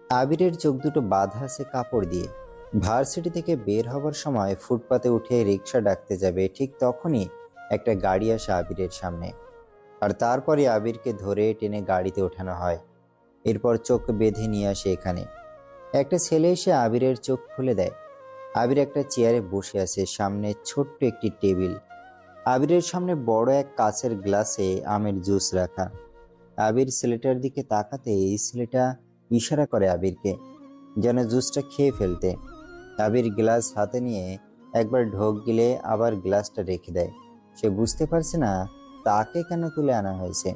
আবিরের চোখ দুটো বাঁধা আছে কাপড় দিয়ে। ভার্সিটি থেকে বের হবার সময় ফুটপাতে উঠে রিক্সা ডাকতে যাবে, ঠিক তখনই একটা গাড়ি আসে আবিরের সামনে। আর তারপরে আবিরকে ধরে টেনে গাড়িতে ওঠানো হয়। এরপর চোখ বেঁধে নিয়ে আসে এখানে। একটা ছেলে এসে আবিরের চোখ খুলে দেয়। আবির একটা চেয়ারে বসে আছে, সামনে ছোট্ট একটি টেবিল। আবিরের সামনে বড় এক কাচের গ্লাসে আমের জুস রাখা। আবির ছেলেটার দিকে তাকাতে এই ছেলেটা ইশারা করে আবিরকে যেন জুসটা খেয়ে ফেলতে। আবির গ্লাস হাতে নিয়ে একবার ঢোক গিলে আবার গ্লাসটা রেখে দেয়। সে বুঝতে পারছে না তাকে কেন তুলে আনা হয়েছে,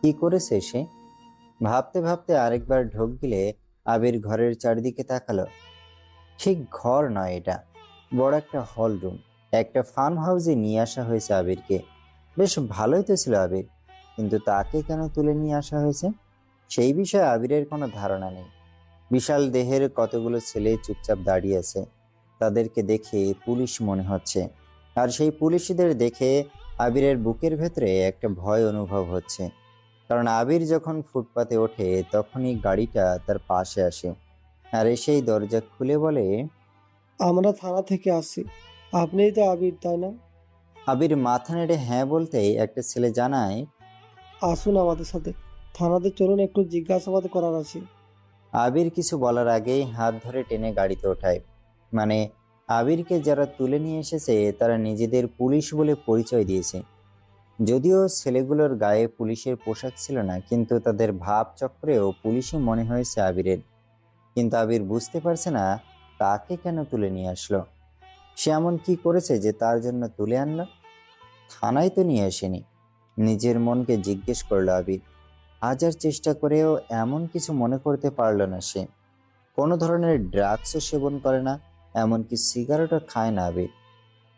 কি করেছে সে। ভাবতে ভাবতে আরেকবার ঢোক গিলে আবির ঘরের চারিদিকে তাকালো। ঠিক ঘর নয় এটা, বড় একটা হল রুম। একটা ফার্ম হাউসে নিয়ে আসা হয়েছে আবিরকে। বেশ ভালোই তো ছিল আবির, কিন্তু তাকে কেন তুলে নিয়ে আসা হয়েছে সেই বিষয়ে আবিরের কোনো ধারণা নেই। বিশাল দেহের কতগুলো ছেলে চুপচাপ দাঁড়িয়ে আছে। তাদেরকে দেখে পুলিশ মনে হচ্ছে। আর সেই পুলিশদের দেখে আবিরের বুকের ভেতরে একটা ভয় অনুভব হচ্ছে। কারণ আবির যখন ফুটপাতে ওঠে তখনই গাড়িটা তার পাশে আসে, আর এসেই দরজা খুলে বলে, আমরা থানা থেকে আসছি। আপনিই তো আবির, তাই না? আবির মাথা নেড়ে হ্যাঁ বলতেই একটা ছেলে জানায়, আসুন আমাদের সাথে থানাতে, চলুন, একটু জিজ্ঞাসাবাদ করার আছে। আবির কিছু বলার আগেই হাত ধরে টেনে গাড়িতে ওঠায়। মানে আবিরকে যারা তুলে নিয়ে এসেছে তারা নিজেদের পুলিশ বলে পরিচয় দিয়েছে। যদিও ছেলেগুলোর গায়ে পুলিশের পোশাক ছিল না, কিন্তু তাদের ভাব চক্রেও পুলিশই মনে হয়েছে আবিরের। কিন্তু আবির বুঝতে পারছে না তাকে কেন তুলে নিয়ে আসলো। সে এমন কি করেছে যে তার জন্য তুলে আনলো। থানায় তো নিয়ে আসেনি। নিজের মনকে জিজ্ঞেস করলো আবির। হাজার চেষ্টা করেও এমন কিছু মনে করতে পারলো না সে। কোনো ধরনের ড্রাগসও সেবন করে না, এমনকি সিগারেটও খায় না আবির।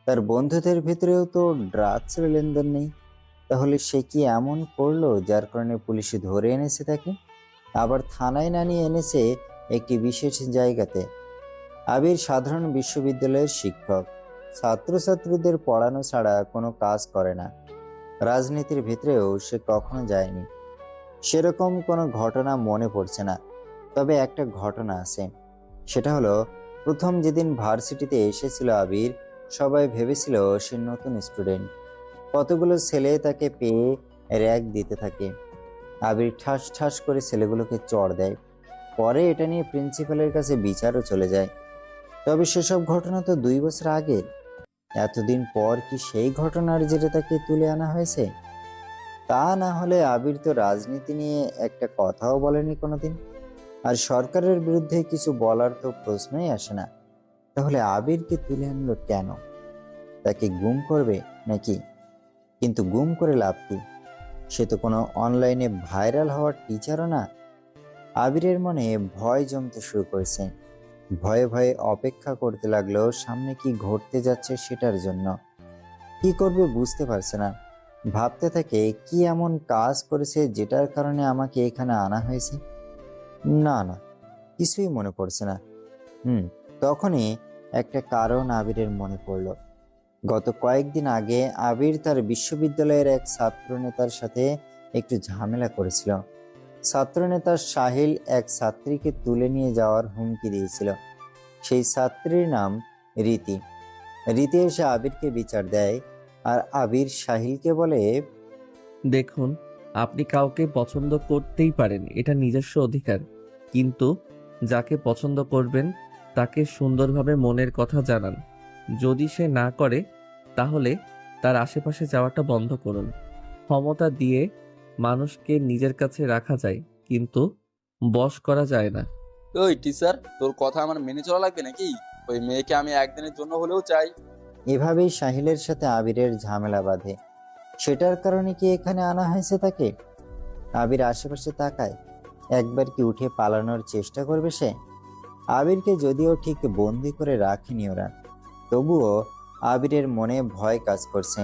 তার বন্ধুদের ভিতরেও তো ড্রাগসের লেনদেন নেই। তাহলে সে কি এমন করলো যার কারণে পুলিশে ধরে এনেছে তাকে, আবার থানায় না নিয়ে এনেছে একটি বিশেষ জায়গাতে। আবির সাধারণ বিশ্ববিদ্যালয়ের শিক্ষক, ছাত্রছাত্রীদের পড়ানো ছাড়া কোনো কাজ করে না। রাজনীতির ভিতরেও সে কখনো যায়নি। সেরকম কোনো ঘটনা মনে পড়ছে না। তবে একটা ঘটনা আছে। সেটা হলো, প্রথম যেদিন ভার্সিটিতে এসেছিল আবির, সবাই ভেবেছিল সে নতুন স্টুডেন্ট। কতগুলো ছেলে তাকে পেয়ে র্যাগ দিতে থাকে। আবির ঠাস ঠাস করে ছেলেগুলোকে চড় দেয়। পরে এটা নিয়ে প্রিন্সিপালের কাছে বিচারও চলে যায়। তবে সেসব ঘটনা তো 2 বছর আগে। এতদিন পর কি সেই ঘটনার জেরে তাকে তুলে আনা হয়েছে? তা না হলে আবির তো রাজনীতি নিয়ে একটা কথাও বলেনি কোনোদিন। আর সরকারের বিরুদ্ধে কিছু বলার তো প্রশ্নই আসে না। তাহলে আবিরকে তুলে আনলো কেন? তাকে গুম করবে নাকি? কিন্তু গুম করে লাভ কি? সে তো কোনো অনলাইনে ভাইরাল হওয়ার টিচারও না। আবিরের মনে ভয় জমতে শুরু করেছে। ভয়ে ভয়ে অপেক্ষা করতে লাগলো সামনে কি ঘটতে যাচ্ছে সেটার জন্য। কি করবে বুঝতে পারছে না। ভাবতে থাকে, কি এমন কাজ করেছে যেটার কারণে আমাকে এখানে আনা হয়েছে। না না, কিছুই মনে পড়ছে না। তখনই একটা কারণ আবিরের মনে পড়ল। গত কয়েকদিন আগে আবির তার বিশ্ববিদ্যালয়ের এক ছাত্রনেতার সাথে একটু ঝামেলা করেছিল। ছাত্রনেতা সাহিল এক ছাত্রীকে তুলে নিয়ে যাওয়ার হুমকি দিয়েছিল। সেই ছাত্রীর নাম রীতি। রীতি এসে আবিরকে বিচার দেয়, আর আবির সাহিলকে বলে, দেখুন, আপনি কাউকে পছন্দ করতেই পারেন, এটা নিজস্ব অধিকার। কিন্তু যাকে পছন্দ করবেন তাকে সুন্দরভাবে মনের কথা জানান। যদি সে না করে, তাহলে তার আশেপাশে যাওয়াটা বন্ধ করুন। ক্ষমতা দিয়ে মানুষকে নিজের কাছে রাখা যায়, কিন্তু বশ করা যায় না। ওই টিচার, তোর কথা আমার মেনে চলা লাগবে নাকি? ওই মেয়েকে আমি একদিনের জন্য হলেও চাই। এভাবেই সাহিলের সাথে আবিরের ঝামেলা বাঁধে। সেটার কারণে কি এখানে আনা হয়েছে তাকে? আবির আশেপাশে তাকায়। একবার কি উঠে পালানোর চেষ্টা করবে সে? আবিরকে যদিও ঠিক বন্দি করে রাখেনি ওরা, তবুও আবিরের মনে ভয় কাজ করছে।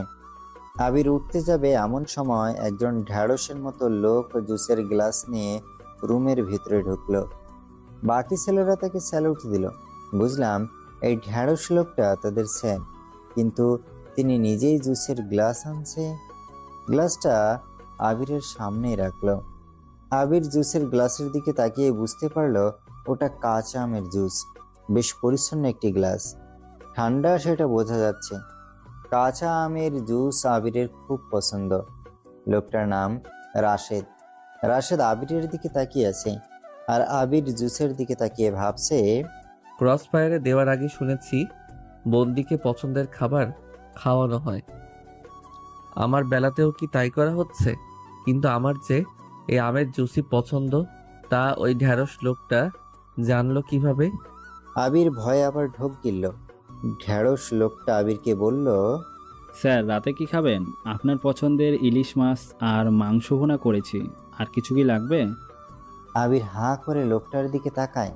আবির উঠতে যাবে এমন সময় একজন ঢ্যাঁড়সের মতো লোক জুসের গ্লাস নিয়ে রুমের ভিতরে ঢুকলো। বাকি ছেলেরা তাকে স্যালুট দিল। বুঝলাম এই ঢ্যাঁড়স লোকটা তাদের স্যার, কিন্তু তিনি নিজেই জুসের গ্লাস আনছে। গ্লাসটা আবিরের সামনেই রাখলো। আবির জুসের গ্লাসের দিকে তাকিয়ে বুঝতে পারলো ওটা কাঁচা আমের জুস। বেশ পরিচ্ছন্ন একটি গ্লাস, ঠান্ডা সেটা বোঝা যাচ্ছে। কাঁচা আমের জুস আবিরের খুব পছন্দ। লোকটার নাম রাশেদ। রাশেদ আবিরের দিকে তাকিয়ে আছে, আর আবির জুসের দিকে তাকিয়ে ভাবছে, ক্রস ফায়ারে দেওয়ার আগে শুনেছি বন্দিকে পছন্দের খাবার খাওয়ানো হয়। আমার বেলাতেও কি তাই করা হচ্ছে? কিন্তু আমার যে এই আমের জুসি পছন্দ তা ওই ঢ্যাঁড়স লোকটা জানলো কিভাবে? আবির ভয়ে আবার ঢোক গিলল। ঢেঁড়স লোকটা আবিরকে বলল, স্যার, রাতে কি খাবেন? আপনার পছন্দের ইলিশ মাছ আর মাংস ভুনা করেছি। আর কিছু কি লাগবে? আবির হাঁ করে লোকটার দিকে তাকায়।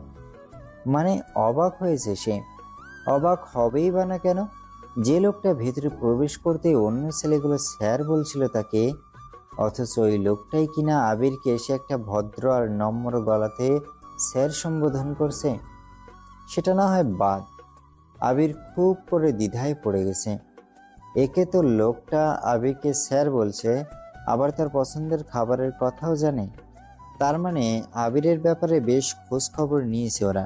মানে অবাক হয়েছে সে। অবাক হবেই বা না কেন? যে লোকটা ভেতরে প্রবেশ করতে অন্য ছেলেগুলো স্যার বলছিল তাকে, অথচ ওই লোকটাই কিনা আবিরকে এসে একটা ভদ্র আর নম্র গলাতে স্যার সম্বোধন করছে। সেটা না হয় বাদ, আবির খুব করে দ্বিধায় পড়ে গেছে। একে তো লোকটা আবিরকে স্যার বলছে, আবার তার পছন্দের খাবারের কথাও জানে। তার মানে আবিরের ব্যাপারে বেশ খোঁজ খবর নিয়েছে ওরা।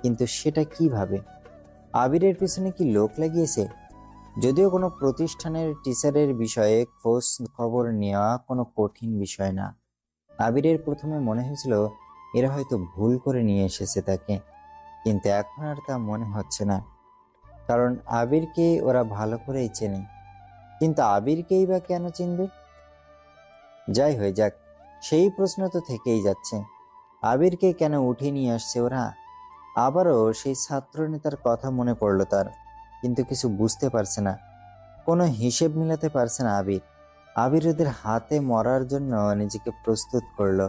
কিন্তু সেটা কিভাবে? আবিরের পিছনে কি লোক লাগিয়েছে? যদিও কোনো প্রতিষ্ঠানের টিচারের বিষয়ে খোঁজ খবর নেওয়া কোনো কঠিন বিষয় না। আবিরের প্রথমে মনে হয়েছিল এরা হয়তো ভুল করে নিয়ে এসেছে তাকে, কিন্তু এখন আর তা মনে হচ্ছে না। কারণ আবিরকে ওরা ভালো করেই চেনে। কিন্তু আবিরকেই বা কেন চিনবে? যাই হয়ে যাক, সেই প্রশ্ন তো থেকেই যাচ্ছে। আবিরকে কেন উঠিয়ে নিয়ে আসছে ওরা? আবারও সেই ছাত্র নেতার কথা মনে পড়ল তার, কিন্তু কিছু বুঝতে পারছে না। কোনো হিসেব মিলাতে পারছে না আবির। আবির ওদের হাতে মরার জন্য নিজেকে প্রস্তুত করলো।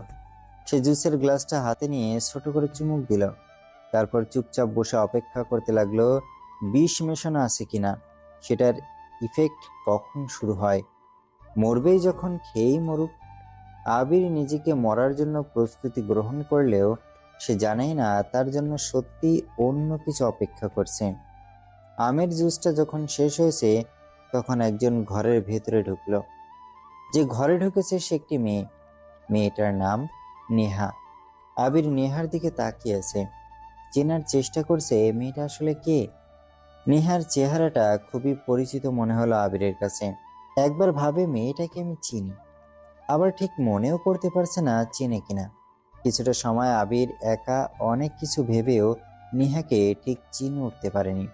সে জুসের গ্লাসটা হাতে নিয়ে ছোট করে চুমুক দিল। তারপর চুপচাপ বসে অপেক্ষা করতে লাগলো বিষ মেশানো আছে কিনা, সেটার ইফেক্ট কখন শুরু হয়। মরবেই যখন, খেয়েই মরুক। আবির নিজেকে মরার জন্য প্রস্তুতি গ্রহণ করলেও সে জানেই না তার জন্য সত্যি অন্য কিছু অপেক্ষা করছে। আমের জুসটা যখন শেষ হয়েছে তখন একজন ঘরের ভেতরে ঢুকলো। যে ঘরে ঢুকেছে সে একটি মেয়ে। মেয়েটার নাম নেহা। আবির নেহার দিকে তাকিয়ে আছে, চেনার চেষ্টা করছে মেয়েটা আসলে কে। নেহার চেহারাটা খুবই পরিচিত মনে হলো আবিরের কাছে। একবার ভাবে মেয়েটাকে আমি চিনি, আবার ঠিক মনেও করতে পারছে না চেনে কিনা। কিছুটা সময় আবির একা অনেক কিছু ভেবেও নেহাকে ঠিক চিনে উঠতে পারেনি।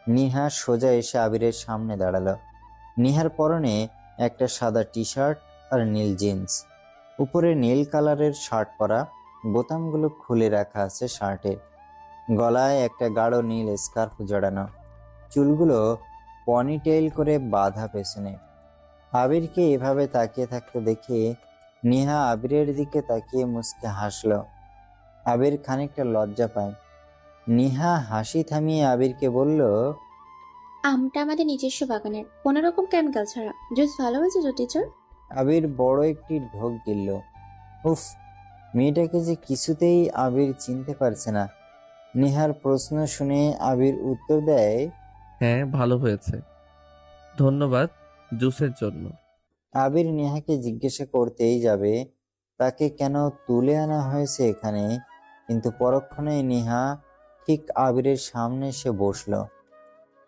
নেহা সোজা এসে আবিরের সামনে দাঁড়ালো। নেহার পরনে একটা সাদা টি শার্ট আর নীল জিন্স, উপরে নীল কালারের শার্ট পরা, বোতামগুলো খুলে রাখা আছে শার্টের। গলায় একটা গাঢ় নীল স্কার্ফ জড়ানো, চুলগুলো পনিটেইল করে বাঁধা পেছনে। আবিরকে এভাবে তাকিয়ে থাকতে দেখে নেহা আবিরের দিকে তাকিয়ে মুচকে হাসলো। আবির খানিকটা লজ্জা পায়। নেহা হাসি থামিয়ে আবিরকে বলল, আমটা আমাদের নিজস্ব বাগানের, কোনো রকম কেমিক্যাল ছাড়া। জুস ভালো হয়েছে তো টিচার? আবির বড় একটি ঢোক গিলল। উফ, মেয়েটাকে যে কিছুতেই আবির চিনতে পারছে না। নেহার প্রশ্ন শুনে আবির উত্তর দেয়, হ্যাঁ, ভালো হয়েছে, ধন্যবাদ জুসের জন্য। আবির নেহাকে জিজ্ঞাসা করতেই যাবে তাকে কেন তুলে আনা হয়েছে এখানে, কিন্তু পরক্ষণেই নেহা ঠিক আবিরের সামনে এসে বসলো।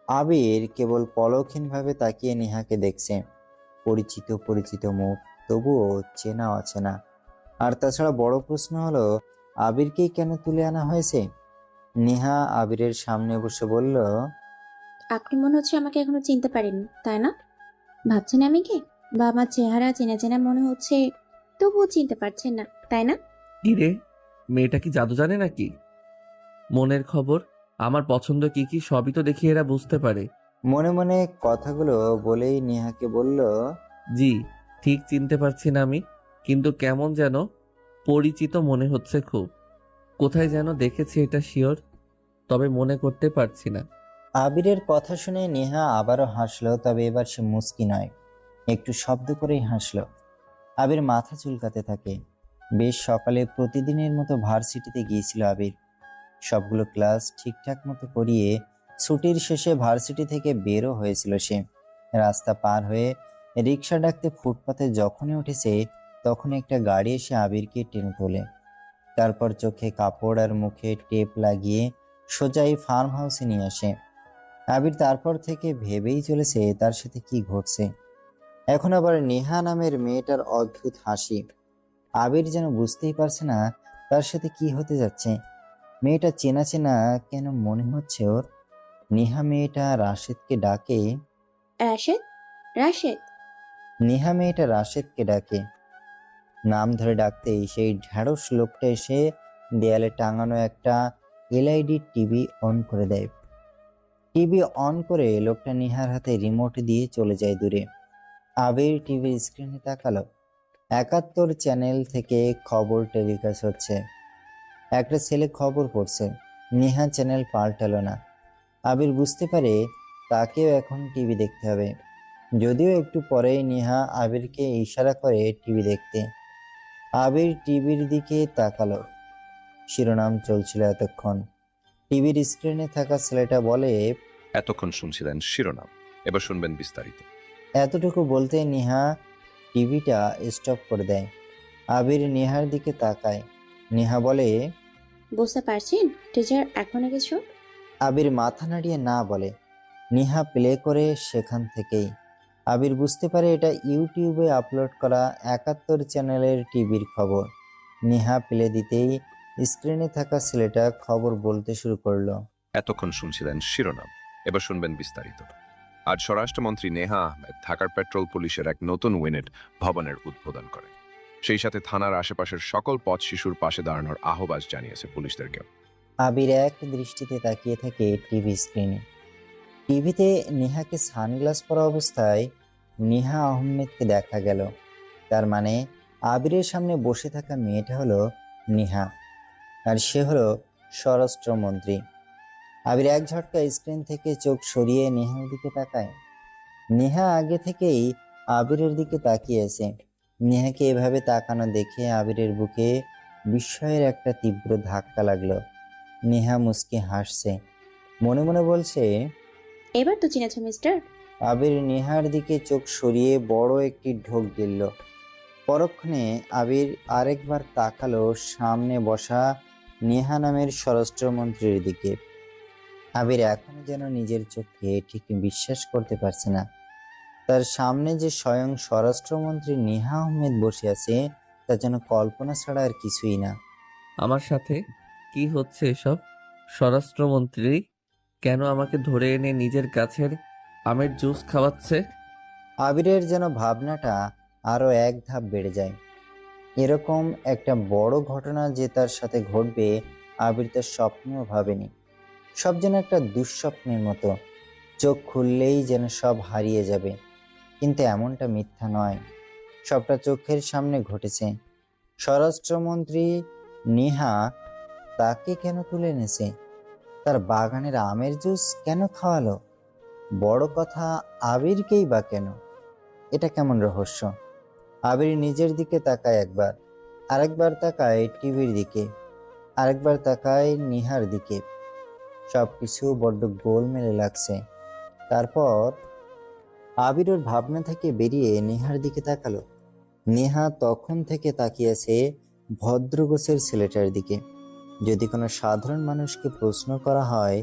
আবির কেবল পলকহীনভাবে তাকিয়ে নেহাকে দেখছে। পরিচিত পরিচিত মুখ, তবুও চেনা অচেনা। আর তাছাড়া বড় প্রশ্ন হলো আবিরকেই কেন তুলে আনা হয়েছে। নেহা আবিরের সামনে বসে বলল, আপনি মনে হচ্ছে আমাকে এখনো চিনতে পারেননি, তাই না? ভাবছেন আমি কে? বা আমার চেহারা চেনা চেনা মনে হচ্ছে, তবুও চিনতে পারছেন না, তাই না? কি রে, মেয়েটা কি জাদু জানে নাকি? মনের খবর, আমার পছন্দ কি কি সবই তো দেখি এরা বুঝতে পারে। মনে মনে কথাগুলো বলেই নেহাকে বলল, জি, ঠিক চিনতে পারছি না আমি, কিন্তু কেমন যেন পরিচিত মনে হচ্ছে খুব। কোথায় যেন দেখেছি এটা শিওর, তবে মনে করতে পারছি না। আবিরের কথা শুনে নেহা আবারও হাসলো, তবে এবার সে মুচকি নয়, একটু শব্দ করেই হাসলো। আবির মাথা চুলকাতে থাকে। বেশ সকালে প্রতিদিনের মতো ভার্সিটিতে গিয়েছিল আবির। সবগুলো ক্লাস ঠিকঠাক মতো করিয়ে ছুটির শেষে ভার্সিটি থেকে বেরও হয়েছিল সে। রাস্তা পার হয়ে রিক্সা ডাকতে ফুটপাতে যখনই উঠেছে তখন একটা গাড়ি এসে আবিরকে টেনে তোলে। তারপর চোখে কাপড় আর মুখে টেপ লাগিয়ে সোজাই ফার্ম হাউসে নিয়ে আসে। আবির তারপর থেকে ভেবেই চলেছে তার সাথে কি ঘটছে। এখন আবার নেহা নামের মেয়েটার অদ্ভুত হাসি। আবির যেন বুঝতেই পারছে না তার সাথে কি হতে যাচ্ছে। মেয়েটা চেনা চেনা কেন মনে হচ্ছে ওর। নেহা মেয়েটা রাশেদকে ডাকে। রাশেদ, রাশেদ। নেহা মেয়েটা রাশেদকে ডাকে। নাম ধরে ডাকতেই সেই ঢ্যাঁড়স লোকটা এসে দেয়ালে টাঙানো একটা এলইডি টিভি অন করে দেয়। টিভি অন করে লোকটা নেহার হাতে রিমোট দিয়ে চলে যায় দূরে। আবির টিভির স্ক্রিনে তাকালো। ৭১ চ্যানেল থেকে খবর টেলিকাস্ট হচ্ছে। একটা ছেলে খবর পড়ছে। নেহা চ্যানেল পাল্টালো না। আবির বুঝতে পারে তাকেও এখন টিভি দেখতে হবে। যদিও একটু পরেই নেহা আবিরকে ইশারা করে টিভি দেখতে। আবির টিভির দিকে তাকালো। শিরোনাম চলছিল এতক্ষণ। টিভির স্ক্রিনে থাকা ছেলেটা বলে, এতক্ষণ শুনছিলেন শিরোনাম, এবার শুনবেন বিস্তারিত। এতটুকু বলতে নেহা টিভিটা স্টপ করে দেয়। আবির নেহার দিকে তাকায়। নেহা বলে, বুঝতে পারছেন টিচার এখনো কিছু? আবির মাথা নাড়িয়ে না বলে। নেহা প্লে করে সেখান থেকেই। আবির বুঝতে পারে এটা ইউটিউবে আপলোড করা ৭১ চ্যানেলের টিভির খবর। নেহা প্লে দিতেই স্ক্রিনে থাকা ছেলেটা খবর বলতে শুরু করলো। এতক্ষণ শুনছিলেন শিরোনাম, এবার শুনবেন বিস্তারিত। আজ স্বরাষ্ট্রমন্ত্রী নেহা আহমেদ ঢাকার পেট্রোল পুলিশের এক নতুন ইউনিট ভবনের উদ্বোধন করে। সেই সাথে থানার আশেপাশের সকল পথ শিশুর পাশে দাঁড়ানোর আহ্বান জানিয়েছে পুলিশদেরকে। আবির এক দৃষ্টিতে তাকিয়ে থাকে টিভি স্ক্রিনে। টিভিতে নেহাকে সানগ্লাস পরা অবস্থায় নেহা আহমেদকে দেখা গেল। তার মানে আবিরের সামনে বসে থাকা মেয়েটা হলো নেহা, আর সে হলো স্বরাষ্ট্রমন্ত্রী। আবির এক ঝটকা স্ক্রিন থেকে চোখ সরিয়ে নেহার দিকে তাকায়। নেহা আগে থেকেই আবিরের দিকে তাকিয়ে আছে। নেহাকে এভাবে তাকানো দেখে আবিরের বুকে বিস্ময়ের একটা তীব্র ধাক্কা লাগলো। নেহা মুচকি হাসছে, মনে মনে বলছে, এবার তো চিনেছ মিস্টার। আবির নেহার দিকে চোখ সরিয়ে বড় একটি ঢোক গিলল। পরক্ষণে আবির আরেকবার তাকালো সামনে বসা নেহা নামের স্বরাষ্ট্রমন্ত্রীর দিকে। আবির এখনো যেন নিজের চোখে ঠিক বিশ্বাস করতে পারছে না। তার সামনে যে স্বয়ং স্বরাষ্ট্রমন্ত্রী নেহা আহমেদ বসে আছে তা যেন কল্পনা ছাড়া আর কিছুই না। আমার সাথে কি হচ্ছে এসব? স্বরাষ্ট্রমন্ত্রী কেন আমাকে ধরে এনে নিজের গাছের আমের জুস খাওয়াচ্ছে? আবিরের যেন ভাবনাটা আরো এক ধাপ বেড়ে যায়। এরকম একটা বড় ঘটনা যে তার সাথে ঘটবে আবির তার স্বপ্নেও ভাবেনি। সব যেন একটা দুঃস্বপ্নের মতো। চোখ খুললেই যেন সব হারিয়ে যাবে। কিন্তু এমনটা মিথ্যা নয়, সবটা চোখের সামনে ঘটেছে। স্বরাষ্ট্রমন্ত্রী নেহা তাকে কেন তুলে এনেছে? তার বাগানের আমের জুস কেন খাওয়ালো? বড় কথা, আবিরকেই বা কেন? এটা কেমন রহস্য? আবির নিজের দিকে তাকায় একবার, আরেকবার তাকায় টিভির দিকে, আরেকবার তাকায় নেহার দিকে। সবকিছু বড্ড গোলমেলে লাগছে। তারপর আবির ওর ভাবনা থেকে বেরিয়ে নেহার দিকে তাকালো। নেহা তখন থেকে তাকিয়েছে ভদ্রগোছের ছেলেটার দিকে। যদি কোনো সাধারণ মানুষকে প্রশ্ন করা হয়,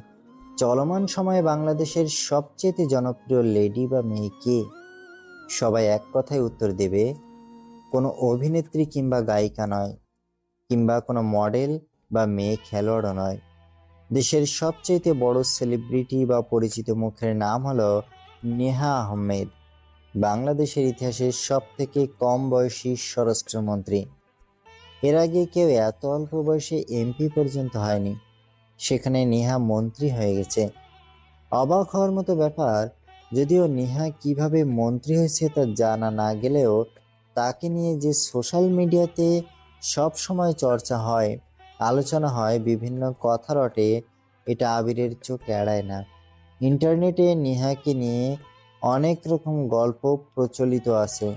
চলমান সময়ে বাংলাদেশের সবচেয়ে জনপ্রিয় লেডি বা মেয়ে কে, সবাই এক কথায় উত্তর দেবে, কোনো অভিনেত্রী কিংবা গায়িকা নয়, কিংবা কোনো মডেল বা মেয়ে খেলোয়াড়ও নয়। দেশের সবচেয়ে বড় সেলিব্রিটি বা পরিচিত মুখের নাম হলো নেহা আহমেদ, বাংলাদেশের ইতিহাসের সব থেকে কম বয়সী স্বরাষ্ট্রমন্ত্রী। এর আগে কেউ এত অল্প বয়সে এমপি পর্যন্ত হয়নি, সেখানে নেহা মন্ত্রী হয়ে গেছে। অবাক হওয়ার মতো ব্যাপার, যদিও নেহা কিভাবে মন্ত্রী হয়েছে তা জানা না গেলেও তাকে নিয়ে যে সোশ্যাল মিডিয়াতে সব সময় চর্চা হয়, আলোচনা হয়, বিভিন্ন কথা রটে, এটা আবিরের চোখ এড়ায় না। ইন্টারনেটে নেহাকে নিয়ে অনেক রকম গল্প প্রচলিত আছে।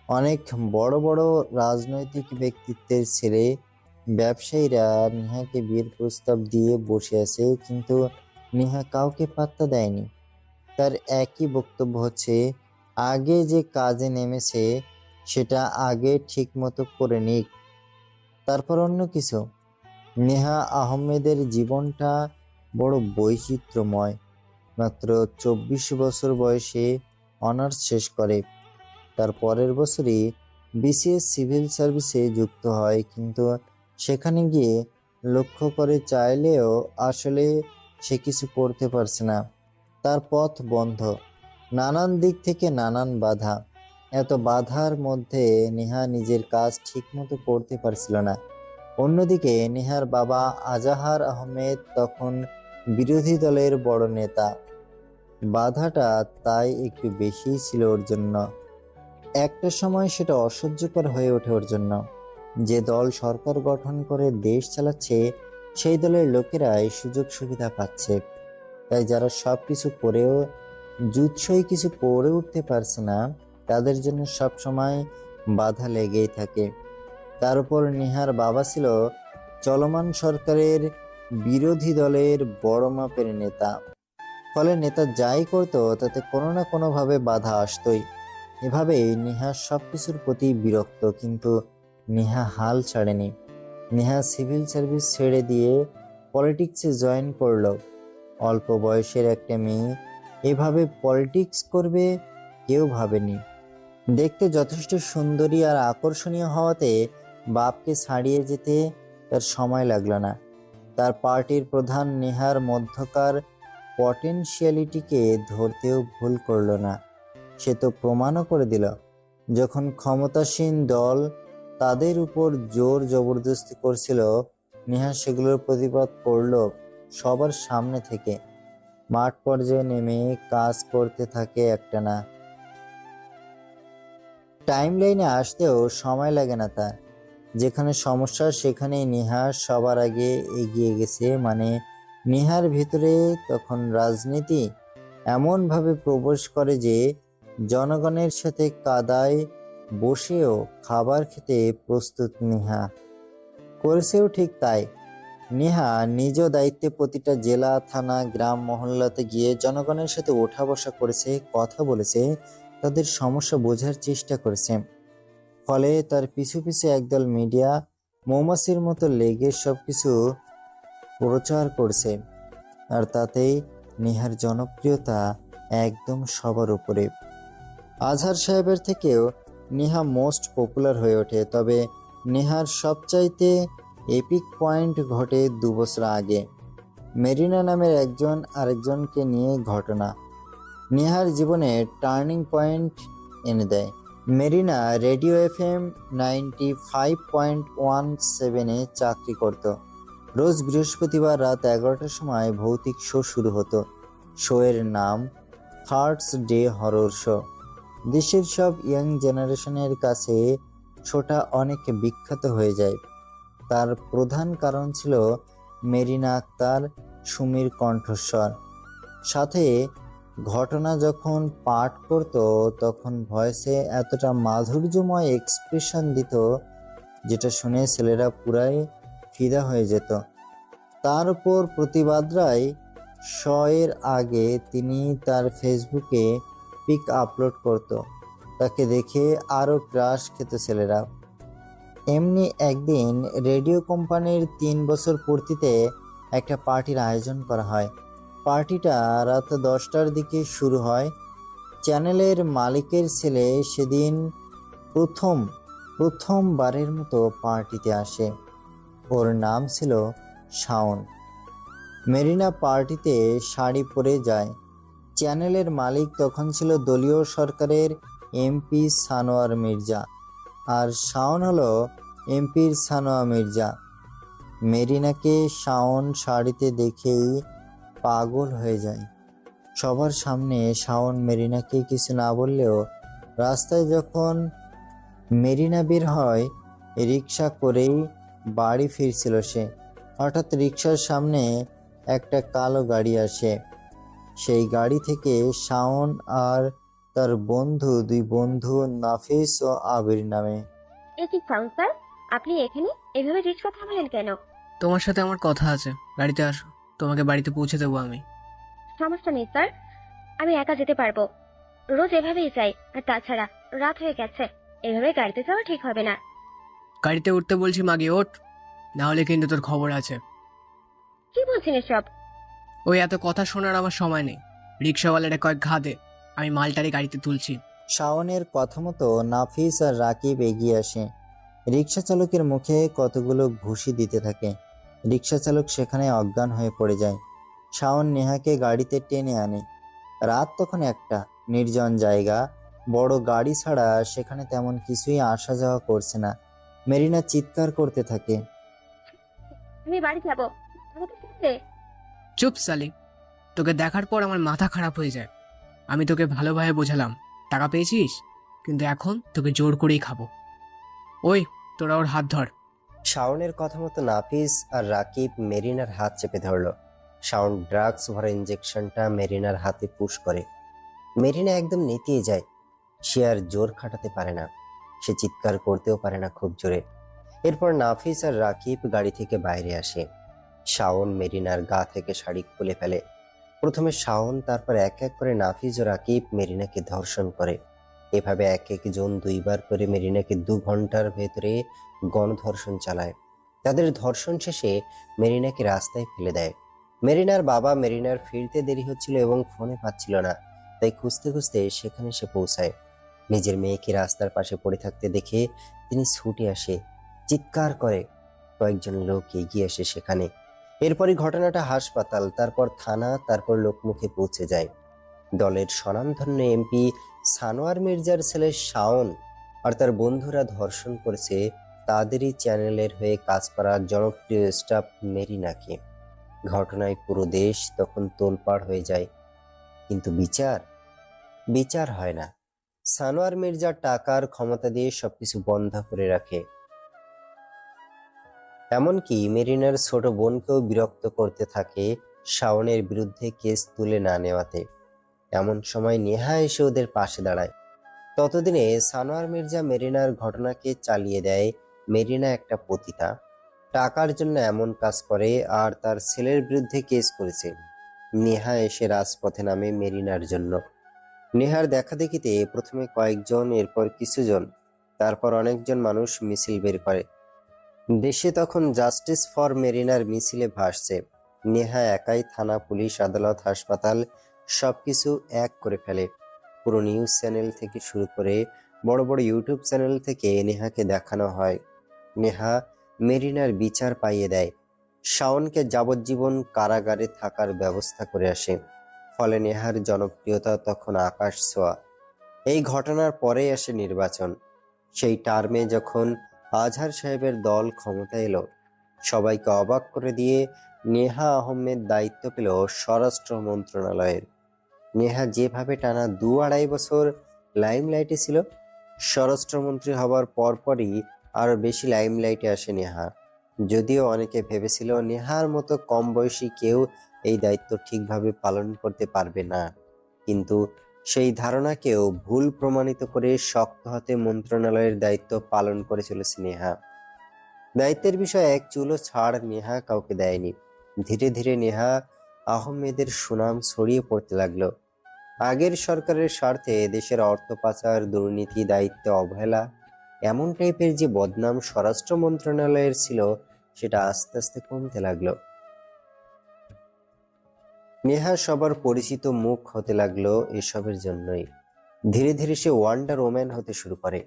অনেক বড় বড় রাজনৈতিক ব্যক্তিত্বের ছেলে, ব্যবসায়ীরা নেহাকে বিয়ের প্রস্তাব দিয়ে বসে আছে, কিন্তু নেহা কাউকে পাত্তা দেয়নি। তার একই বক্তব্য হচ্ছে, আগে যে কাজে নেমেছে সেটা আগে ঠিক মতো করে নিক, তারপর অন্য কিছু। নেহা আহমেদের জীবনটা বড় বৈচিত্র্যময়। মাত্র 24 বছর বয়সে অনার্স শেষ করে, তার পরের বছরই বিসিএস সিভিল সার্ভিসে যুক্ত হয়, কিন্তু সেখানে গিয়ে লক্ষ্য করে চাইলেও আসলে সে কিছু করতে পারছে না। তার পথ বন্ধ, নানান দিক থেকে নানান বাধা। এত বাধার মধ্যে নেহা নিজের কাজ ঠিকমতো করতে পারছিল না। অন্যদিকে নেহার বাবা আজাহার আহমেদ তখন বিরোধী দলের বড় নেতা। বাধাটা তাই একটু বেশিই ছিল ওর জন্য। একটা সময় সেটা অসহ্যকর হয়ে ওঠে ওর জন্য। যে দল সরকার গঠন করে দেশ চালাচ্ছে সেই দলের লোকেরাই সুযোগ সুবিধা পাচ্ছে, তাই যারা সব কিছু করেও জুৎসই কিছু করে উঠতে পারছে না তাদের জন্য সব সময় বাধা লেগেই থাকে। তার উপর নেহার বাবা ছিল চলমান সরকারের বিরোধী দলের বড় মাপের নেতা, ফলে নেতা যাই করতো তাতে কোনো না কোনোভাবে বাধা আসতোই। এভাবেই নেহা সবকিছুর প্রতি বিরক্ত, কিন্তু নেহা হাল ছাড়েনি। নেহা সিভিল সার্ভিস ছেড়ে দিয়ে পলিটিক্সে জয়েন করলো। অল্প বয়সের একটা মেয়ে এভাবে পলিটিক্স করবে কেউ ভাবেনি। দেখতে যথেষ্ট সুন্দরী আর আকর্ষণীয় হওয়াতে বাপকে ছাড়িয়ে যেতে তার সময় লাগলো না। তার পার্টির প্রধান নেহার মধ্যকার পটেনশিয়ালিটিকে ধরতেও ভুল করলো না। সে তো প্রমাণও করে দিল, যখন ক্ষমতাসীন দল তাদের উপর জোর জবরদস্তি করছিল নেহা সেগুলোর প্রতিবাদ করলো সবার সামনে থেকে। মাঠ পর্যায়ে নেমে কাজ করতে থাকে একটানা। টাইম লাইনে আসতেও সময় লাগে না তার। যেখানে সমস্যা সেখানেই নেহা সবার আগে এগিয়ে গেছে। মানে নেহার ভিতরে তখন রাজনীতি এমনভাবে প্রবেশ করে যে জনগণের সাথে কাদায় বসেও খাবার খেতে প্রস্তুত নেহা। করেছেও ঠিক তাই। নেহা নিজ দায়িত্বে প্রতিটা জেলা, থানা, গ্রাম, মহল্লাতে গিয়ে জনগণের সাথে ওঠা বসা করেছে, কথা বলেছে, তাদের সমস্যা বোঝার চেষ্টা করেছে। ফলে তার পিছু পিছু একদল মিডিয়া মৌমাছির মতো লেগে সবকিছু প্রচার করছে, আর তাতেই নেহার জনপ্রিয়তা একদম সবার উপরে। আজহার সাহেবের থেকেও নেহা মোস্ট পপুলার হয়ে ওঠে। তবে নেহার সবচাইতে এপিক পয়েন্ট ঘটে 2 বছর আগে। মেরিনা নামের একজন আরেকজনকে নিয়ে ঘটনা নেহার জীবনে টার্নিং পয়েন্ট এনে দেয়। মেরিনা রেডিও FM 95.17-এ চাকরি করত। রোজ বৃহস্পতিবার রাত 11টার সময় ভৌতিক শো শুরু হতো। শোয়ের নাম থার্সডে হরর শো। দেশের সব ইয়াং জেনারেশনের কাছে শোটা অনেক বিখ্যাত হয়ে যায়। তার প্রধান কারণ ছিল মেরিনা আক্তার, সুমির কণ্ঠস্বর, সাথে ঘটনা যখন পাঠ করত তখন ভয়েসে এতটা মাধুর্যময় এক্সপ্রেশন দিত যেটা শুনে ছেলেরা পুরাই ফিদা হয়ে যেত। তার উপর প্রতিবাদরাই শয়ের আগে তিনি তার ফেসবুকে পিক আপলোড করত। তাকে দেখে আরও ক্রাশ খেত ছেলেরা। এমনি একদিন রেডিও কোম্পানির 3 বছর পূর্তিতে একটা পার্টির আয়োজন করা হয়। পার্টিটা রাত 10টার দিকে শুরু হয়। চ্যানেলের মালিকের ছেলে সেদিন প্রথমবারের মতো পার্টিতে আসে। ওর নাম ছিল শাওন। মেরিনা পার্টিতে শাড়ি পরে যায়। চ্যানেলের মালিক তখন ছিল দলীয় সরকারের MP সানোয়ার মির্জা, আর শাওন হলো MPর সানোয়া মির্জা। মেরিনাকে শাওন শাড়িতে দেখেই পাগল হয়ে যায়। সবার সামনে শাওন মেরিনাকে কিছু না বললেও রাস্তায় যখন মেরিনা বের হয় রিক্সা করেই বাড়ি ফিরছিল সে, হঠাৎ রিক্সার সামনে একটা কালো গাড়ি আসে। সেই গাড়ি থেকে শাওন আর তার দুই বন্ধু নাফিস ও আবির নামে। এ কি সাউন্ড স্যার, আপনি এখানে এভাবে রিক্সা থামালেন কেন? তোমার সাথে আমার কথা আছে, গাড়িতে আসো, তোমাকে বাড়িতে পৌঁছে দেবো আমি। সমস্যা নেই স্যার, আমি একা যেতে পারবো। রোজ এভাবেই যাই, আর তাছাড়া রাত হয়ে গেছে, এভাবে গাড়িতে যাওয়া ঠিক হবে না। গাড়িতে উঠতে বলছি মাগি, ওঠ, না হলে কিন্তু তোর খবর আছে। কি বলছেন এসব? ওই এত কথা শোনার আমার সময় নেই। রিক্সাওয়ালাটা কয়েক ঘা দে, আমি মালটারি গাড়িতে তুলছি। শাওনের কথা মতো নাফিস আর রাকিব এগিয়ে আসে। রিক্সা চালকের মুখে কতগুলো ঘুষি দিতে থাকে। রিক্সা চালক সেখানে অজ্ঞান হয়ে পড়ে যায়। শাওন নেহাকে গাড়িতে টেনে আনে। রাত তখন একটা, নির্জন জায়গা, বড় গাড়ি ছাড়া সেখানে তেমন কিছুই আসা যাওয়া করছে না। মেরিনা চিৎকার করতে থাকে। আমি বাড়ি যাবো, আমাকে ছেড়ে দে। চুপ সালি, তোকে দেখার পর আমার মাথা খারাপ হয়ে যায়। আমি তোকে ভালোভাবে বোঝালাম, টাকা পেয়েছিস, কিন্তু এখন তোকে জোর করেই খাবো। ওই, তোরা ওর হাত ধর। শাওনের কথা মতো নাফিস আর রাকিব মেরিনার হাত চেপে ধরল। শাওন ড্রাগস ভরা ইঞ্জেকশনটা মেরিনার হাতে পুশ করে। মেরিনা একদম নেতিয়ে যায়। সে আর জোর খাটাতে পারে না, সে চিৎকার করতেও পারে না খুব জোরে। এরপর নাফিস আর রাকিব গাড়ি থেকে বাইরে আসে। শাওন মেরিনার গা থেকে শাড়ি খুলে ফেলে। প্রথমে শাওন, তারপর এক এক করে নাফিস ও রাকিব মেরিনাকে ধর্ষণ করে। এভাবে এক একজন দুইবার করে মেরিনাকে 2 ঘন্টার ভেতরে গণধর্ষণ চালায়। তাদের ধর্ষণ শেষে মেরিনাকে রাস্তায় ফেলে দেয়। মেরিনার বাবা মেরিনার ফিরতে দেরি হচ্ছিল এবং ফোনে পাচ্ছিল না, তাই খুঁজতে খুঁজতে সেখানে সে পৌঁছায়। নিজের মেয়েকে রাস্তার পাশে পড়ে থাকতে দেখে তিনি ছুটে আসে, চিৎকার করে। কয়েকজন লোক এগিয়ে আসে সেখানে। এরপরই ঘটনাটা হাসপাতাল, তারপর থানা, তারপর লোকমুখে পৌঁছে যায়। দলের স্বনামধন্য এমপি সানোয়ার মির্জার ছেলে শাওন আর তার বন্ধুরা ধর্ষণ করেছে তাদেরই চ্যানেলের হয়ে কাজ করা জনপ্রিয় স্টাফ মেরিনাকে। ঘটনায় পুরো দেশ তখন তোলপাড় হয়ে যায়, কিন্তু বিচার হয় না। সানোয়ার মির্জার টাকার ক্ষমতা দিয়ে সবকিছু বন্ধ করে রাখে, এমনকি মেরিনার ছোট বোনকেও বিরক্ত করতে থাকে শাওনের বিরুদ্ধে কেস তুলে না নেওয়াতে। এমন সময় নেহা এসে ওদের পাশে দাঁড়ায়। ততদিনে সানোয়ার মির্জা মেরিনার ঘটনাকে চালিয়ে দেয়। মেরিনা একটা পতিতা, টাকার জন্য এমন কাজ করে, আর তার ছেলের বিরুদ্ধে কেস করেছে। নেহা এসে রাজপথে নামে মেরিনার জন্য। নেহার দেখাদেখিতে প্রথমে কয়েকজন, এরপর কিছুজন, তারপর অনেকজন মানুষ মিছিল বের করে। দেশে তখন জাস্টিস ফর মেরিনার মিছিলে ভাসছে। নেহা একাই থানা, পুলিশ, আদালত, হাসপাতাল সবকিছু এক করে ফেলে। পুরো নিউজ চ্যানেল থেকে শুরু করে বড় বড় ইউটিউব চ্যানেল থেকে নেহাকে দেখানো হয়। নেহা মেরিনার বিচার পাইয়ে দেয়। শাওনকে যাবজ্জীবন কারাগারে থাকার ব্যবস্থা করে আসে। ফলে নেহার জনপ্রিয়তা তখন আকাশ ছোঁয়া। এই ঘটনার পরে আসে নির্বাচন। সেই টার্মে যখন আজহার সাহেবের দল ক্ষমতা এলো, সবাইকে অবাক করে দিয়ে নেহা আহমেদ দায়িত্ব পেল স্বরাষ্ট্র মন্ত্রণালয়ের। নেহা যেভাবে টানা 2-2.5 বছর লাইমলাইটে ছিল, স্বরাষ্ট্রমন্ত্রী হবার পরপরই আরো বেশি লাইমলাইটে আসে নেহা। যদিও অনেকে ভেবেছিল নেহার মতো কম বয়সী কেউ এই দায়িত্ব ঠিকভাবে পালন করতে পারবে না, কিন্তু সেই ধারণাকেও ভুল প্রমাণিত করে শক্ত হাতে মন্ত্রণালয়ের দায়িত্ব পালন করে চলেছে নেহা। দায়িত্বের বিষয়ে এক চুলো ছাড় নেহা কাউকে দেয়নি। ধীরে ধীরে নেহা আহমেদের সুনাম ছড়িয়ে পড়তে লাগলো। আগের সরকারের স্বার্থে দেশের অর্থ পাচার, দুর্নীতি, দায়িত্বে অবহেলা, এমন টাইপের যে বদনাম স্বরাষ্ট্র মন্ত্রণালয়ের ছিল, সেটা আস্তে আস্তে কমতে লাগলো। নেহা সবার পরিচিত মুখ হতে লাগলো এসবের জন্যই। ধীরে ধীরে সে ওয়ান্ডার ওম্যান হতে শুরু করে।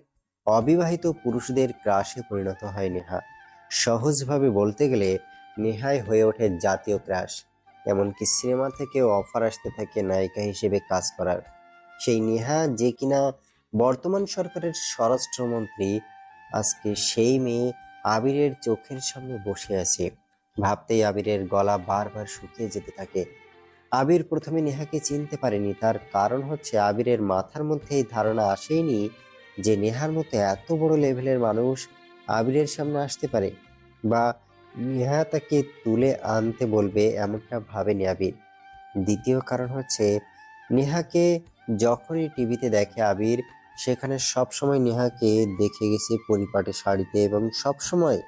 অবিবাহিত পুরুষদের ক্রাশে পরিণত হয় নেহা। সহজভাবে বলতে গেলে নেহাই হয়ে ওঠে জাতীয় ক্রাশ। এমনকি সিনেমা থেকেও অফার আসতে থাকে নায়িকা হিসেবে কাজ করার। সেই নেহা যে কিনা বর্তমান সরকারের স্বরাষ্ট্রমন্ত্রী, আজকে সেই মেয়ে আবিরের চোখের সামনে বসে আছে। ভাবতেই আবিরের গলা বারবার শুকিয়ে যেতে থাকে। আবির প্রথমে নেহাকে চিনতে পারেনি, তার কারণ হচ্ছে আবিরের মাথার মধ্যে এই ধারণা আসেনি যে নেহার মতো এত বড় লেভেলের মানুষ আবিরের সামনে আসতে পারে, বা নেহা তাকে তুলে আনতে বলবে, এমনটা ভাবেনি আবির। দ্বিতীয় কারণ হচ্ছে নেহাকে যখনই টিভিতে দেখে আবির, সেখানে সবসময় নেহাকে দেখে গেছে পরিপাটি শাড়িতে, এবং সবসময়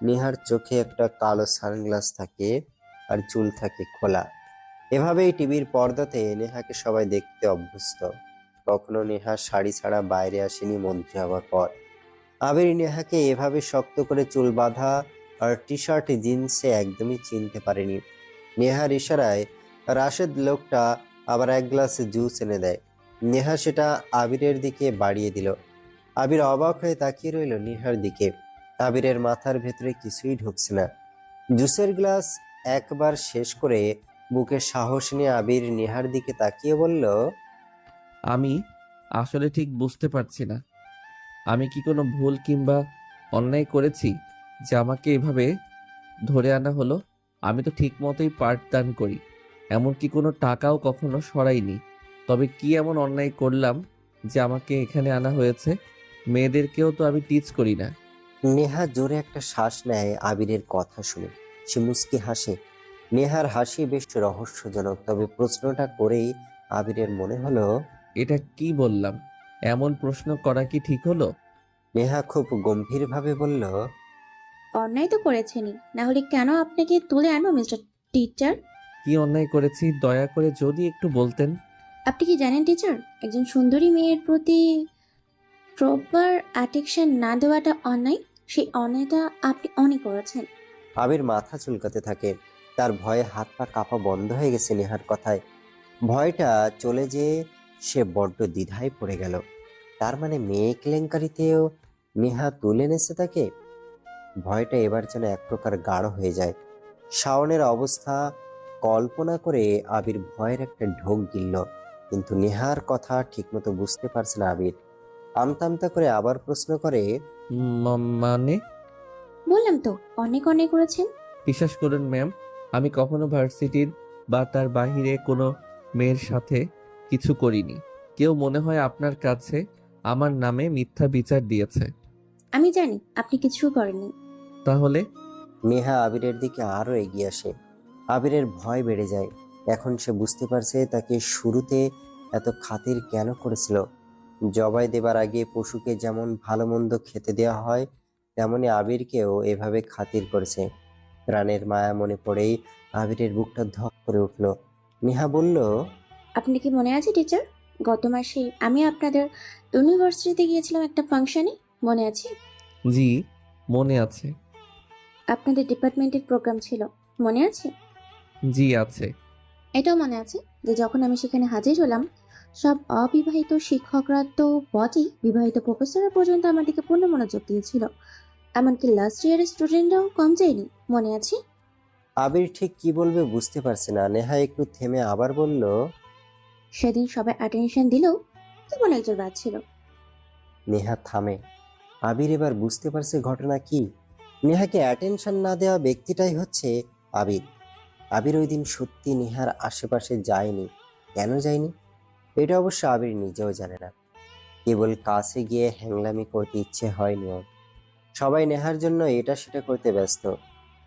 নেহার চোখে একটা কালো সানগ্লাস থাকে আর চুল থাকে খোলা। এভাবেই টিভির পর্দাতে নেহাকে সবাই দেখতে অভ্যস্ত। কখনো নেহা শাড়ি ছাড়া বাইরে আসেনি মন্ত্রী হওয়ার পর। আবির নেহাকে এভাবে শক্ত করে চুল বাঁধা আর টি শার্ট জিন্সে একদমই চিনতে পারেনি। নেহার ইশারায় রাশেদ লোকটা আবার এক গ্লাস জুস এনে দেয়। নেহা সেটা আবিরের দিকে বাড়িয়ে দিল। আবির অবাক হয়ে তাকিয়ে রইল নেহার দিকে। আবিরের মাথার ভেতরে কিছুই ঢুকছে না। জুসের গ্লাস একবার শেষ করে বুকে সাহস নিয়ে আবির নেহার দিকে তাকিয়ে বলল, আমি আসলে ঠিক বুঝতে পারছি না, আমি কি কোনো ভুল কিংবা অন্যায় করেছি যে আমাকে এভাবে ধরে আনা হলো? আমি তো ঠিক মতোই পাঠদান করি, এমনকি কোনো টাকাও কখনো সরাইনি। তবে কি এমন অন্যায় করলাম যে আমাকে এখানে আনা হয়েছে? মেয়েদেরকেও তো আমি টিচ করি না। নেহা জোরে একটা শ্বাস নেয় আবিরের কথা শুনে। সে মুচকি হাসে। নেহার হাসি বেশ রহস্যজনক, তবে প্রশ্নটা করেই আবিরের মনে হলো এটা কি বললাম? এমন প্রশ্ন করা কি ঠিক হলো? নেহা খুব গম্ভীরভাবে বলল, অন্যায় তো করেছেনই, না হলে কেন আপনাকে তুলে আনো মিস্টার টিচার? কি অন্যায় করেছি দয়া করে যদি একটু বলতেন। আপনি কি জানেন টিচার, একজন সুন্দরী মেয়ের প্রতি প্রপার অ্যাটেনশন না দেওয়াটা অন্যায়? সেই অন্যায়টা আপনি অনেক করেছেন। আবির মাথা চুলকাতে থাকে। তার ভয়ে হাত পা কাঁপা বন্ধ হয়ে গেছে নেহার কথায়। ভয়টা চলে যেয়ে সে বড্ড দ্বিধায় পড়ে গেল। তার মানে মেয়ে কেলেঙ্কারিতেও নেহা তুলে নেছে তাকে। ভয়টা এবার যেন এক প্রকার গাঢ় হয়ে যায়। শাওনের অবস্থা কল্পনা করে আবির ভয়ের একটা ঢোক গিলল, কিন্তু নেহার কথা ঠিকমতো বুঝতে পারছে না আবির। আমতা আমতা করে আবার প্রশ্ন করে, মানে? বললাম তো অনেক অন্যায় করেছেন। বিশ্বাস করুন ম্যাম, আমি কখনো ভার্সিটির বা তার বাহিরে কোনো মেয়ের সাথে কিছু করিনি। কেউ মনে হয় আপনার কাছে আমার নামে মিথ্যা বিচার দিয়েছে। আমি জানি আপনি কিছু করেননি। তাহলে? নেহা আবিরের দিকে আরো এগিয়ে আসে। আবিরের ভয় বেড়ে যায়। এখন সে বুঝতে পারছে তাকে শুরুতে এত খাতির কেন করেছিল। জবাই দেবার আগে পশুকে যেমন ভালো মন্দ খেতে দেওয়া হয়, তেমনি আবিরকেও এভাবে খাতির করেছে। প্রাণের মায়া মনে পড়েই আবিরের বুকটা ধক করে উঠল। নেহা বলল, আপনি কি মনে আছে টিচার, গত মাসে আমি আপনাদের ইউনিভার্সিটিতে গিয়েছিলাম একটা ফাংশনে, মনে আছে? জি মনে আছে। আপনাদের ডিপার্টমেন্টের প্রোগ্রাম ছিল, মনে আছে? জি আছে। এটাও মনে আছে যে যখন আমি সেখানে হাজির হলাম, সব অবিবাহিত শিক্ষকরা তো বটেই, বিবাহিত প্রফেসররা পর্যন্ত আমার দিকে পূর্ণ মনোযোগ দিয়েছিল। এমনকি লাস্ট ইয়ারের স্টুডেন্টরাও কম যায়নি, মনে আছে? আবির ঠিক কি বলবে বুঝতে পারছে না। নেহা একটু থেমে আবার বলল, সেদিন সবাই অ্যাটেনশন দিলেও কেমন একজন বাদ ছিল। নেহা থামে। আবির এবার বুঝতে পারছে ঘটনা কি। নেহাকে অ্যাটেনশন না দেওয়া ব্যক্তিটাই হচ্ছে আবির। আবির ওই দিন সত্যি নেহার আশেপাশে যায়নি। কেন যায়নি এটা অবশ্য আবির নিজেও জানে না। কেবল কাছে গিয়ে হ্যাংলামি করতে ইচ্ছে হয়নি ওর। সবাই নেহার জন্য এটা সেটা করতে ব্যস্ত,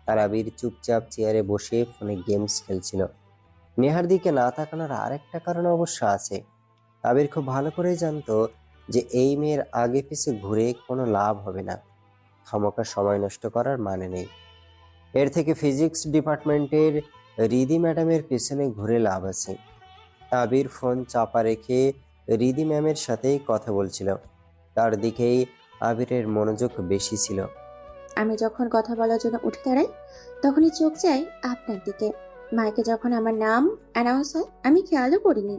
আর আবির চুপচাপ চেয়ারে বসে ফোনে গেমস খেলছিল। নেহার দিকে না তাকানোর আরেকটা কারণ অবশ্য আছে। আবির খুব ভালো করে জানতো যে এই মেয়ের আগে পিছে ঘুরে কোনো লাভ হবে না। খামোকা সময় নষ্ট করার মানে নেই। এর থেকে ফিজিক্স ডিপার্টমেন্টের রিদি ম্যাডামের পেছনে ঘুরে লাভ আছে। আবির ফোন চাপা রেখে রিদি ম্যামের সাথেই কথা বলছিল। তার দিকেই আবিরের মনোযোগ বেশি ছিল। আমি যখন কথা বলার জন্য উঠে দাঁড়াই, তখনই চোখ যায় আপনার দিকে। মাইকে যখন আমার নাম অ্যানাউন্স হয়, আমি খেয়ালও করিনি।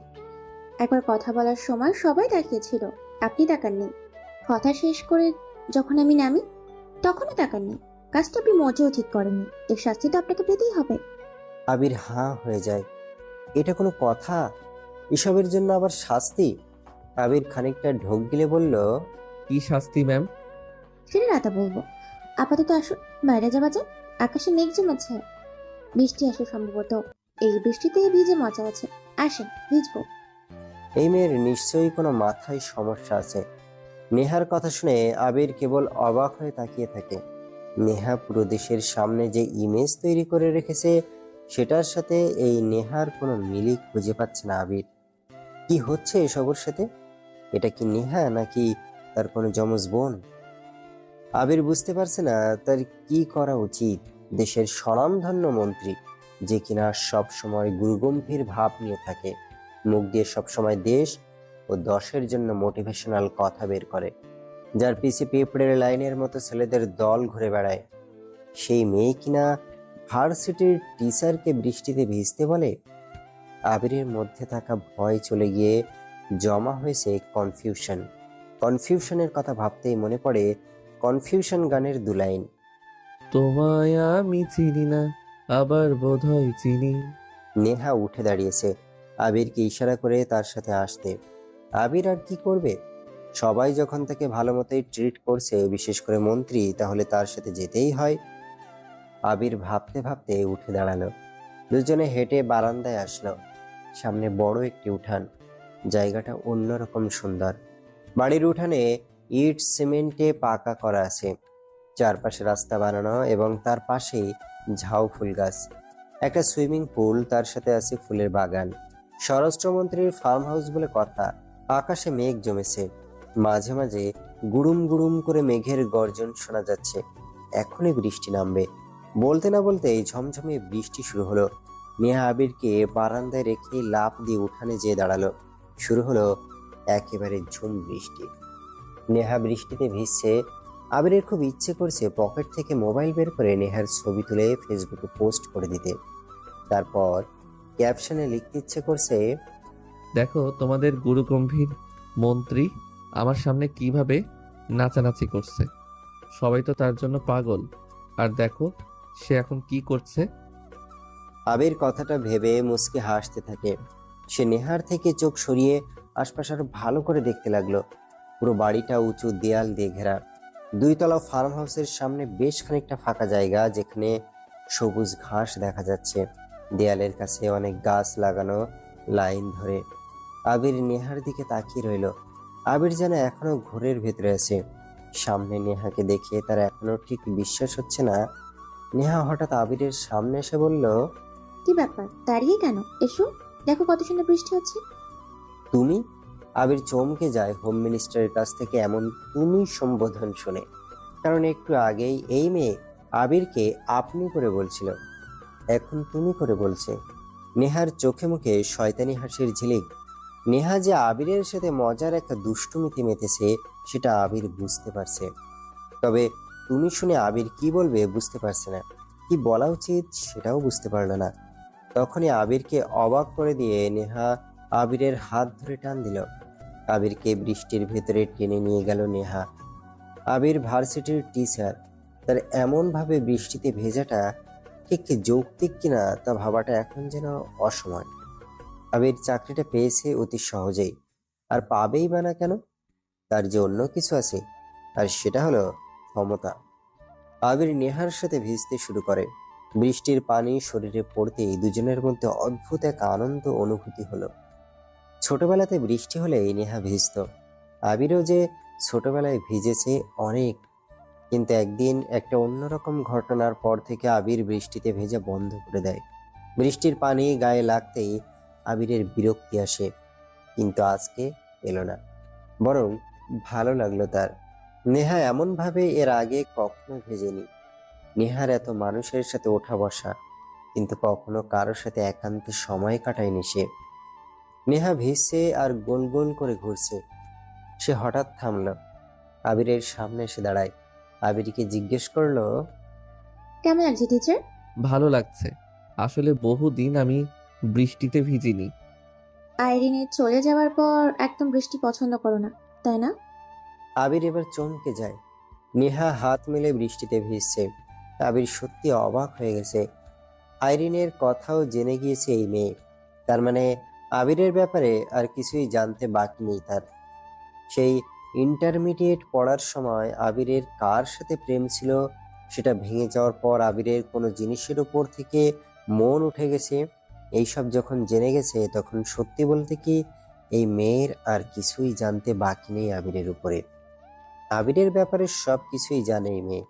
একবার কথা বলার সময় সবাই তাকিয়েছিল, আপনি তাকাননি। কথা শেষ করে যখন আমি নামি, তখনও তাকাননি। কাজটা আপনি মোটেও ঠিক করেননি, এর শাস্তি তো আপনাকে পেতেই হবে। আবির হাঁ হয়ে যায়। এটা কোনো কথা? এসবের জন্য আবার শাস্তি? আবির খানিকটা ঢোক গিলে বলল, কি শাস্তি ম্যাম? সেটা রাতে বলবো, আপাতত আসুন বাইরে যাওয়া যাক। আকাশে মেঘ জমেছে, বৃষ্টি আসে সম্ভবত। এই বৃষ্টিতে ভিজে মজা আছে, আসেন ভিজবো। এই মেয়ের নিশ্চয়ই কোনো মাথায় সমস্যা আছে। নেহার কথা শুনে আবির কেবল অবাক হয়ে তাকিয়ে থাকে। নেহা পুরো দেশের সামনে যে ইমেজ তৈরি করে রেখেছে, সেটার সাথে এই নেহার কোনো মিলই খুঁজে পাচ্ছে না আবির। কি হচ্ছে এসবের সাথে? এটা কি নেহা নাকি তার কোনো যমজ বোন? আবির বুঝতে পারছে না তার কি করা উচিত। দেশের স্বনামধন্য মন্ত্রী, যে কিনা সব সময় গুরুগম্ভীর ভাব নিয়ে থাকে, মুখ দিয়ে সবসময় দেশ ও 10-এর জন্য মোটিভেশনাল কথা বের করে, যার পিছে পেপড়ের লাইনের মতো ছেলেদের দল ঘুরে বেড়ায়। সেই মেয়ে কিনা ভার্সিটির টিচারকে বৃষ্টিতে ভিজতে বলে। আবিরের মধ্যে থাকা ভয় চলে গিয়ে জমা হয়েছে কনফিউশন। কনফিউশনের কথা ভাবতেই মনে পড়ে কনফিউশন গানের 2 লাইন। তোমায় আমি চিনি না, আবার বোধহয় চিনি। নেহা উঠে দাঁড়িয়েছে, আবিরকে ইশারা করে তার সাথে আসতে। আবির আর কি করবে? সবাই যখন তাকে ভালো মতোই ট্রিট করছে, বিশেষ করে মন্ত্রী, তাহলে তার সাথে যেতেই হয়। আবির ভাবতে ভাবতে উঠে দাঁড়ালো। দুজনে হেঁটে বারান্দায় আসলো। সামনে বড় একটি উঠান, জায়গাটা অন্যরকম সুন্দর। বাড়ির উঠানে ইট সিমেন্টে পাকা করা আছে, চারপাশে রাস্তা বানানো এবং তার পাশেই ঝাউ ফুল গাছ, একটা সুইমিং পুল, তার সাথে আছে ফুলের বাগান। স্বরাষ্ট্রমন্ত্রীর ফার্ম হাউস বলে কথা। আকাশে মেঘ জমেছে, মাঝে মাঝে গুড়ুম গুড়ুম করে মেঘের গর্জন শোনা যাচ্ছে। এখনই বৃষ্টি নামবে। বলতে না বলতেই ঝমঝমে বৃষ্টি শুরু হলো। নেহা আবিরকে বারান্দায় রেখে লাফ দিয়ে উঠানে যেয়ে দাঁড়ালো। শুরু হলো একেবারে ঝুম বৃষ্টি। নেহা বৃষ্টিতে ভিজছে। আবিরের খুব ইচ্ছে করছে পকেট থেকে মোবাইল বের করে নেহার ছবি তুলে ফেসবুকে পোস্ট করে দিতে। তারপর ক্যাপশনে লিখতে ইচ্ছে করছে, দেখো তোমাদের গুরুগম্ভীর মন্ত্রী আমার সামনে কিভাবে নাচানাচি করছে। সবাই তো তার জন্য পাগল, আর দেখো সে এখন কি করছে। আবির কথাটা ভেবে মুচকি হাসতে থাকে। সে নেহার থেকে চোখ সরিয়ে আশপাশ আরো ভালো করে দেখতে লাগলো। পুরো বাড়িটা উঁচু দেয়াল দিয়ে ঘেরা। 2 তলা ফার্ম হাউসের সামনে বেশ খানিকটা ফাঁকা জায়গা, যেখানে সবুজ ঘাস দেখা যাচ্ছে। দেয়ালের কাছে অনেক গাছ লাগানো লাইন ধরে। আবির নেহার দিকে তাকিয়ে রইল। আবির যেন এখনো ঘোরের ভেতরে আছে। সামনে নেহাকে দেখে তার এখনো ঠিক বিশ্বাস হচ্ছে না। নেহা হঠাৎ আবিরের সামনে এসে বলল, কি ব্যাপার, দাঁড়িয়ে কেন? এসো, দেখো কত সুন্দর বৃষ্টি হচ্ছে। তুমি? আবির চমকে যায় হোম মিনিস্টারের কাছ থেকে এমন তুমি সম্বোধন শুনে। কারণ একটু আগেই এই মেয়ে আবিরকে আপনি করে বলছিল, এখন তুমি করে বলছে। নেহার চোখে মুখে শয়তানি হাসির ঝিলিক। নেহা যে আবিরের সাথে মজার একটা দুষ্টুমিতে মেতেছে সেটা আবির বুঝতে পারছে। তবে তুমি শুনে আবির কি বলবে বুঝতে পারছে না, কি বলা উচিত সেটাও বুঝতে পারলো না। তখনই আবিরকে অবাক করে দিয়ে নেহা আবিরের হাত ধরে টান দিল। আবিরকে বৃষ্টির ভেতরে টেনে নিয়ে গেল নেহা। আবির ভার্সিটির টিচার, তার এমন ভাবে বৃষ্টিতে ভেজাটা ঠিক যৌক্তিক কিনা তা ভাবাটা এখন যেন অসময়। আবির চাকরিটা পেয়েছে অতি সহজেই, আর পাবেই বা না কেন? তার যে অন্য কিছু আছে, আর সেটা হলো ক্ষমতা। আবির নেহার সাথে ভিজতে শুরু করে। বৃষ্টির পানি শরীরে পড়তেই দুজনের মধ্যে অদ্ভুত এক আনন্দ অনুভূতি হলো। ছোটবেলাতে বৃষ্টি হলেই নেহা ভিজত। আবিরও যে ছোটবেলায় ভিজেছে অনেক, কিন্তু একদিন একটা অন্যরকম ঘটনার পর থেকে আবির বৃষ্টিতে ভেজা বন্ধ করে দেয়। বৃষ্টির পানি গায়ে লাগতেই আবিরের বিরক্তি আসে, কিন্তু আজকে এলো না, বরং ভালো লাগলো তার। নেহা এমন ভাবে এর আগে কখনো ভেজেনি। নেহার এত মানুষের সাথে ওঠা বসা, কিন্তু কখনো কারোর সাথে একান্তে সময় কাটায়নি সে। নেহা ভিজছে আর গোল গোল করে ঘুরছে। সে হঠাৎ থামলো, আবিরের সামনে এসে দাঁড়ায়। আবিরকে জিজ্ঞেস করলো, কেমন লাগছে টিচার? ভালো লাগছে। আসলে বহুদিন আমি বৃষ্টিতে ভিজিনি। আইরিনের চলে যাওয়ার পর একদম বৃষ্টি পছন্দ করো না, তাই না? আবির এবার চমকে যায়। নেহা হাত মেলে বৃষ্টিতে ভিজছে। আবির সত্যি অবাক হয়ে গেছে। আইরিনের কথাও জেনে গিয়েছে এই মেয়ে। তার মানে আবিরের ব্যাপারে আর কিছুই জানতে বাকি নেই তার। সেই ইন্টারমিডিয়েট পড়ার সময় আবিরের কার সাথে প্রেম ছিল সেটা ভেঙে যাওয়ার পর আবিরের কোনো জিনিসের উপর থেকে মন উঠে গেছে, এইসব যখন জেনে গেছে তখন সত্যি বলতে কি এই মেয়ের আর কিছুই জানতে বাকি নেই আবিরের উপরে। আবিরের ব্যাপারে সব কিছুই জানে এই মেয়ে।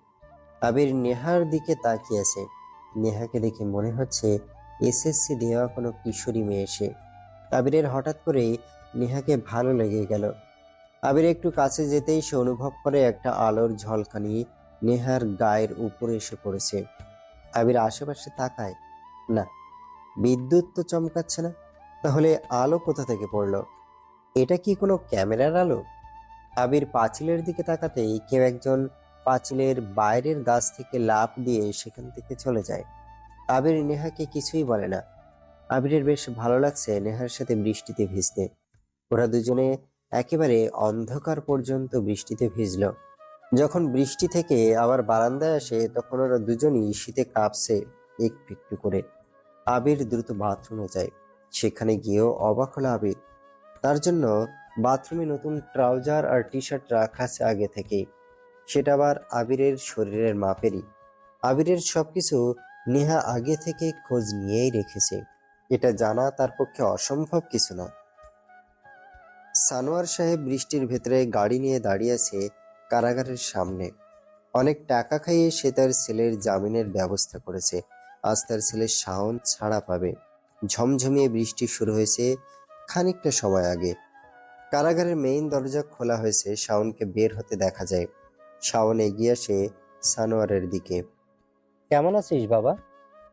আবির নেহার দিকে তাকিয়ে আছে। নেহাকে দেখে মনে হচ্ছে এসএসসি দেওয়া কোনো কিশোরী মেয়ে সে। আবিরের হঠাৎ করেই নেহাকে ভালো লেগে গেল। আবির একটু কাছে যেতেই সে অনুভব করে একটা আলোর ঝলকানি নেহার গায়ের উপরে এসে পড়েছে। আবির আশেপাশে তাকায়, না, বিদ্যুৎ তো চমকাচ্ছে না, তাহলে আলো কোথা থেকে পড়লো? এটা কি কোনো ক্যামেরার আলো? আবির পাঁচিলের দিকে তাকাতেই কেউ একজন পাঁচিলের বাইরের গাছ থেকে লাফ দিয়ে সেখান থেকে চলে যায়। আবির নেহাকে কিছুই বলে না। আবিরের বেশ ভালো লাগছে নেহার সাথে বৃষ্টিতে ভিজতে। ওরা দুজনে একেবারে অন্ধকার পর্যন্ত বৃষ্টিতে ভিজল। যখন বৃষ্টি থেকে আবার বারান্দায় আসে তখন ওরা দুজনই শীতে কাঁপছে একটু একটু করে। আবির দ্রুত বাথরুমে যায়। সেখানে গিয়েও অবাক হলো আবির। তার জন্য বাথরুমে নতুন ট্রাউজার আর টি শার্ট রাখা আছে আগে থেকেই। সেটা আবার আবিরের শরীরের মাপেরই। আবিরের সবকিছু নেহা আগে থেকে খোঁজ নিয়েই রেখেছে। এটা জানা তার পক্ষে অসম্ভব কিছু না। সানোয়ার সাহেব বৃষ্টির ভেতরে গাড়ি নিয়ে দাঁড়িয়ে আছে কারাগারের সামনে। অনেক টাকা খাইয়ে সে তার ছেলের জামিনের ব্যবস্থা করেছে। আজ তার ছেলে শাওন ছাড়া পাবে। ঝমঝমিয়ে বৃষ্টি শুরু হয়েছে খানিকটা সময় আগে। কারাগারের মেইন দরজা খোলা হয়েছে। শাওনকে বের হতে দেখা যায়। শাওন এগিয়ে আসে সানোয়ারের দিকে। কেমন আছিস বাবা?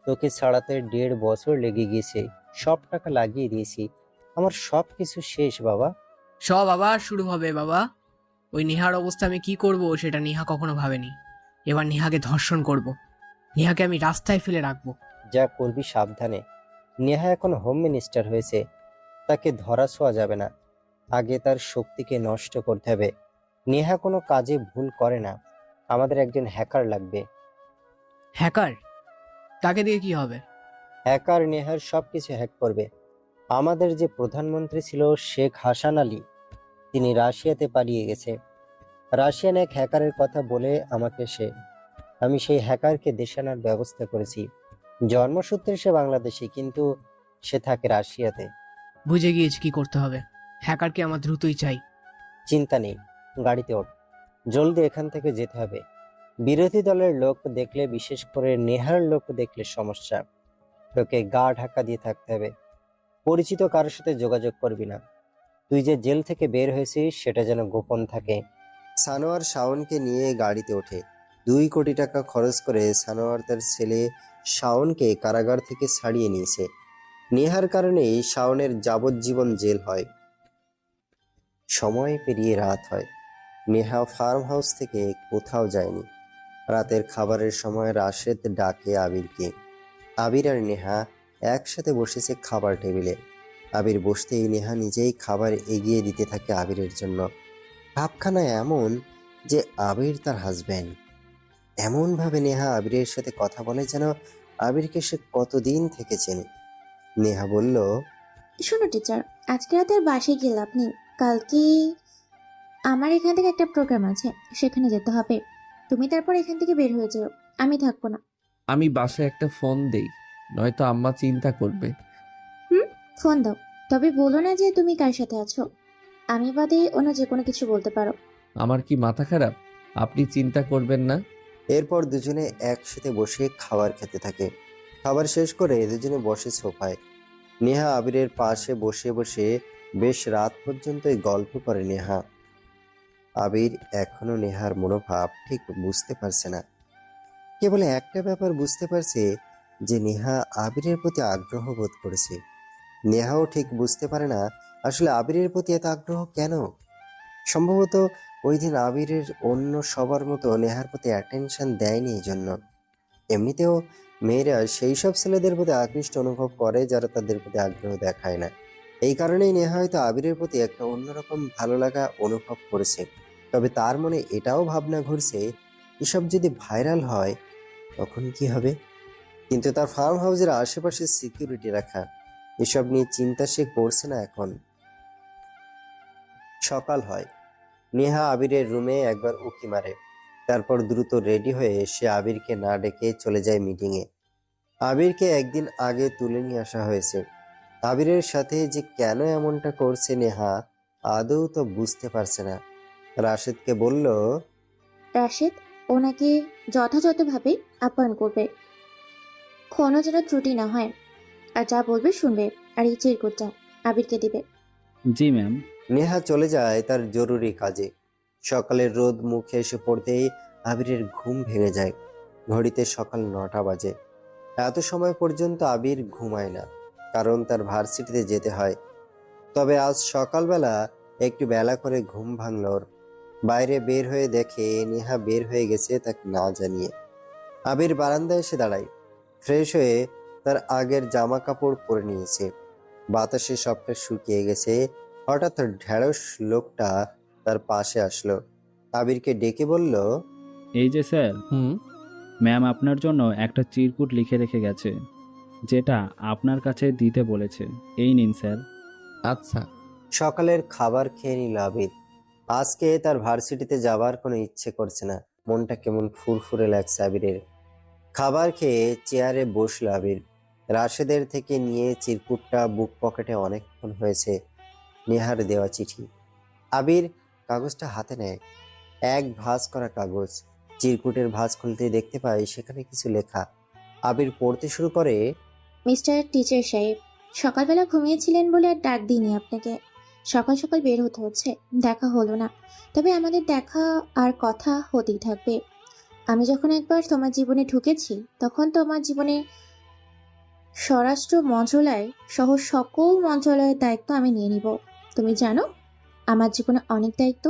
তোকে ছাড়াতে 1.5 বছর লেগে গেছে। সব টাকা লাগিয়ে দিয়েছি। আমার সব কিছু শেষ বাবা। সব আবার শুরু হবে বাবা। ওই নেহার অবস্থা আমি কি করব সেটা নেহা কখনো ভাবেনি। এবার নেহাকে ধর্ষণ করব। নেহাকে আমি রাস্তায় ফেলে রাখবো। যা করবি সাবধানে। নেহা এখন হোম মিনিস্টার হয়েছে। তাকে ধরা ছোঁয়া যাবে না। আগে তার শক্তিকে নষ্ট করতে হবে। নেহা কোনো কাজে ভুল করে না। আমাদের একজন হ্যাকার লাগবে। হ্যাকার? তাকে দিয়ে কি হবে? হ্যাকার নেহার সবকিছু হ্যাক করবে। আমাদের যে প্রধানমন্ত্রী ছিল শেখ হাসান আলী, তিনি রাশিয়াতে পালিয়ে গেছে। রাশিয়ান এক হ্যাকারের কথা বলে আমাকে আমি সেই হ্যাকারকে দেশে আনার ব্যবস্থা করেছি। জন্মসূত্রে সে বাংলাদেশি, কিন্তু সে থাকে রাশিয়াতে। বুঝে গিয়েছি কি করতে হবে। হ্যাকারকে আমার দ্রুতই চাই। চিন্তা নেই, গাড়িতে ওঠ। জলদি এখান থেকে যেতে হবে। বিরোধী দলের লোক দেখলে, বিশেষ করে নেহার লোক দেখলে সমস্যা। তোকে গা ঢাকা দিয়ে থাকতে হবে। পরিচিত কারোর সাথে যোগাযোগ করবি না। তুই যে জেল থেকে বের হয়েছিস সেটা যেন গোপন থাকে। সানোয়ার শাওনকে নিয়ে গাড়িতে ওঠে। 2 কোটি টাকা খরচ করে সানোয়ার তার ছেলে শাওনকে কারাগার থেকে ছাড়িয়ে নিয়েছে। নেহার কারণেই শাওনের যাবজ্জীবন জেল হয়। সময় পেরিয়ে রাত হয়। নেহা ফার্ম হাউস থেকে কোথাও যায়নি। রাতের খাবারের সময় রাশেদ ডাকে আবিরকে। আবির আর নেহা একসাথে বসেছে খাবার টেবিলে। আবির বসতেই নেহা নিজেই খাবার এগিয়ে দিতে থাকে আবিরের জন্য। ভাবখানা এমন যে আবির তার হাজব্যান্ড। এমনভাবে নেহা আবিরের সাথে কথা বলে যেন আবিরকে সে কতদিন থেকে চেনে। নেহা বলল, শোনো টিচার, আজকে রাতে আর বাসায় গেলে আপনি, কালকে আমার এখান থেকে একটা প্রোগ্রাম আছে, সেখানে যেতে হবে। তুমি তারপর এখান থেকে বের হয়ে যাও, আমি থাকবো না। আমি বাসায় একটা ফোন দেই, নয়তো আম্মা চিন্তা করবে। ফোন দাও, তবে বলো না যে তুমি কার সাথে আছো। আমি বাদে অন্য যে কোনো কিছু বলতে পারো। আমার কি মাথা খারাপ? আপনি চিন্তা করবেন না। এরপর দুজনে একসাথে বসে খাবার খেতে থাকে। খাবার শেষ করে দুজনে বসে সোফায়। নেহা আবিরের পাশে বসে বসে বেশ রাত পর্যন্তই গল্প করে নেহা। আবির এখনো নেহার মনোভাব ঠিক বুঝতে পারছে না। কেবল একটা ব্যাপার বুঝতে পারছে যে নেহা আবিরের প্রতি আগ্রহ বোধ করেছে। নেহাও ঠিক বুঝতে পারে না আসলে আবিরের প্রতি এত আগ্রহ কেন। সম্ভবত ওই দিন আবিরের অন্য সবার মতো নেহার প্রতি অ্যাটেনশন দেয়নি এই জন্য। এমনিতেও মেয়েরা সেই সব ছেলেদের প্রতি আকৃষ্ট অনুভব করে যারা তাদের প্রতি আগ্রহ দেখায় না। এই কারণেই নেহা হয়তো আবিরের প্রতি একটা অন্যরকম ভালো লাগা অনুভব করেছে। তবে তার মনে এটাও ভাবনা ঘুরছে, এসব যদি ভাইরাল হয় তখন কি হবে। কিন্তু তার ফার্ম হাউসের আশেপাশে সিকিউরিটি রাখা, এসব নিয়ে চিন্তা সে করছে না এখন। সকাল হয়। নেহা আবিরের রুমে একবার উঁকি মারে। তারপর দ্রুত রেডি হয়ে সে আবিরকে না ডেকে চলে যায় মিটিংয়ে। আবিরকে একদিন আগে তুলে নিয়ে আসা হয়েছে। আবিরের সাথে যে কেন এমনটা করছে নেহা আদৌ তো বুঝতে পারছে না। রাশেদকে বলল, রাশেদ ওনাকে যথাযথভাবে আপ্যায়ন করবে, কোনো যেন ত্রুটি না হয়, আর যা বলবে শুনবে, আর এই চিরকুটটা আবিরকে দিবে। জি ম্যাম। নেহা চলে যায় তার জরুরি কাজে। সকালের রোদ মুখে এসে পড়তেই আবিরের ঘুম ভেঙে যায়। ঘড়িতে সকাল 9টা বাজে। এত সময় পর্যন্ত আবির ঘুমায় না, কারণ তার ভার্সিটিতে যেতে হয়। তবে আজ সকালবেলা একটু বেলা করে ঘুম ভাঙল ওর। বাইরে বের হয়ে দেখে নেহা বের হয়ে গেছে তাকে না জানিয়ে। আবির বারান্দায় এসে দাঁড়ায়। ফ্রেশ হয়ে তার আগের জামা কাপড় পরে নিয়েছে। বাতাসে সবটা শুকিয়ে গেছে। হঠাৎ ঢেঁড়স লোকটা তার পাশে আসলো। আবিরকে ডেকে বলল, এই যে স্যার, হুম। ম্যাম আপনার জন্য একটা চিরকুট লিখে রেখে গেছে, যেটা আপনার কাছে দিতে বলেছে। এই নিন স্যার। আচ্ছা। সকালের খাবার খেয়ে নিল আবির। আজকে তার ভার্সিটিতে যাবার কোনো ইচ্ছে করছে না। মনটা কেমন ফুরফুরে লাগছে আবিরের। খাবার খেয়ে চেয়ারে বসল আবির। রাশেদের থেকে নিয়ে চিরকুটটা বুক পকেটে অনেকক্ষণ হয়েছে। নেহার দেওয়া চিঠি। আবির কাগজটা হাতে নেয়। এক ভাঁজ করা কাগজ। চিরকুটের ভাঁজ খুলতেই দেখতে পায় সেখানে কিছু লেখা। আবির পড়তে শুরু করে, মিস্টার টিচার সাহেব, সকালবেলা ঘুমিয়েছিলেন বলে আর ডাক দিইনি আপনাকে। সকাল সকাল বের হতে হচ্ছে, দেখা হলো না। তবে আমাদের দেখা আর কথা হতেই থাকবে। আমি যখন একবার তোমার জীবনে ঢুকেছি, তখন তোমার জীবনে স্বরাষ্ট্র মন্ত্রণালয় সহ সকল মন্ত্রণালয়ের দায়িত্ব আমি নিয়ে নিব। তুমি জানো, আমার জীবনে অনেক দায়িত্ব।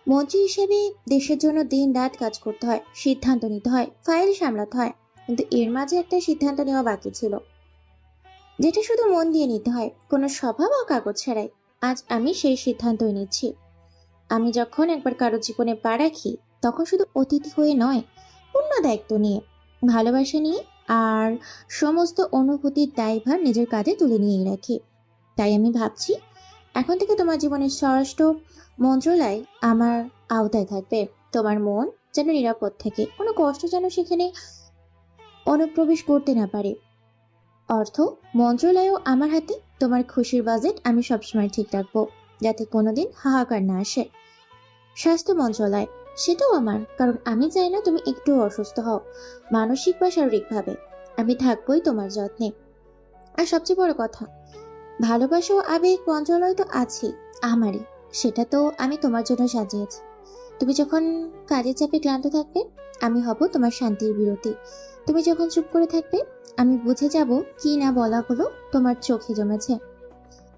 মন্ত্রী হিসেবে দেশের জন্য দিন রাত কাজ করতে হয়, সিদ্ধান্ত নিতে হয়, ফাইল সামলাতে হয়। কিন্তু এর মাঝে একটা সিদ্ধান্ত নেওয়া বাকি ছিল, যেটা শুধু মন দিয়ে নিতে হয়, কোনো স্বভাব ও কাগজ ছাড়াই। আজ আমি সেই সিদ্ধান্তই নিচ্ছি। আমি যখন একবার কারো জীবনে পা রাখি, তখন শুধু অতিথি হয়ে নয়, পূর্ণ দায়িত্ব নিয়ে, ভালোবাসা নিয়ে আর সমস্ত অনুভূতির দায়ভার নিজের কাঁধে তুলে নিয়েই রাখি। তাই আমি ভাবছি, এখন থেকে তোমার জীবনের স্বরাষ্ট্র মন্ত্রণালয় আমার আওতায় থাকবে। তোমার মন যেন নিরাপদ থাকে, কোনো কষ্ট যেন সেখানে অনুপ্রবেশ করতে না পারে। অর্থ মন্ত্রণালয়ও আমার হাতে। তোমার খুশির বাজেট আমি সবসময় ঠিক রাখবো, যাতে কোনোদিন হাহাকার না আসে। স্বাস্থ্য মন্ত্রণালয়, সেটাও আমার, কারণ আমি চাই না তুমি একটুও অসুস্থ হও, মানসিক বা শারীরিকভাবে। আমি থাকবোই তোমার যত্নে। আর সবচেয়ে বড় কথা, ভালোবাসা ও আবেগ মন্ত্রণালয় তো আছেই, আমারই। সেটা তো আমি তোমার জন্য সাজিয়েছি। তুমি যখন কাজের চাপে ক্লান্ত থাকবে, আমি হব তোমার শান্তির বিরতি। তুমি যখন চুপ করে থাকবে, আমি বুঝে যাব কি না বলাগুলো তোমার চোখে জমেছে।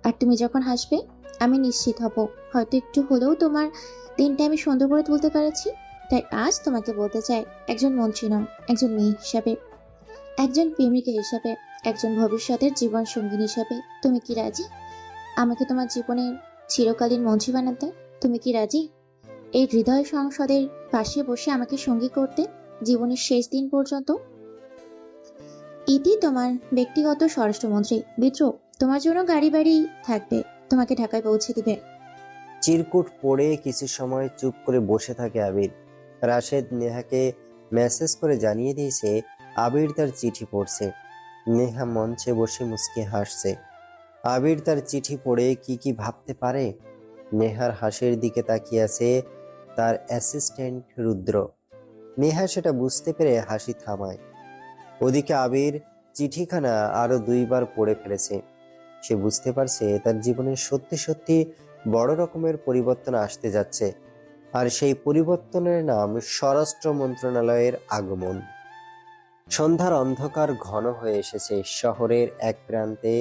আর তুমি যখন হাসবে, আমি নিশ্চিত হব হয়তো একটু হলেও তোমার দিনটা আমি সুন্দর করে তুলতে পেরেছি। তাই আজ তোমাকে বলতে চাই, একজন মন্ত্রী নয়, একজন মেয়ে হিসাবে, একজন প্রেমিকা হিসাবে, একজন ভবিষ্যতের জীবন সঙ্গিনী হিসাবে, তুমি কি রাজি আমাকে তোমার জীবনের চিরকালীন মন্ত্রী বানাতে? তুমি কি রাজি এই হৃদয় সংসদের পাশে বসে আমাকে সঙ্গী করতে জীবনের শেষ দিন পর্যন্ত? ইতি তোমার ব্যক্তিগত স্বরাষ্ট্রমন্ত্রী বিদ্রোহ তোমার জন্য গাড়ি বাড়ি থাকবে, তোমাকে ঢাকায় পৌঁছে দিবে। চিরকুট পড়ে কিছু সময় চুপ করে বসে থাকে আবির। রাশেদ নেহাকে মেসেজ করে জানিয়ে দিয়েছে আবির তার চিঠি পড়ছে। নেহা মঞ্চে বসে মুচকি হাসছে। আবির তার চিঠি পড়ে কি কি ভাবতে পারে? নেহার হাসির দিকে তাকিয়ে আছে তার অ্যাসিস্ট্যান্ট রুদ্র। নেহা সেটা বুঝতে পেরে হাসি থামায়। ওদিকে আবির চিঠিখানা আরো 2বার পড়ে ফেলেছে। সে বুঝতে পারছে তার জীবনে সত্যি সত্যি বড় রকমের পরিবর্তন আসতে যাচ্ছে, আর সেই পরিবর্তনের নাম স্বরাষ্ট্র মন্ত্রণালয়ের আগমন। সন্ধ্যার অন্ধকার ঘন হয়ে এসেছে। শহরের এক প্রান্তে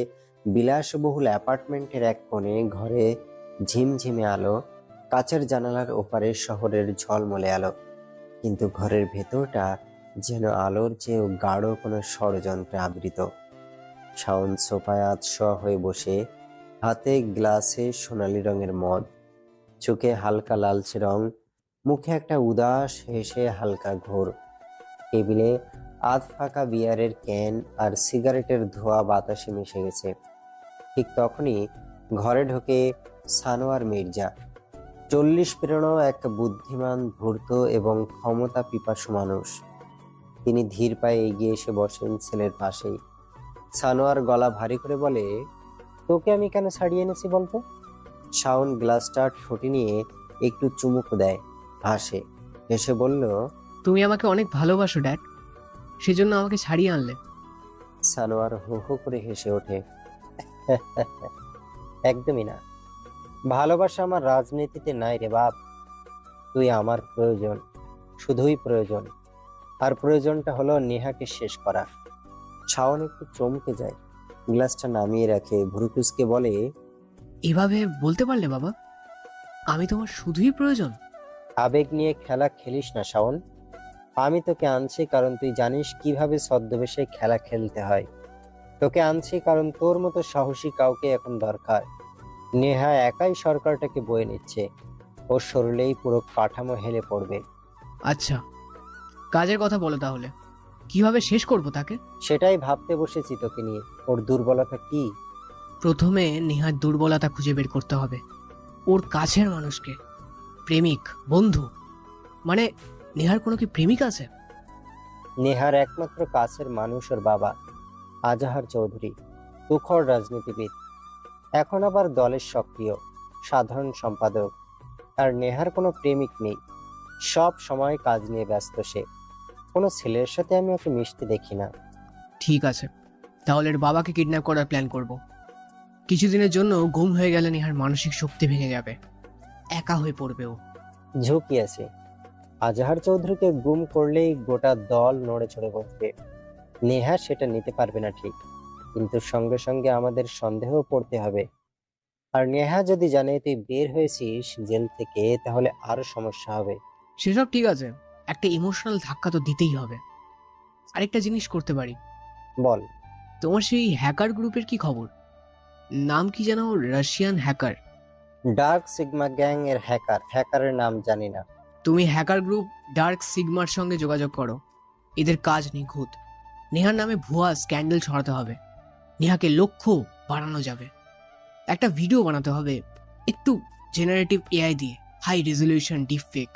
বিলাসবহুল অ্যাপার্টমেন্টের এক কোণে ঘরে ঝিমঝিমে আলো, কাচের জানালার ওপারে শহরের ঝলমলে আলো। কিন্তু ঘরের ভেতরটা যেন আলোর চেয়েও গাঢ় কোনো ষড়যন্ত্রে আবৃত। শাওন সোফায় আধশোয়া হয়ে বসে, হাতে গ্লাসে সোনালী রঙের মদ, চোখে হালকা লালচে রং, মুখে একটা উদাস হেসে হালকা ঘোর। টেবিলে আধ ফাঁকা বিয়ারের ক্যান আর সিগারেটের ধোঁয়া বাতাসে মিশে গেছে। ঠিক তখনই ঘরে ঢোকে সানোয়ার মির্জা। 40 পেরোনো এক বুদ্ধিমান, ধূর্ত এবং ক্ষমতা পিপাসু মানুষ। তিনি ধীর পায়ে এগিয়ে এসে বসেন ছেলের পাশেই। সানোয়ার গলা ভারী করে বলে, তোকে আমি কেন ছাড়িয়ে এনেছি বলতো? শাওন গ্লাসটা ঠোঁটে নিয়ে একটু চুমুক দেয়, হাসে। হেসে বলল, তুমি আমাকে অনেক ভালোবাসো ড্যাড, সেজন্য আমাকে ছাড়িয়ে আনলে। সানোয়ার হো হো করে হেসে ওঠে। একদমই না, ভালোবাসা আমার রাজনীতিতে নাই রে বাপ। তুই আমার প্রয়োজন, শুধুই প্রয়োজন। আর প্রয়োজনটা হলো নেহাকে শেষ করা। শাওন একটু চমকে যায়, গ্লাসটা নামিয়ে রাখে, ভ্রুকুচকে বলে, এভাবে বলতে পারলে বাবা? আমি তোমার শুধুই প্রয়োজন? আবেগ নিয়ে খেলা খেলিস না শাওন। আমি তোকে আনছি কারণ তুই জানিস কিভাবে ছদ্মবেশে খেলা খেলতে হয়। তোকে আনছি কারণ তোর মতো সাহসী কাউকে এখন দরকার। নেহা একাই সরকারটাকে বয়ে নিচ্ছে। ওর শরীরেই পুরো কাঠামো হেলে পড়বে। আচ্ছা, কাজের কথা বলো তাহলে। কিভাবে শেষ করব তাকে? সেটাই ভাবতে বসেছি তোকে নিয়ে। ওর দুর্বলতা কি? প্রথমে নেহার দুর্বলতা খুঁজে বের করতে হবে। ওর কাছের মানুষকে, প্রেমিক, বন্ধু, মানে নেহার কোনো কি প্রেমিক আছে? নেহার একমাত্র কাছের মানুষ ওর বাবা আজাহার চৌধুরী, তুখর রাজনীতিবিদ, এখন আবার দলের সক্রিয় সাধারণ সম্পাদক। আর নেহার কোনো প্রেমিক নেই, সব সময় কাজ নিয়ে ব্যস্ত সে। কোনো ছেলের সাথে আমি ওকে মিশতে দেখি না। ঠিক আছে, তাহলে এর বাবাকে কিডন্যাপ করার প্ল্যান করব। কিছুদিনের জন্য গুম হয়ে গেলে নেহার মানসিক শক্তি ভেঙে যাবে, একা হয়ে পড়বে ও। ঝুঁকি আছে। আজাহার চৌধুরীকে গুম করলেই গোটা দল নড়ে চড়ে বসবে। নেহা সেটা নিতে পারবে না ঠিক, কিন্তু সঙ্গে সঙ্গে আমাদের সন্দেহ পড়তে হবে। আর নেহা যদি জানে তুই বের হয়েছিস জেল থেকে, তাহলে আরো সমস্যা হবে। সেসব ঠিক আছে, একটা ইমোশনাল ধাক্কা তো দিতেই হবে। আরেকটা জিনিস করতে পারি। বল। তোমার সেই হ্যাকার গ্রুপের কি খবর? নাম কি যেন, Russian hacker. Dark sigma gang এর হ্যাকারের নাম জানি না। তুমি হ্যাকার গ্রুপ ডার্ক সিগমার সঙ্গে যোগাযোগ করো। এদের কাজ নিখুঁত। নেহার নামে ভুয়া স্ক্যান্ডেল ছড়াতে হবে। নেহাকে লক্ষ্য বাড়ানো যাবে। একটা ভিডিও বানাতে হবে, একটু জেনারেটিভ এআই দিয়ে, হাই রেজলিউশন ডিপফেক,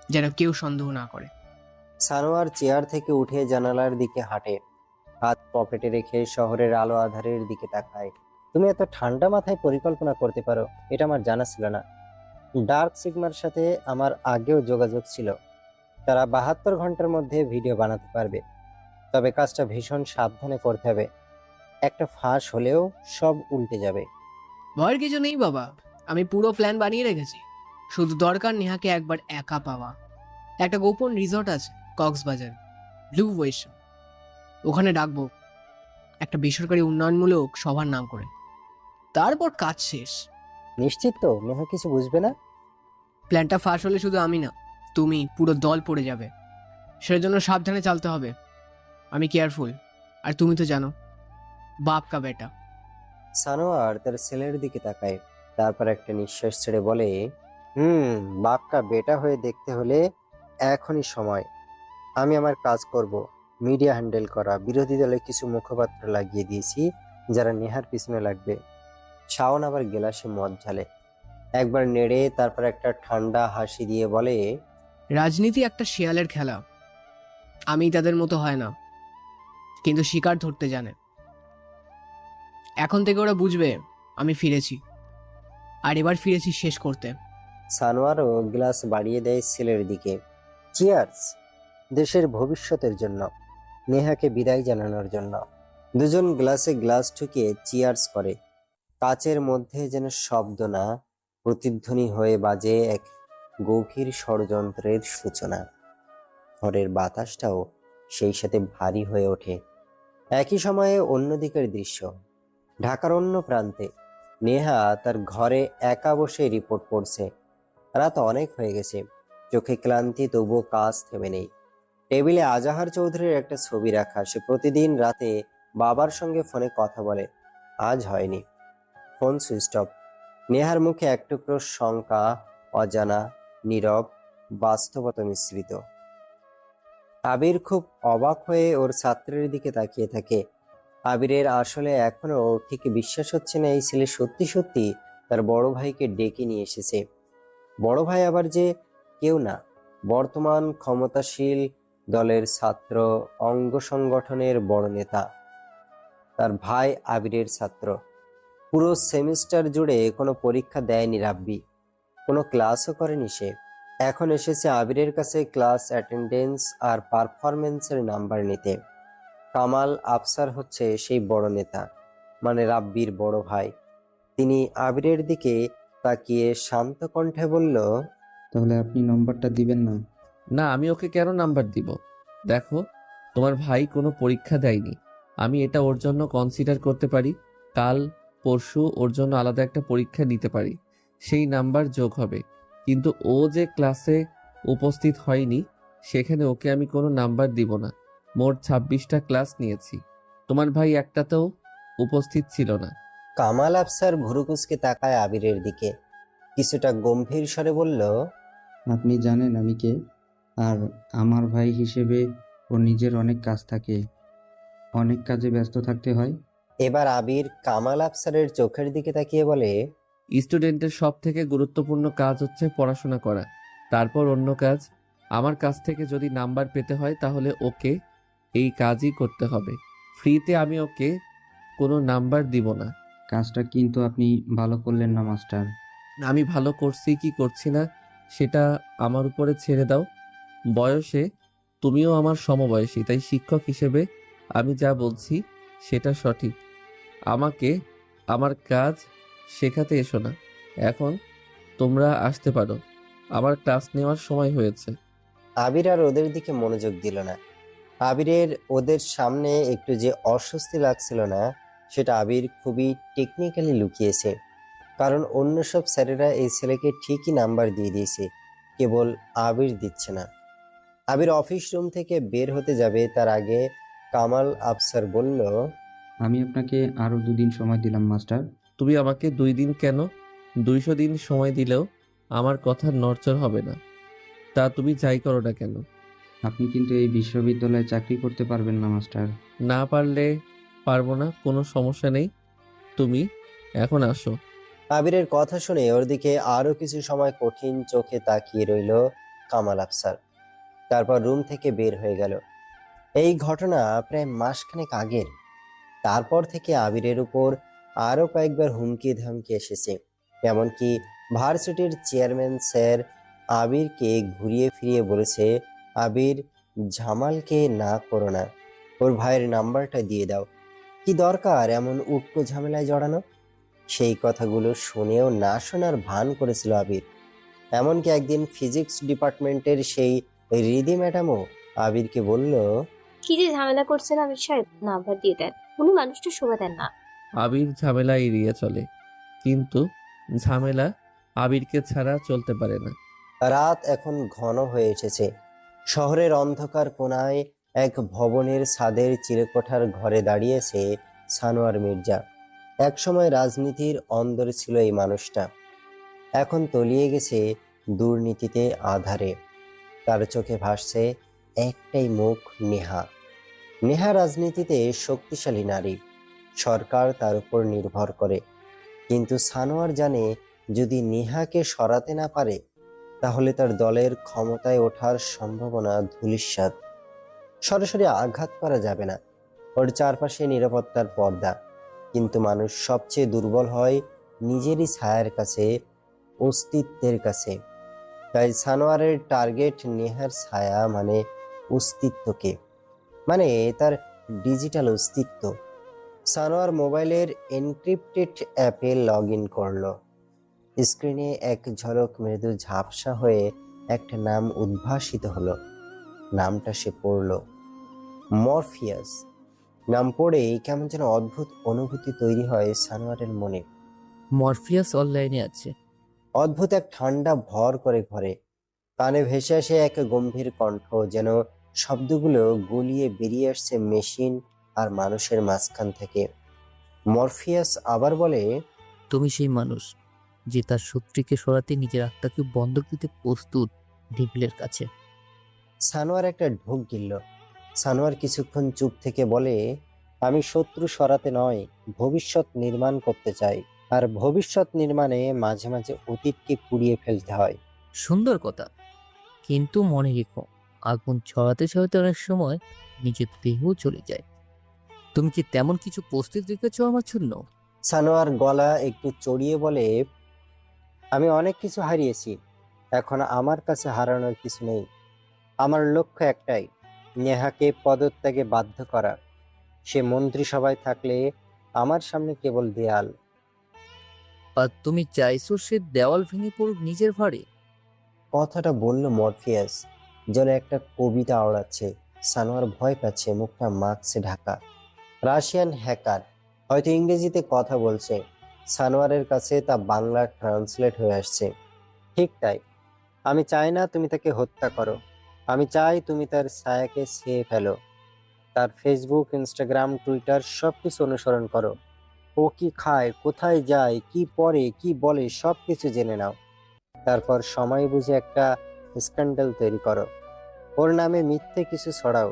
যেন কেউ সন্দেহ না করে। সানোয়ার চেয়ার থেকে উঠে জানালার দিকে হাঁটে, হাত পকেটে রেখে শহরের আলো আধারের দিকে তাকায়। তুমি এত ঠান্ডা মাথায় পরিকল্পনা করতে পারো, এটা আমার জানা ছিল না। ডার্ক সিগমার সাথে আমার আগেও যোগাযোগ ছিল। তারা 72 ঘন্টার মধ্যে ভিডিও বানাতে পারবে, তবে কাজটা ভীষণ সাবধানে করতে হবে। একটা ফাঁস হলেও সব উল্টে যাবে। ভয়ের কিছু নেই বাবা, আমি পুরো প্ল্যান বানিয়ে রেখেছি। শুধু দরকার নেহাকে একবার একা পাওয়া। একটা গোপন রিসর্ট আছে কক্সবাজার, ব্লু ওয়েশন, ওখানে ডাকবো একটা বেসরকারি উন্নয়নমূলক সভার নাম করে। তারপর কাজ শেষ। নিশ্চিত তো নেহা কিছু বুঝবে না? প্ল্যানটা ফাঁস হলে শুধু আমি না, তুমি, পুরো দল পড়ে যাবে। সেজন্য সাবধানে চলতে হবে। আমি কেয়ারফুল, আর তুমি তো জানো, বাপ কা বেটা। সানোয়ার তার ছেলের দিকে তাকায়, তারপর একটা নিঃশ্বাস ছেড়ে বলে, বাপকা বেটা হয়ে দেখতে হলে এখনই সময়। আমি আমার কাজ করব, মিডিয়া হ্যান্ডেল করা। বিরোধী দলে কিছু মুখপাত্র লাগিয়ে দিয়েছি যারা নেহার পিছনে লাগবে। শাওন আবার গেলাসে মদ ঢালে, একবার নেড়ে তারপর একটা ঠান্ডা হাসি দিয়ে বলে, রাজনীতি একটা শিয়ালের খেলা। আমি তাদের মতো হয় না, কিন্তু শিকার ধরতে জানে। এখন থেকে ওরা বুঝবে আমি ফিরেছি, আর এবার ফিরেছি শেষ করতে। সানোয়ারও গ্লাস বাড়িয়ে দেয় ছেলের দিকে। চিয়ার্স, দেশের ভবিষ্যতের জন্য, নেহাকে বিদায় জানানোর জন্য। দুজন গ্লাসে গ্লাস ঠুকিয়ে চিয়ার্স করে। কাচের মধ্যে যেন শব্দ না, প্রতিধ্বনি হয়ে বাজে এক গভীর ষড়যন্ত্রের সূচনা। ঘরের বাতাসটাও সেই সাথে ভারী হয়ে ওঠে। একই সময়ে অন্যদিকের দৃশ্য, ঢাকার অন্য প্রান্তে নেহা তার ঘরে একা বসে রিপোর্ট পড়ছে। রাত অনেক হয়ে গেছে, চোখে ক্লান্তি, তবুও কাজ থেমে নেই। টেবিলে আজাহার চৌধুরীর একটা ছবি রাখা। সে প্রতিদিন রাতে বাবার সঙ্গে ফোনে কথা বলে, আজ হয়নি। Phone switch off. নেহার মুখে এক টুকরো শঙ্কা, অজানা, নীরব, বাস্তবতা মিশ্রিত। আবির খুব অবাক হয়ে ওর ছাত্রের দিকে তাকিয়ে থাকে। আবিরের আসলে এখনো ঠিক বিশ্বাস হচ্ছে না এই ছেলে সত্যি সত্যি তার বড় ভাইকে ডেকে নিয়ে এসেছে। বড় ভাই আবার যে কেউ না, বর্তমান ক্ষমতাশীল দলের ছাত্র অঙ্গ সংগঠনের বড় নেতা। তার ভাই আবিরের ছাত্র। পুরো সেমিস্টার জুড়ে কোনো পরীক্ষা দেয়নি রাব্বি, কোনো ক্লাসও করেনি সে। এখন এসেছে আবিরের কাছে ক্লাস অ্যাটেন্ডেন্স আর পারফরমেন্সের নাম্বার নিতে। কামাল আফসার হচ্ছে সেই বড় নেতা, মানে রাব্বির বড় ভাই। তিনি আবিরের দিকে তাকিয়ে শান্ত কণ্ঠে বলল, তাহলে আপনি নম্বরটা দিবেন না? না, আমি ওকে কেন নাম্বার দিব? দেখো, তোমার ভাই কোনো পরীক্ষা দেয়নি, আমি এটা ওর জন্য কনসিডার করতে পারি। কাল পরশু ওর জন্য আলাদা একটা পরীক্ষা নিতে পারি, সেই নাম্বার যোগ হবে। কিন্তু ও যে ক্লাসে উপস্থিত হয়নি, সেখানে ওকে আমি কোনো নাম্বার দিব না। মোট 26টা ক্লাস নিয়েছি, তোমার ভাই একটাতেও উপস্থিত ছিল না। কামাল আফসার ভুরুকুচকে তাকায় আবিরের দিকে, কিছুটা গম্ভীর স্বরে বলল, আপনি জানেন আমি কে? আর আমার ভাই হিসেবে ওর নিজের অনেক কাজ থাকে, অনেক কাজে ব্যস্ত থাকতে হয়। এবার আবির কামাল আফসারের চোখের দিকে তাকিয়ে বলে, স্টুডেন্টের সব থেকে গুরুত্বপূর্ণ কাজ হচ্ছে পড়াশোনা করা, তারপর অন্য কাজ। আমার কাছ থেকে যদি নাম্বার পেতে হয় তাহলে ওকে এই কাজই করতে হবে। ফ্রিতে আমি ওকে কোনো নাম্বার দিব না। কাজটা কিন্তু আপনি ভালো করলেন না মাস্টার। আমি ভালো করছি কি করছি না সেটা আমার উপরে ছেড়ে দাও। বয়সে তুমিও আমার সমবয়সী, তাই শিক্ষক হিসেবে আমি যা বলছি সেটা সঠিক। আমাকে আমার কাজ শেখাতে এসো না। এখন তোমরা আসতে পারো, আমার ক্লাস নেওয়ার সময় হয়েছে। আবির আর ওদের দিকে মনোযোগ দিল না। আবিরের ওদের সামনে একটু যে অস্বস্তি লাগছিল না, সেটা আবির খুবই টেকনিক্যালি লুকিয়েছে। কারণ অন্য সব স্যারেরা এই ছেলেকে ঠিকই নাম্বার দিয়ে দিয়েছে, কেবল আবির দিচ্ছে না। আবির অফিস রুম থেকে বের হতে যাবে, তার আগে কামাল আফসার বলল, আমি আপনাকে আরো 2 দিন সময় দিলাম মাস্টার। তুমি আমাকে 2 দিন কেন, 200 দিন সময় দিলেও আমার কথা নড়চড় হবে না। তা তুমি যাই করো না কেন। আপনি কিন্তু এই বিশ্ববিদ্যালয়ে চাকরি করতে পারবেন না মাস্টার। না পারলে পারবো না, কোনো সমস্যা নেই। তুমি এখন আসো। আবিরের কথা শুনে ওর দিকে আরো কিছু সময় কঠিন চোখে তাকিয়ে রইল কামাল আফসার, তারপর রুম থেকে বের হয়ে গেল। এই ঘটনা প্রায় মাসখানেক আগের। তারপর থেকে আবিরের উপর আরো কয়েকবার হুমকি ধামকি এসেছে। এমনকি ভার্সিটির চেয়ারম্যান স্যার আবিরকে ঘুরিয়ে ফিরিয়ে বলেছে, আবির, জামালকে না করো না, ওর ভাইয়ের নাম্বারটা দিয়ে দাও। কি দরকার এমন উটকো ঝামেলায় জড়ানো? সেই কথাগুলো শুনেও না শোনার ভান করেছিল আবির। এমনকি একদিন ফিজিক্স ডিপার্টমেন্টের সেই রিদি ম্যাডামও আবিরকে বলল, কি যে ঝামেলা করছেন আবির সাহেব, নাম্বার দিয়ে দেন, উনি মানুষটা শোভা দেন না। আবির ঝামেলা এড়িয়ে চলে, কিন্তু ঝামেলা আবিরকে ছাড়া চলতে পারে না। রাত এখন ঘন হয়ে এসেছে। শহরের অন্ধকার কোণায় এক ভবনের ছাদের চিলেকোঠার ঘরে দাঁড়িয়েছে সানোয়ার মির্জা। একসময় রাজনীতির অন্দরে ছিল এই মানুষটা, এখন তলিয়ে গেছে দুর্নীতিতে আধারে। তার চোখে ভাসছে একটাই মুখ, নেহা। নেহা রাজনীতিতে শক্তিশালী নারী, সরকার তার উপর নির্ভর করে। কিন্তু সানোয়ার জানে, যদি নেহাকে সরাতে না পারে তাহলে তার দলের ক্ষমতায় ওঠার সম্ভাবনা ধূলিসাৎ। সরাসরি আঘাত করা যাবে না, ওর চারপাশে নিরাপত্তার পর্দা। কিন্তু মানুষ সবচেয়ে দুর্বল হয় নিজেরই ছায়ার কাছে, অস্তিত্বের কাছে। তাই সানোয়ারের টার্গেট নেহার ছায়া, মানে অস্তিত্বকে, মানে তার ডিজিটাল অস্তিত্ব। সানোয়ার মোবাইলের এনক্রিপ্টেড অ্যাপে লগ ইন করলো। স্ক্রিনে এক ঝলক মৃদু ঝাপসা হয়ে একটা নাম উদ্ভাসিত হলো। নামটা সে পড়ল, মরফিয়াস। নাম পড়েই কেমন যেন অদ্ভুত অনুভূতি তৈরি হয় সানোয়ারের মনে। মরফিয়াস অনলাইনে আছে। অদ্ভুত এক ঠান্ডা ভর করে ঘরে। কানে ভেসে আসে এক গম্ভীর কণ্ঠ, যেন শব্দগুলো গলিয়ে বেরিয়ে আসছে মেশিন আর মানুষের মাঝখান থেকে। মরফিয়াস আবার বলে, তুমি সেই মানুষ যে তার শত্রুকে সরাতে নিজের আত্মাকে বন্ধক দিতে প্রস্তুত ডেভিলের কাছে। সানোয়ার একটা ঢোক গিলল। সানোয়ার কিছুক্ষণ চুপ থেকে বলে, আমি শত্রু সরাতে নয়, ভবিষ্যৎ নির্মাণ করতে চাই। আর ভবিষ্যৎ নির্মাণে মাঝে মাঝে অতীতকে পুড়িয়ে ফেলতে হয়। সুন্দর কথা, কিন্তু মনে রেখো, আগুন ছড়াতে ছড়াতে অনেক সময় নিজের দেহ চলে যায়। তুমি কি তেমন কিছু প্রস্তুত রেখেছো আমার জন্য? সানোয়ার গলা একটু চড়িয়ে বলে, আমি অনেক কিছু হারিয়েছি, এখন আমার কাছে হারানোর কিছু নেই। আমার লক্ষ্য একটাই, নেহাকে পদত্যাগে বাধ্য করা। সে মন্ত্রিসভায় থাকলে আমার সামনে কেবল দেয়াল। আর তুমি চাইছো সে দেওয়াল ভেঙে পড়ুক নিজের ভারে? কথাটা বলল মরফিয়াস যেন একটা কবিতা আওড়াচ্ছে। সানোয়ার ভয় পাচ্ছে, মুখটা মাস্কে ঢাকা। রাশিয়ান হ্যাকার, হয়তো ইংরেজিতে কথা বলছে। সানোয়ারের কাছে তা বাংলা ট্রান্সলেট হয়ে আসছে। ঠিক তাই, আমি চাই না তুমি তাকে হত্যা করো। আমি চাই তুমি তার ছায়াকে ছেয়ে ফেলো। তার ফেসবুক, ইনস্টাগ্রাম, টুইটার সবকিছু অনুসরণ করো। ও কি খায়, কোথায় যায়, কি পড়ে, কি বলে সবকিছু জেনে নাও। তারপর সময় বুঝে একটা স্ক্যান্ডাল তৈরি করো। ওর নামে মিথ্যে কিছু ছড়াও,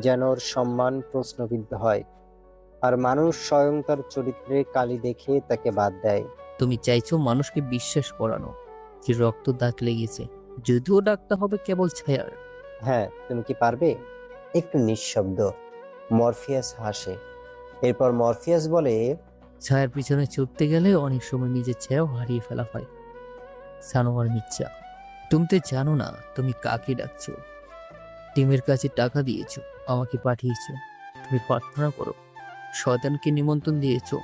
যেন ওর সম্মান প্রশ্নবিদ্ধ হয় আর মানুষ স্বয়ং তার চরিত্রে কালি দেখে তাকে বাদ দেয়। তুমি চাইছো মানুষকে বিশ্বাস করানো যে রক্ত দাগ লেগেছে, যদিও ডাকতে হবে কেবল ছায়ার। হ্যাঁ, তুমি কি পারবে? একটু নিঃশব্দ। মরফিয়াস হাসে। এরপর মরফিয়াস বলে, ছায়ার পিছনে ছুটতে গেলে অনেক সময় নিজের ছায়াও হারিয়ে ফেলা হয়। সানোয়ার মির্জা, তুমি তো জানো না তুমি কাকে ডাকছো। টিমের কাছে টাকা দিয়েছো, আমাকে পাঠিয়েছো। তুমি প্রার্থনা করো, শয়তানকে নিমন্ত্রণ দিয়েছো।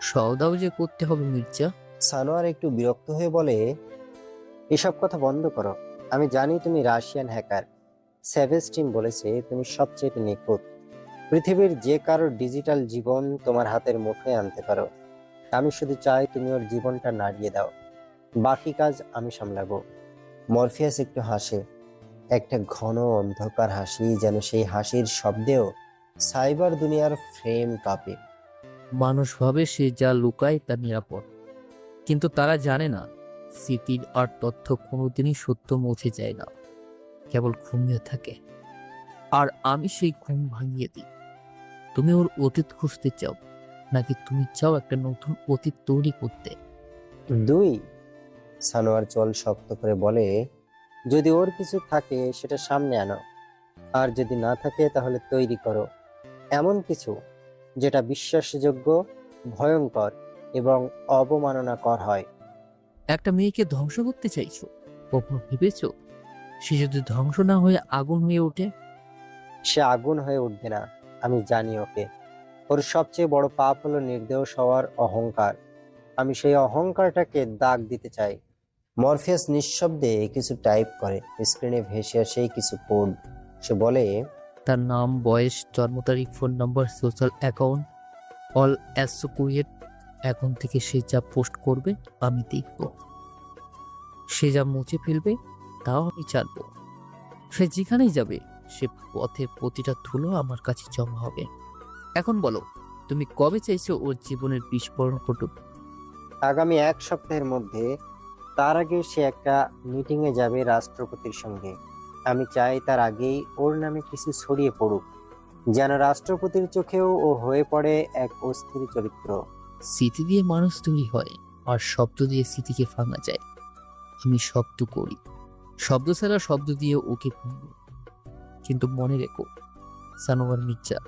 সওদাও যে করতে হবে মির্জা। সানোয়ার একটু বিরক্ত হয়ে বলে, এসব কথা বন্ধ করো। আমি জানি তুমি রাশিয়ান হ্যাকার। সেভেজ টিম বলেছে তুমি সবচেয়ে নিখুঁত। পৃথিবীর যে কারোর ডিজিটাল জীবন তোমার হাতের মুঠোয় আনতে পারো। আমি শুধু চাই তুমি ওর জীবনটা নাড়িয়ে দাও। বাকি কাজ আমি সামলাবো। মরফিয়াস একটু হাসে, একটা ঘন অন্ধকার হাসি, যেন সেই হাসির শব্দেও সাইবার দুনিয়ার ফ্রেম কাঁপে। মানুষ ভাবে সে যা লুকায় তা নিরাপদ, কিন্তু তারা জানে না স্মৃতির আর তথ্য কোনোদিনই সত্য মুছে যায় না, কেবল ঘুমিয়ে থাকে। আর আমি সেই ঘুম ভাঙিয়ে দিই। তুমি ওর অতীত খুঁজতে চাও, নাকি তুমি চাও একটা নতুন অতীত তৈরি করতে? দুই। সানোয়ার চল শক্ত করে বলে, যদি ওর কিছু থাকে সেটা সামনে আনো, আর যদি না থাকে তাহলে তৈরি করো এমন কিছু যেটা বিশ্বাসযোগ্য, ভয়ঙ্কর এবং অবমাননাকর হয়। একটা মেয়েকে ধ্বংস করতে চাইছো? কখনো ভেবেছো সে যদি ধ্বংস না হয়ে আগুন হয়ে ওঠে? সে আগুন হয়ে উঠবে না, আমি জানি ওকে। ওর সবচেয়ে বড় পাপ হলো নির্দোষ হওয়ার অহংকার। আমি সেই অহংকারটাকে দাগ দিতে চাই। মরফিয়াস নিঃশব্দে কিছু টাইপ করে। স্ক্রিনে ভেসে আসে কিছু কোড। সে বলে, তার নাম, বয়স, জন্ম তারিখ, phone number, social account all associate. এখন থেকে সে যা পোস্ট করবে আমি দেখব, সে যা মুছে ফেলবে তাও আমি জানবো। সে যেখানেই যাবে সে পথের প্রতিটা ধুলো আমার কাছে জমা হবে। এখন বলো, তুমি কবে চাইছো ওর জীবনের বিস্ফোরণ ঘটুক? আগামী 1 সপ্তাহের মধ্যে। তার আগে সে একটা মিটিংয়ে যাবে রাষ্ট্রপতির সঙ্গে। আমি চাই তার আগেই ওর নামে কিছু ছড়িয়ে পড়ুক, যেন রাষ্ট্রপতির চোখেও ও হয়ে পড়ে এক অস্থির চরিত্র। স্মৃতি দিয়ে মানুষ তৈরি হয়, আর শব্দ দিয়ে স্মৃতিকে ভাঙা যায়। আমি শব্দ করি, শব্দ ছাড়া শব্দ দিয়ে ওকে ভাঙব। কিন্তু মনে রেখো সানোয়ার মির্জা,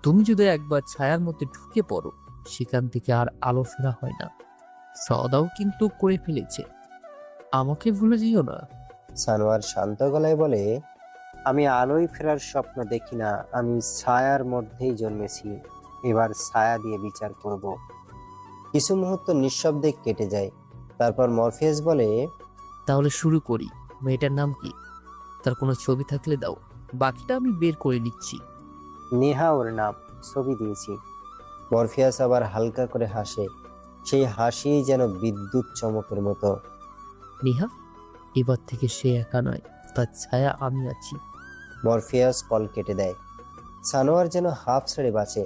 তুমি যদি একবার ছায়ার মধ্যে ঢুকে পড়ো, সেখান থেকে আর আলো ফেরা হয় না। সওদাও কিন্তু করে ফেলেছে, আমাকে ভুলে যেও না। সানোয়ার শান্ত গলায় বলে, আমি আলোয় ফেরার স্বপ্ন দেখি না, আমি ছায়ার মধ্যেই জন্মেছি। এবার ছায়া দিয়ে বিচার করব। কিছু মুহূর্ত নিঃশব্দে কেটে যায়। তারপর মরফিয়াস বলে, তাহলে শুরু করি। মেয়েটার নাম কি? তার কোনো ছবি থাকলে দাও, বাকিটা আমি বের করে নিচ্ছি। নেহা ওর নাম, ছবি দিয়েছি। মরফিয়াস আবার হালকা করে হাসে, সেই হাসি যেন বিদ্যুৎ চমকের মতো। নেহা? এবার থেকে সে একা নয়, তার ছায়া আমি আছি। মরফিয়াস কল কেটে দেয়। সানোয়ার যেন হাফ ছেড়ে বাঁচে।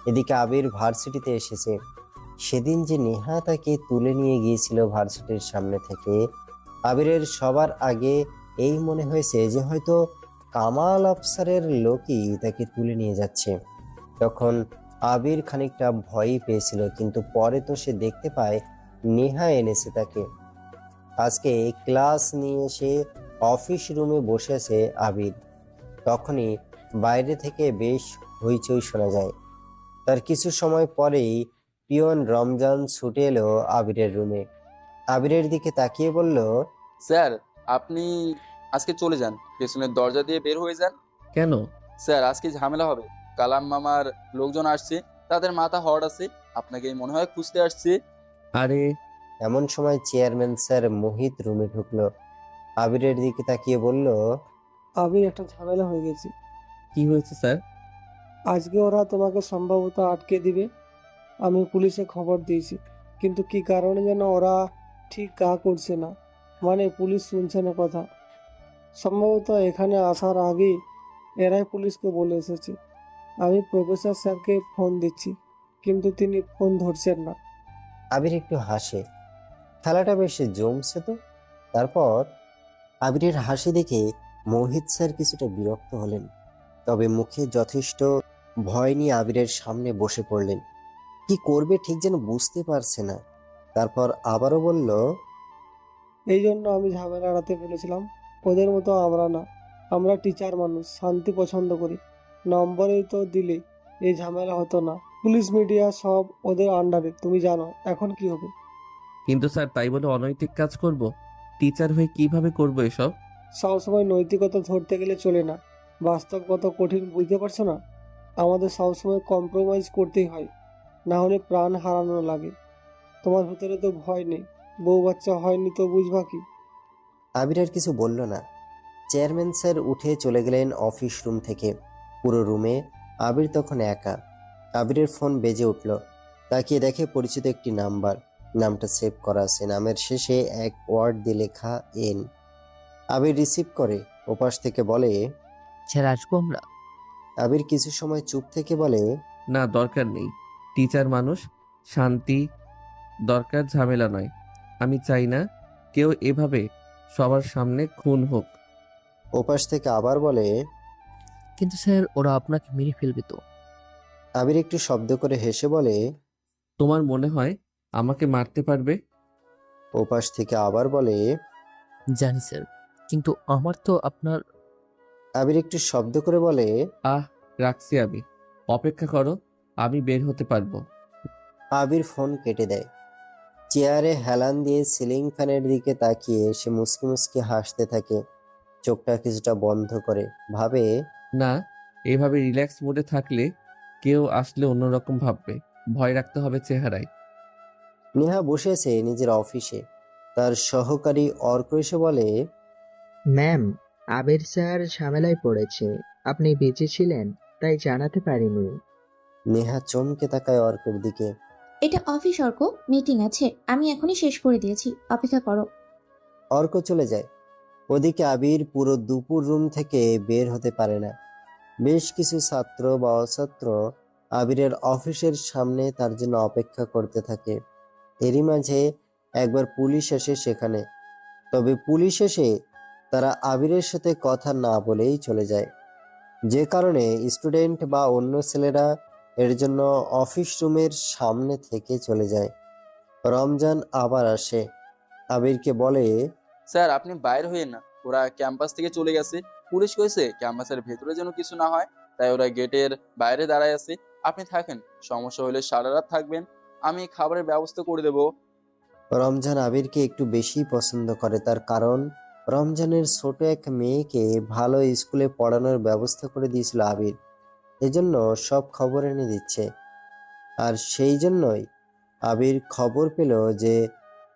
এদিকে আবির ভার্সিটিতে এসেছে। সেদিন যে নেহা তাকে তুলে নিয়ে গিয়েছিল ভার্সিটির সামনে থেকে, আবিরের সবার আগে এই মনে হয়েছে যে হয়তো কামাল আফসারের লোকই তাকে তুলে নিয়ে যাচ্ছে। তখন আবির খানিকটা ভয়ই পেয়েছিল, কিন্তু পরে তো সে দেখতে পায় নেহা এনেছে তাকে। আজকে ক্লাস নিয়ে এসে অফিস রুমে বসে আছে আবির। তখনই বাইরে থেকে বেশ হইচই শোনা যায়। তার কিছু সময় পরেই পিয়ন রমজান ছুটে এলো আবিরের রুমে। আবিরের দিকে তাকিয়ে বলল, স্যার, আপনি আজকে চলে যান, পেছনের দরজা দিয়ে বের হয়ে যান। কেন? স্যার, আজকে ঝামেলা হবে। কালাম মামার লোকজন আসছে, তাদের মাথা হট আছে, আপনাকে মনে হয় খুঁজতে আসছে। আরে এমন সময় চেয়ারম্যান স্যার মোহিত রুমে ঢুকলো। আবিরের দিকে তাকিয়ে বলল, আবির, একটা ঝামেলা হয়ে গেছে। কি হয়েছে স্যার? আজকে ওরা তোমাকে সম্ভবত আটকে দিবে। আমি পুলিশে খবর দিয়েছি, কিন্তু কি কারণে যেন ওরা ঠিক করছে না, মানে পুলিশ শুনছে না কথা। সম্ভবত এখানে আসার আগেই এরাই পুলিশকে বলে এসেছে। আমি প্রফেসর স্যারকে ফোন দিচ্ছি, কিন্তু তিনি ফোন ধরছেন না। আবির একটু হাসে। খেলাটা বেশ জমছে তো। তারপর আবিরের হাসি দেখে মোহিত স্যার কিছুটা বিরক্ত হলেন, তবে মুখে যথেষ্ট ভয় নিয়ে আবিরের সামনে বসে পড়লেন। কি করবে ঠিক যেন বুঝতে পারছে না। তারপর আবারও বলল, এই জন্য আমি ঝামেলা এড়াতে বলেছিলাম। ওদের মতো আমরা না, আমরা টিচার মানুষ, শান্তি পছন্দ করি। নম্বরেই তো দিলে এই ঝামেলা হতো না। পুলিশ মিডিয়া সব ওদের আন্ডারে, তুমি জানো। এখন কি হবে? কিন্তু স্যার তাই বলে অনৈতিক কাজ করব? টিচার হয়ে কিভাবে করব এসব? সবসময় নৈতিকতা ধরতে গেলে চলে না। বাস্তব কত কঠিন বুঝতে পারছো না? আমাদের সবসময় কম্প্রোমাইজ করতেই হয়, না হলে প্রাণ হারানো লাগে। তোমার ভিতরে তো ভয় নেই, বউ বাচ্চা হয়নি তো বুঝবা কি? আবির আর কিছু বলল না। চেয়ারম্যান স্যার উঠে চলে গেলেন অফিস রুম থেকে। পুরো রুমে আবির তখন একা। আবিরের ফোন বেজে উঠল। তাকিয়ে দেখে পরিচিত একটি নাম্বার। নামটা সেভ করা আছে, নামের শেষে এক ওয়ার্ড দিয়ে লেখা এন। আবির রিসিভ করে। ওপাশ থেকে বলে, স্যার আসবো আমরা? আবির কিছু সময় চুপ থেকে বলে, না, দরকার নেই। টিচার মানুষ, শান্তি দরকার, ঝামেলা নয়। আমি চাই না কেউ এভাবে সবার সামনে খুন হোক। ওপাশ থেকে আবার বলে, কিন্তু স্যার ওরা আপনাকে মেরে ফেলবে তো। আবির একটু শব্দ করে হেসে বলে, তোমার মনে হয় আমাকে মারতে পারবে? ওপাশ থেকে আবার বলে, জানি স্যার, কিন্তু আমার তো আপনার। আবির একটু শব্দ করে বলে, রাখছি আমি। অপেক্ষা করো, আমি বের হতে পারবো। আবির ফোন কেটে দেয়। চেয়ারে হেলান দিয়ে সিলিং ফ্যানের দিকে তাকিয়ে সে মুসকি মুসকি হাসতে থাকে। চোখটা কিছুটা বন্ধ করে ভাবে, না, এভাবে রিল্যাক্স মোডে থাকলে কেউ আসলে অন্যরকম ভাববে। ভয় রাখতে হবে চেহারায়। নেহা বসে আছে নিজের অফিসে। তার সহকারী অর্ক এসে বলে, ম্যাম, আবির স্যার ঝামেলায় পড়েছে। আপনি বেঁচে ছিলেন তাই জানাতে পারিনি। নেহা চমকে তাকায় অর্কের দিকে। এটা অফিস অর্ক, মিটিং আছে, আমি এখনই শেষ করে দিয়েছি, অপেক্ষা করো। অর্ক চলে যায়। ওদিকে আবির পুরো দুপুর রুম থেকে বের হতে পারে না। বেশ কিছু ছাত্র বা অছাত্র আবিরের অফিসের সামনে তার জন্য অপেক্ষা করতে থাকে। এরই মাঝে একবার পুলিশ আসে সেখানে। তবে পুলিশ এসে তারা আবিরের সাথে কথা না বলেই চলে যায়, যে কারণে স্টুডেন্ট বা অন্য ছেলেরা এর জন্য অফিস রুমের সামনে থেকে চলে যায়। রমজান আবার আসে, আবিরকে বলে, স্যার আপনি বাইরে হইয়েন না, ওরা ক্যাম্পাস থেকে চলে গেছে। পুলিশ কইছে ক্যাম্পাসের ভেতরে যেন কিছু না হয়, তাই ওরা গেটের বাইরে দাঁড়ায় আছে। আপনি থাকেন, সমস্যা হলে সারা রাত থাকবেন, আমি খাবারের ব্যবস্থা করে দেব। রমজান আবিরকে একটু বেশি পছন্দ করে, তার কারণ রমজানের ছোট এক মেয়েকে ভালো স্কুলে পড়ানোর ব্যবস্থা করে দিয়েছিল আবির। এজন্য সব খবর এনে দিচ্ছে। আর সেই জন্যই আবির খবর পেল যে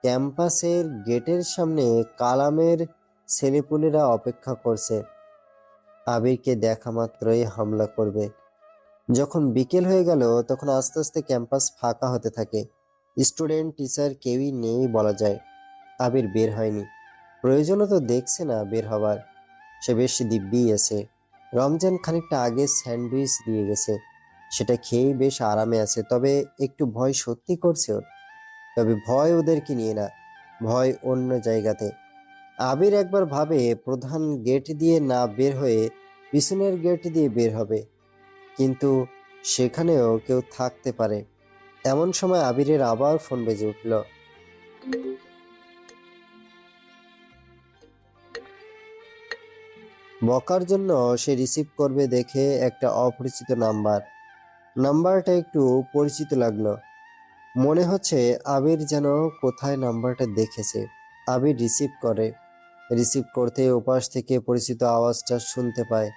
ক্যাম্পাসের গেটের সামনে কালামের ছেলেপুলেরা অপেক্ষা করছে আবিরকে দেখা মাত্রই হামলা করবে। যখন বিকেল হয়ে গেল তখন আস্তে আস্তে ক্যাম্পাস ফাঁকা হতে থাকে। স্টুডেন্ট টিচার কেউই নেই বলা যায়। আবির বের হয়নি, প্রয়োজনও তো দেখছে না বের হবার। সে বেশ দিব্যি আছে। রমজান খানিকটা আগে স্যান্ডউইচ দিয়ে গেছে, সেটা খেয়েই বেশ আরামে আছে। তবে একটু ভয় সত্যি করছে ওর। তবে ভয় ওদেরকে নিয়ে না, ভয় অন্য জায়গাতে। আবির একবার ভাবে প্রধান গেট দিয়ে না বের হয়ে পিছনের গেট দিয়ে বের হবে, কিন্তু সেখানেও কেউ থাকতে পারে। এমন সময় আবিরের আবার ফোন বেজে উঠল। বকার জন্য সে রিসিভ করবে দেখে একটা অপরিচিত নাম্বারটা একটু পরিচিত লাগলো। মনে হচ্ছে আবির যেন কোথায় নাম্বারটা দেখেছে। আবির রিসিভ করতে ওপাশ থেকে পরিচিত আওয়াজটা শুনতে পায়।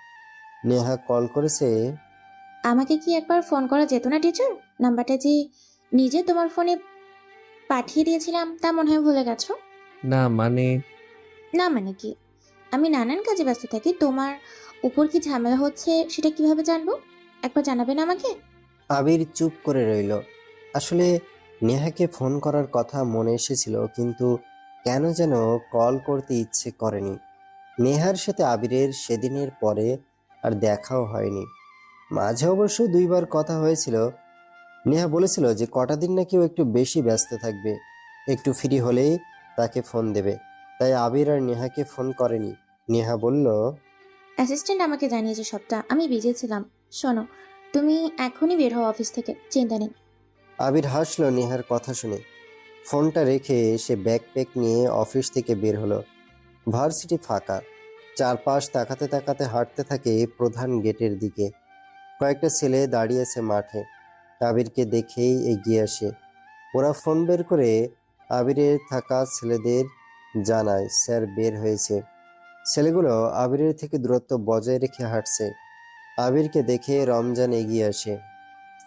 নেহা কল করেছে। আমাকে কি একবার ফোন করা যেত না টিচার? নাম্বারটা যে নিজে তোমার ফোনে পাঠিয়ে দিয়েছিলাম তা মনে হয় ভুলে গেছো? না মানে কি? আমি নানান কাজে ব্যস্ত থাকি, তোমার উপর কি ঝামেলা হচ্ছে সেটা কিভাবে জানবো? একবার জানাবেন আমাকে। আবির চুপ করে রইল। আসলে নেহাকে ফোন করার কথা মনে এসেছিল, কিন্তু কেন যেন কল করতে ইচ্ছে করেনি। নেহার সাথে আবিরের সেদিনের পরে আর দেখাও হয়নি। মাঝে অবশ্য 2বার কথা হয়েছিল। নেহা বলেছিল যে কটা দিন নাকি ও একটু বেশি ব্যস্ত থাকবে, একটু ফ্রি হলেই তাকে ফোন দেবে। তাই আবির আর নেহাকে ফোন করেনি। নেহা বলল, অ্যাসিস্ট্যান্ট আমাকে জানিয়েছে সবটা, আমি বিজি ছিলাম। শোনো, তুমি এখনই বের হও অফিস থেকে, চিন্তা নেই। আবির হাসলো নেহার কথা শুনে। ফোনটা রেখে সে ব্যাকপ্যাক নিয়ে অফিস থেকে বের হলো। ভার্সিটি ফাঁকা। চারপাশ তাকাতে তাকাতে হাঁটতে থাকে প্রধান গেটের দিকে। কয়েকটা ছেলে দাঁড়িয়ে আছে মাঠে। আবিরকে দেখেই এগিয়ে আসে। ওরা ফোন বের করে আবিরের থাকা ছেলেদের জানায় স্যার বের হয়েছে। ছেলেগুলো আবিরের থেকে দূরত্ব বজায় রেখে হাঁটছে। আবিরকে দেখে রমজান এগিয়ে আসে।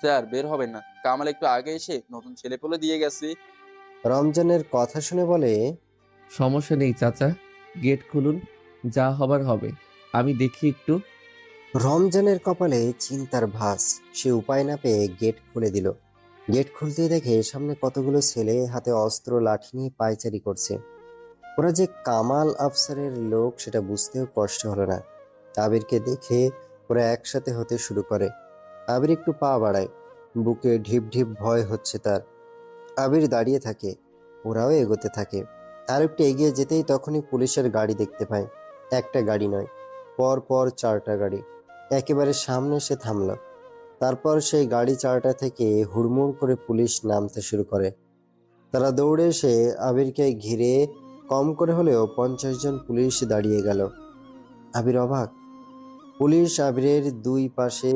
স্যার বের হবেন না, কামাল একটু আগে এসে নতুন ছেলেপেলে দিয়ে গেছে। রমজানের কথা শুনে বলে, সমস্যা নেই চাচা, গেট খুলুন, যা হবার হবে। আমি দেখি একটু। রমজানের কপালে চিন্তার ভাঁজ। সে উপায় না পেয়ে গেট খুলে দিল। গেট খুলতেই দেখে সামনে কতগুলো ছেলে হাতে অস্ত্র লাঠি নিয়ে পায়চারি করছে। ওরা যে কামাল আফসারের লোক সেটা বুঝতেও কষ্ট হলো না। আবিরকে দেখে ওরা একসাথে হতে শুরু করে। আবির একটু পা বাড়ায়, বুকে ঢিপ ঢিপ ভয় হচ্ছে তার। আবির দাঁড়িয়ে থাকে, ওরাও এগোতে থাকে। আর একটু এগিয়ে যেতেই তখনই পুলিশের গাড়ি দেখতে পায়। একটা গাড়ি নয়, পর পর 4টা গাড়ি একেবারে সামনে এসে থামলো। তারপর সেই গাড়ি 4টা থেকে হুড়মুড় করে পুলিশ নামতে শুরু করে। তারা দৌড়ে এসে আবিরকে ঘিরে কম করে হলেও 50 জন পুলিশ দাঁড়িয়ে গেল। আবির অবাক। পুলিশ আবিরের 2 পাশে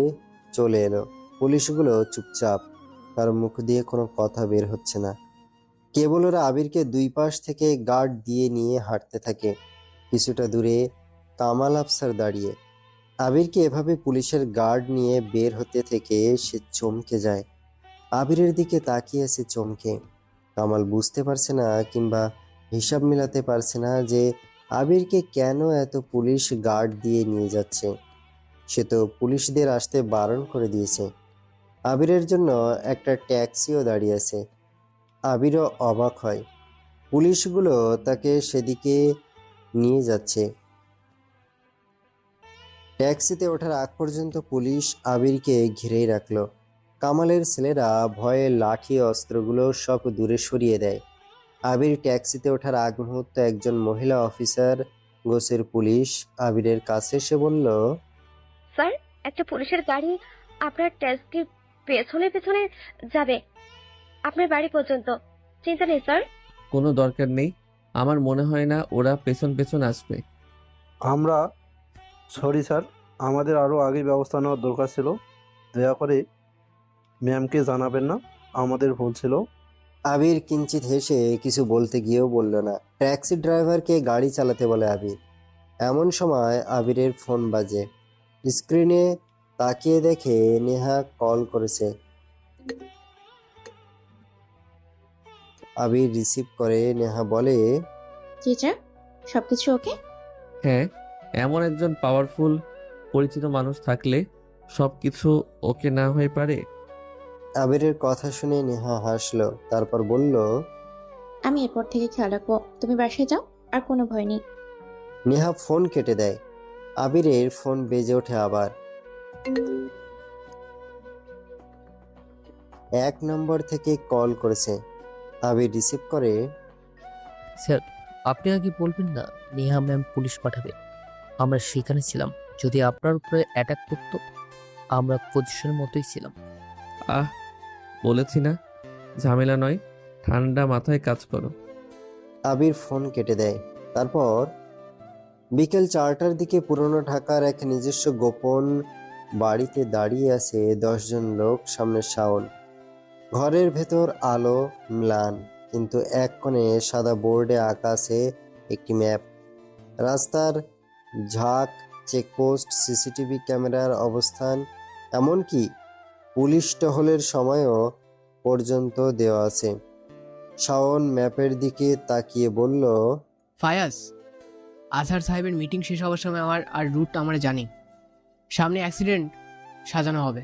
চলে এলো। পুলিশগুলো চুপচাপ, তার মুখ দিয়ে কোনো কথা বের হচ্ছে না। কেবল ওরা আবিরকে 2 পাশ থেকে গার্ড দিয়ে নিয়ে হাঁটতে থাকে। কিছুটা দূরে কামাল আফসার দাঁড়িয়ে। আবিরকে এভাবে পুলিশের গার্ড নিয়ে বের হতে থেকে সে চমকে যায়। আবিরের দিকে তাকিয়ে আছে চমকে। কামাল বুঝতে পারছে না কিংবা হিসাব মিলাতে পারছে না যে আবিরকে কেন এত পুলিশ গার্ড দিয়ে নিয়ে যাচ্ছে। সে তো পুলিশদের আসতে বারণ করে দিয়েছে। আবিরের জন্য একটা ট্যাক্সিও দাঁড়িয়ে আছে। আবিরও অবাক হয়। পুলিশগুলো তাকে সেদিকে নিয়ে যাচ্ছে। ট্যাক্সিতে ওঠার আগ পর্যন্ত পুলিশ আবিরকে ঘিরেই রাখলো। কামালের ছেলেরা ভয়ে লাঠি অস্ত্রগুলো সব দূরে সরিয়ে দেয়। আবির ট্যাক্সিতে ওঠার আগ মুহূর্ত একজন মহিলা অফিসার গোছের পুলিশ আবিরের কাছে এসে বলল, স্যার, একটা পুলিশের গাড়ি আপনার ট্যাক্সির পেছনে পেছনে যাবে আপনার বাড়ি পর্যন্ত। চিন্তা নেই স্যার। কোনো দরকার নেই, আমার মনে হয় না ওরা পেছন পেছন আসবে। আমরা সরি স্যার, আমাদের আরও আগে ব্যবস্থা নেওয়ার দরকার ছিল। দয়া করে ম্যামকে জানাবেন না, আমাদের ভুল ছিল। আবির কিঞ্চিত হেসে কিছু বলতে গিয়েও বলল না। ট্যাক্সি ড্রাইভারকে গাড়ি চালাতে বলে আবির। এমন সময় আবিরের ফোন বাজে। স্ক্রিনে তাকিয়ে দেখে নেহা কল করেছে। আবির রিসিভ করে। নেহা বলে, চিচা, সবকিছু ওকে? হ্যাঁ, এমন একজন পাওয়ারফুল পরিচিত মানুষ থাকলে সব কিছু ওকে না হয়ে পারে। আবিরের কথা শুনে নেহা হাসলো, তারপর বলল, আমি এরপর থেকে খেয়াল রাখবো। তুমি বাসায় যাও, আর কোনো ভয় নেই। নেহা ফোন কেটে দেয়। আবিরের ফোন বেজে ওঠে আবার। 1 নম্বর থেকে কল করেছে। আবির রিসিভ করে। স্যার, আপনি আগে বলবেন না নেহা ম্যাম পুলিশ পাঠাবে? আমরা সেখানে ছিলাম। যদি আপনার উপরে অ্যাটাক করতো, আমরা পজিশনের মতোই ছিলাম। আহ, বলেছি না, ঝামেলা নয়, ঠান্ডা মাথায় কাজ করো। আবির ফোন কেটে দেয়। তারপর বিকেল 4টার দিকে পুরনো ঢাকার এক নিজস্ব গোপন বাড়িতে দাঁড়িয়ে আছে 10 জন লোক। সামনে শাওন। ঘরের ভেতর আলো ম্লান, কিন্তু এক কোণে সাদা বোর্ডে আঁকা আছে একটি ম্যাপ। রাস্তার ঝাঁক, চেকপোস্ট, সিসিটিভি ক্যামেরার অবস্থান, এমনকি পুলিশ টহলের সময়ও পর্যন্ত দেওয়া আছে। শাওন ম্যাপের দিকে তাকিয়ে বলল, ফায়াজ, আজহার সাহেবের মিটিং শেষ হওয়ার সময় আর রুট আমরা জানি। সামনে অ্যাক্সিডেন্ট সাজানো হবে।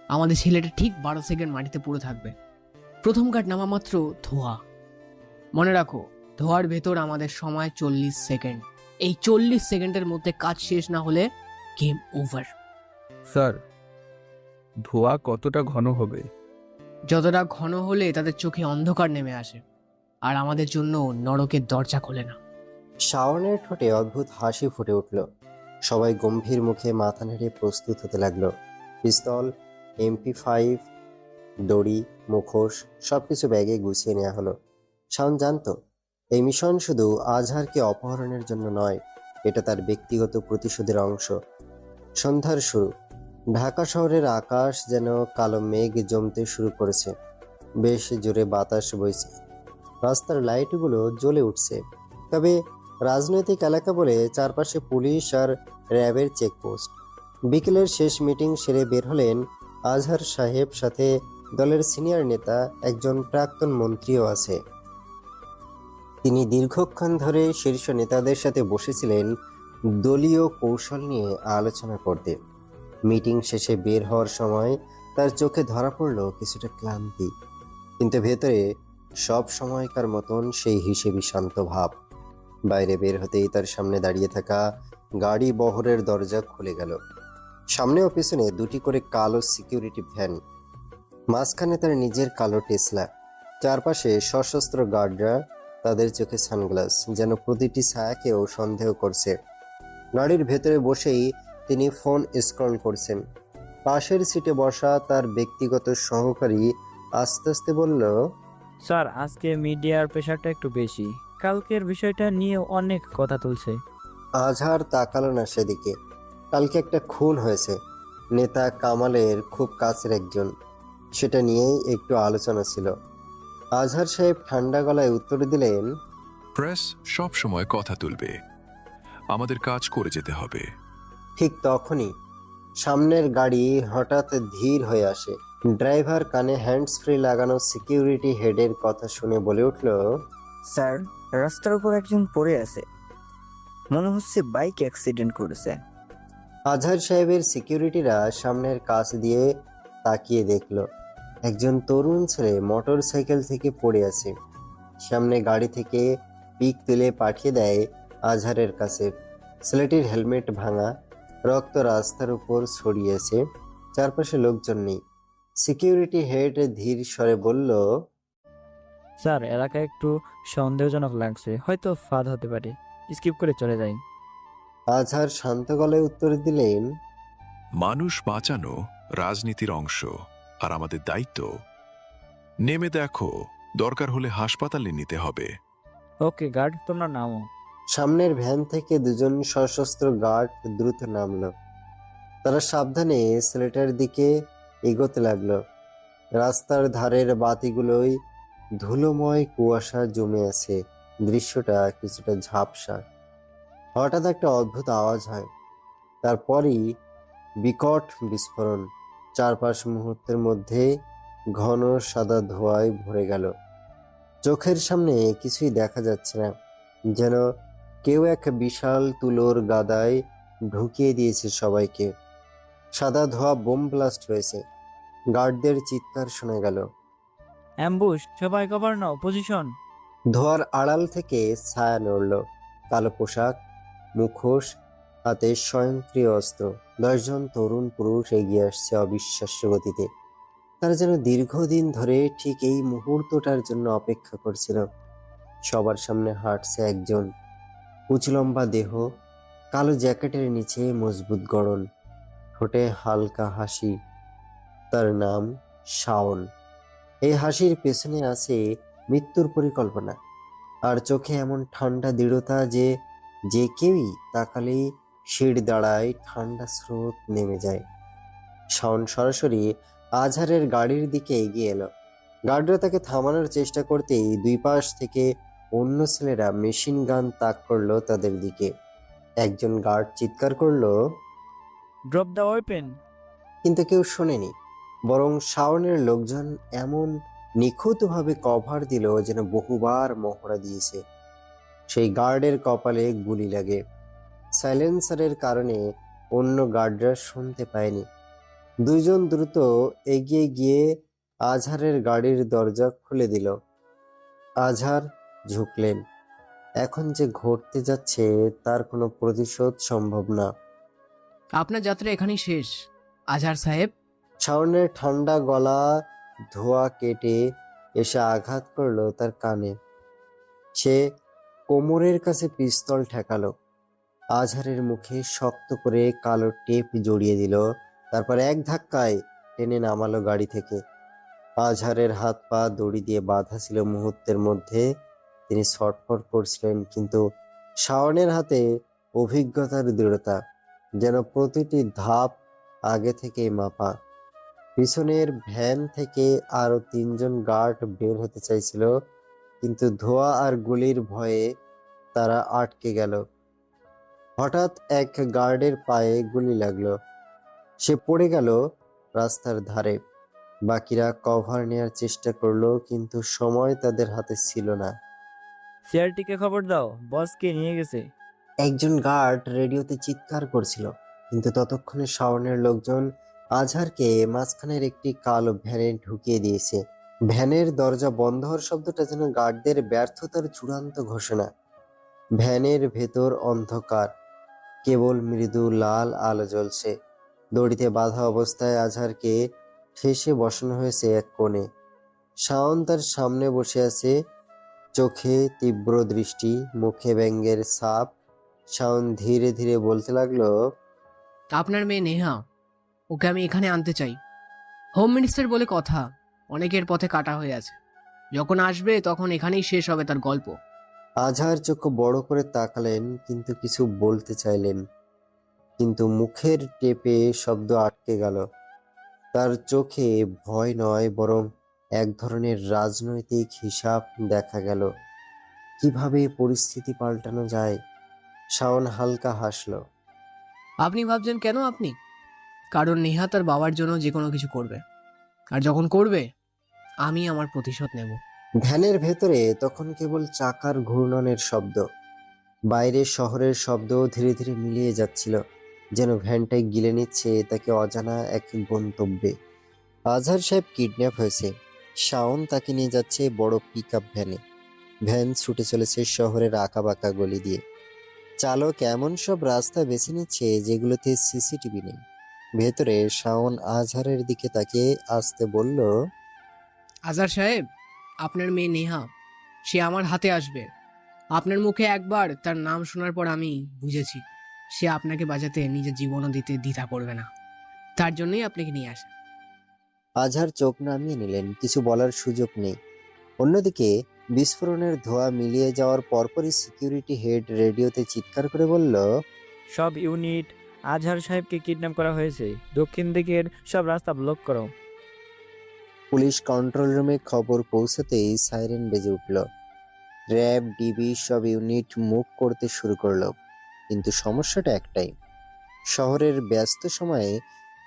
আমাদের ছেলেটা ঠিক 12 সেকেন্ড মাটিতে পড়ে থাকবে। প্রথম গার্ড নামা মাত্র ধোয়া। মনে রাখো, ধোয়ার ভেতর আমাদের সময় 40 সেকেন্ড। এই 40 সেকেন্ডের মধ্যে কাজ শেষ না হলে গেম ওভার। স্যার, ধোঁয়া কতটা ঘন হবে? যতটা ঘন হলে তাদের চোখে অন্ধকার নেমে আসে, আর আমাদের জন্য নরকের দরজা খোলে না। শাওনের ঠোঁটে অদ্ভুত হাসি ফুটে উঠল। সবাই গম্ভীর মুখে মাথা নেড়ে প্রস্তুত হতে লাগলো। পিস্তল, MP5, দড়ি, মুখোশ সবকিছু ব্যাগে গুছিয়ে নেওয়া হলো। শাওন জানতো এই মিশন শুধু আজহারকে অপহরণের জন্য নয়, এটা তার ব্যক্তিগত প্রতিশোধের অংশ। সন্ধ্যার শুরু। ঢাকা শহরের আকাশ যেন কালো মেঘ জমতে শুরু করেছে। বেশ জোরে বাতাস বইছে, রাস্তার লাইটগুলো জ্বলে উঠছে। তবে রাজনৈতিক এলাকা বলে চারপাশে পুলিশ আর র্যাবের চেকপোস্ট। বিকেলের শেষ মিটিং সেরে বের হলেন আজহার সাহেব, সাথে দলের সিনিয়র নেতা একজন প্রাক্তন মন্ত্রীও আছে। তিনি দীর্ঘক্ষণ ধরে শীর্ষ নেতাদের সাথে বসেছিলেন দলীয় কৌশল নিয়ে আলোচনা করতে। মিটিং শেষে বের হওয়ার সময় তার চোখে ধরা পড়ল কিছুটা ক্লান্তি, কিন্তু ভেতরে সব সময়কার মতন সেই হিসেবি শান্ত ভাব। বাইরে বের হতেই তার সামনে দাঁড়িয়ে থাকা গাড়ি বহরের দরজা খুলে গেল। সামনে ও পেছনে দুটি করে কালো সিকিউরিটি ভ্যান, মাঝখানে তার নিজের কালো টেসলা। চারপাশে সশস্ত্র গার্ডরা, তাদের চোখে সানগ্লাস, যেন প্রতিটি ছায়াকেও সন্দেহ করছে। গাড়ির ভেতরে বসেই তিনি ফোন স্ক্রল করছেন। পাশের সিটে বসা তার ব্যক্তিগত সহকারী আস্তে আস্তে বলল, স্যার, আজকে মিডিয়ার প্রেশারটা একটু বেশি। কালকের বিষয়টা নিয়ে অনেক কথা তুলছে। আজহার তাকালো না সেদিকে। কালকে একটা খুন হয়েছে, নেতা কামালের খুব কাছের একজন, সেটা নিয়েই একটু আলোচনা ছিল। আজহার সাহেব ঠান্ডা গলায় উত্তর দিলেন, প্রেস সব সময় কথা তুলবে, আমাদের কাজ করে যেতে হবে। ঠিক তখনই সামনের গাড়ি হঠাৎ ধীর হয়ে আসে। ড্রাইভার কানে হ্যান্ডস ফ্রি লাগানো সিকিউরিটি হেডের কথা শুনে বলে উঠল, স্যার, রাস্তার উপর একজন পড়ে আছে, মনে হচ্ছে বাইক অ্যাক্সিডেন্ট করেছে। আজহার সাহেবের সিকিউরিটিরা সামনের কাছ দিয়ে তাকিয়ে দেখল একজন তরুণ ছেলে মোটর সাইকেল থেকে পড়ে আছে। সামনে গাড়ি থেকে পিক তুলে পাঠিয়ে দেয় আজহারের কাছে। ছেলেটির হেলমেট ভাঙা, রক্ত রাস্তার উপর ছড়িয়েছে, চারপাশে লোকজন নেই। সিকিউরিটি হেড ধীর স্বরে বলল, স্যার, এলাকা একটু সন্দেহজনক লাগছে, হয়তো ফাঁদ হতে পারে, স্কিপ করে চলে যাই। আজহার শান্ত গলায় উত্তর দিলেন, মানুষ বাঁচানো রাজনীতির অংশ, আর আমাদের দায়িত্ব। নেমে দেখো, দরকার হলে হাসপাতালে নিতে হবে। ওকে গার্ড, তোমরা নামো। সামনের ভ্যান থেকে দুজন সশস্ত্র গার্ড দ্রুত নামলো। তারা সাবধানে ছেলেটার দিকে এগোতে লাগলো। রাস্তার ধারের বাতিগুলোই ধুলোময় কুয়াশা জমে আছে, দৃশ্যটা কিছুটা ঝাপসা। হঠাৎ একটা অদ্ভুত আওয়াজ হয়, তারপরই বিকট বিস্ফোরণ। চারপাশ মুহূর্তের মধ্যে ঘন সাদা ধোঁয়ায় ভরে গেল। চোখের সামনে কিছুই দেখা যাচ্ছে না, যেন কেউ এক বিশাল তুলোর গাদায় ঢুকিয়ে দিয়েছে সবাইকে। সাদা ধোঁয়া বোম ব্লাস্ট হয়েছে। গার্ডদের চিৎকার শোনা গেল, অ্যাম্বুশ, সবাই কভার নাও, পজিশন। ধোঁয়ার আড়াল থেকে ছায়া নড়ল, কালো পোশাক, মুখোশ, হাতে স্বয়ংক্রিয় অস্ত্র। 10 জন তরুণ পুরুষ এগিয়ে আসছে অবিশ্বাস্য গতিতে। তারা যেন দীর্ঘদিন ধরে ঠিক এই মুহূর্তটার জন্য অপেক্ষা করছিল। সবার সামনে হাঁটছে একজন, উঁচু লম্বা দেহ, কালো জ্যাকেটের নিচে মজবুত গড়ন, ঠোঁটে হালকা হাসি। তার নাম শাওন। এই হাসির পেছনে আছে মৃত্যুর পরিকল্পনা, আর চোখে এমন ঠান্ডা দৃঢ়তা যে যে কেউই তাকালেই শির দাঁড়ায়, ঠান্ডা স্রোত নেমে যায়। শাওন সরাসরি আজহারের গাড়ির দিকে এগিয়ে এলো। গার্ডরা তাকে থামানোর চেষ্টা করতেই দুই পাশ থেকে অন্য ছেলেরা মেশিন গান তাক করলো তাদের দিকে। একজন গার্ড চিৎকার করলো, ড্রপ দ্য ওয়েপেন। কিন্তু কেউ শোনেনি, বরং শাওনের লোকজন এমন নিখুঁতভাবে কভার দিল যেন বহুবার মহড়া দিয়েছে। সেই গার্ডের কপালে গুলি লাগে। সাইলেন্সারের কারণে অন্য গার্ডরা শুনতে পায়নি। দুইজন দ্রুত এগিয়ে গিয়ে আজহারের গাড়ির দরজা খুলে দিল। আজহার ঝুঁকলেন। এখন যে ঘটতে যাচ্ছে তার কোনো প্রতিশোধ সম্ভব না। আপনার যাত্রা এখানেই শেষ আজহার সাহেব। শাওনের ঠান্ডা গলা ধোয়া কেটে এসে আঘাত করলো তার কানে। সে কোমরের কাছে পিস্তল ঠেকালো। আজহারের মুখে শক্ত করে কালো টেপ জড়িয়ে দিল, তারপর এক ধাক্কায় টেনে নামালো গাড়ি থেকে। আজহারের হাত পা দড়ি দিয়ে বাঁধা ছিল মুহূর্তের মধ্যে। তিনি ছটফট করছিলেন, কিন্তু শাওনের হাতে অভিজ্ঞতার দৃঢ়তা, যেন প্রতিটি ধাপ আগে থেকেই মাপা। পিছনের ভ্যান থেকে আরো 3 জন গার্ড বের হতে চাইছিল, কিন্তু ধোঁয়া আর গুলির ভয়ে তারা আটকে গেল। হঠাৎ এক গার্ডের পায়ে গুলি লাগলো। সে পড়ে গেল রাস্তার ধারে। বাকিরা কভার নেয়ার চেষ্টা করলো, কিন্তু সময় তাদের হাতে ছিল না। সিআরটিকে খবর দাও, বসকে নিয়ে গেছে। একজন গার্ড রেডিওতে চিৎকার করছিল, কিন্তু ততক্ষণে শাওনের লোকজন আজহারকে মাঝখানের একটি কালো ভ্যানে ঢুকিয়ে দিয়েছে। ভ্যানের দরজা বন্ধ হওয়ার শব্দটা যেন গার্ডদের ব্যর্থতার চূড়ান্ত ঘোষণা। ভ্যানের ভেতর অন্ধকার, কেবল মৃদু লাল আলো জ্বলছে। দড়িতে বাঁধা অবস্থায় আজহারকে ঠেসে বসানো হয়েছে এক কোণে। শাওন তার সামনে বসে আছে, চোখে তীব্র দৃষ্টি, মুখে ব্যঙ্গের ছাপ। শাওন ধীরে ধীরে বলতে লাগলো, আপনার মেয়ে নেহা, ওকে আমি এখানে আনতে চাই। হোম মিনিস্টার বলে কথা, অনেকের পথে কাটা হয়ে আছে। যখন আসবে তখন এখানেই শেষ হবে তার গল্প। আজহার চোখ বড় করে তাকালেন, কিন্তু কিছু বলতে চাইলেন, কিন্তু মুখের টেপে শব্দ আটকে গেল। তার চোখে ভয় নয়, বরং এক ধরনের রাজনৈতিক হিসাব দেখা গেল। কিভাবে পরিস্থিতি পাল্টানো যায়? শাওন হালকা হাসলো। আপনি ভাবছেন কেন আপনি? কারণ নেহা তার বাবার জন্য যে কোনো কিছু করবে, আর যখন করবে আমি আমার প্রতিশোধ নেব। ভ্যানের ভেতরে তখন কেবল চাকার ঘূর্ণনের শব্দ। বাইরে শহরের শব্দ ধীরে ধীরে মিলিয়ে যাচ্ছিল, যেন ভ্যানটাই গিলে নিচ্ছে তাকে অজানা এক গন্তব্যে। আজহার সাহেব কিডন্যাপ হয়েছে। শাওন তাকে নিয়ে যাচ্ছে বড় পিকআপ ভ্যানে। ভ্যান ছুটে চলেছে শহরের আঁকাবাঁকা গলি দিয়ে। চালক এমন সব রাস্তা বেছে নিচ্ছে যেগুলোতে সিসিটিভি নেই। ভেতরে শাওন আজহারের দিকে তাকিয়ে আসতে বলল, আজহার সাহেব, আপনার মেয়ে নেহা, সে আমার হাতে আসবে। আপনার মুখে একবার তার নাম শোনার পর আমি বুঝেছি সে আপনাকে বাঁচাতে নিজের জীবনও দিতে দ্বিধা করবে না। তার জন্যই আপনাকে নিয়ে আসে। আজহার চোখ নামিয়ে নিলেন, কিছু বলার সুযোগ নেই। অন্যদিকে বিস্ফোরণের ধোঁয়া মিলিয়ে যাওয়ার পরপরই সিকিউরিটি হেড রেডিওতে চিৎকার করে বলল, সব ইউনিট, আজহার সাহেবকে কিডন্যাপ করা হয়েছে। দক্ষিণ দিকের সব রাস্তা ব্লক করো। পুলিশ কন্ট্রোল রুমে খবর পৌঁছাতেই সাইরেন বেজে উঠল। র্যাব, ডিবি সব ইউনিট মুভ করতে শুরু করলো। কিন্তু সমস্যাটা একটাই, শহরের ব্যস্ত সময়ে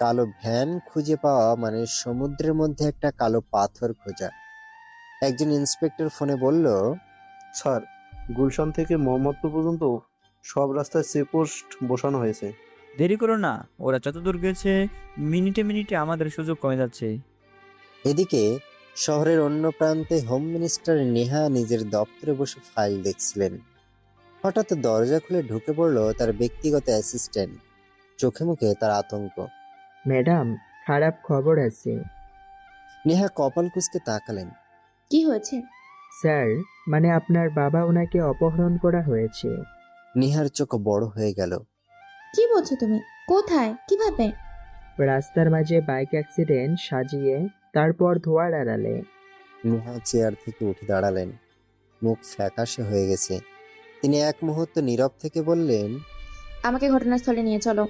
কালো ভ্যান খুঁজে পাওয়া মানে সমুদ্রের মধ্যে একটা কালো পাথর খোঁজা। একজন ইন্সপেক্টর ফোনে বলল, স্যার, গুলশান থেকে মোহাম্মদপুর পর্যন্ত সব রাস্তায় চেকপোস্ট বসানো হয়েছে। দেরি করো না, ওরা যতদূর গেছে মিনিটে মিনিটে আমাদের সুযোগ কমে যাচ্ছে। এদিকে শহরের অন্য প্রান্তে হোম মিনিস্টার নেহা নিজের দপ্তরে বসে ফাইল দেখছিলেন। হঠাৎ দরজা খুলে ঢুকে পড়ল তার ব্যক্তিগত অ্যাসিস্ট্যান্ট। চোখে মুখে তার আতঙ্ক। ম্যাডাম, খারাপ খবর আছে। নেহা কপাল কুঁচকে তাকালেন। কি হয়েছে? স্যার, মানে আপনার বাবা ওনাকে অপহরণ করা হয়েছে। নেহার চোখ বড় হয়ে গেল। কি বলছো তুমি? কোথায়? কিভাবে? রাস্তার মাঝে বাইক অ্যাক্সিডেন্ট সাজিয়ে, তারপর ধোঁয়ার আড়ালে। নেহা চেয়ার থেকে উঠে দাঁড়ালেন, মুখ ফ্যাকাশে হয়ে গেছে। তিনি এক মুহূর্ত নীরব থেকে বললেন, আমাকে ঘটনাস্থলে নিয়ে চলো,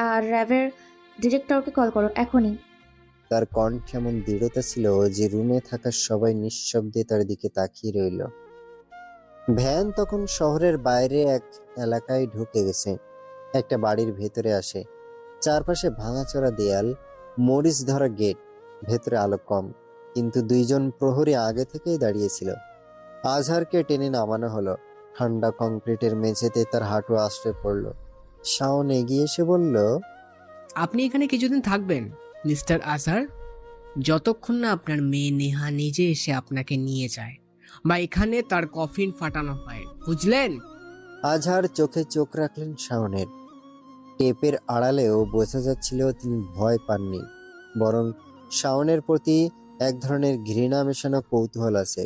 আর র্যাবের ডিরেক্টরকে কল করো এখনই। তার কণ্ঠে এমন দৃঢ়তা ছিল যে রুমে থাকা সবাই নিঃশব্দে তার দিকে তাকিয়ে রইল। ভ্যান তখন শহরের বাইরে এক এলাকায় ঢুকে গেছে। একটা বাড়ির ভেতরে আসে। চারপাশে ভাঙাচোরা দেয়াল, মরিচ ধরা গেট, ভেতরে আলো কম, কিন্তু 2 জন প্রহরী আগে থেকেই দাঁড়িয়েছিল। আজহারকে টেনে নামানো হলো। ঠান্ডা কংক্রিটের মেঝেতে তার হাঁটু আশ্রয় পড়ল। শাওন এগিয়ে এসে বলল, আপনি এখানে কিছুদিন থাকবেন মিস্টার আজহার? যতক্ষণ না আপনার মেয়ে নেহা নিজে এসে আপনাকে নিয়ে যায় বা এখানে তার কফিন ফাটানো হয়, বুঝলেন? আজহার চোখে চোখ রাখলেন শাওনের। টেপের আড়ালেও বোঝা যাচ্ছিল তিনি ভয় পাননি, বরং শাওনের প্রতি এক ধরনের ঘৃণা মেশানো কৌতূহল আছে।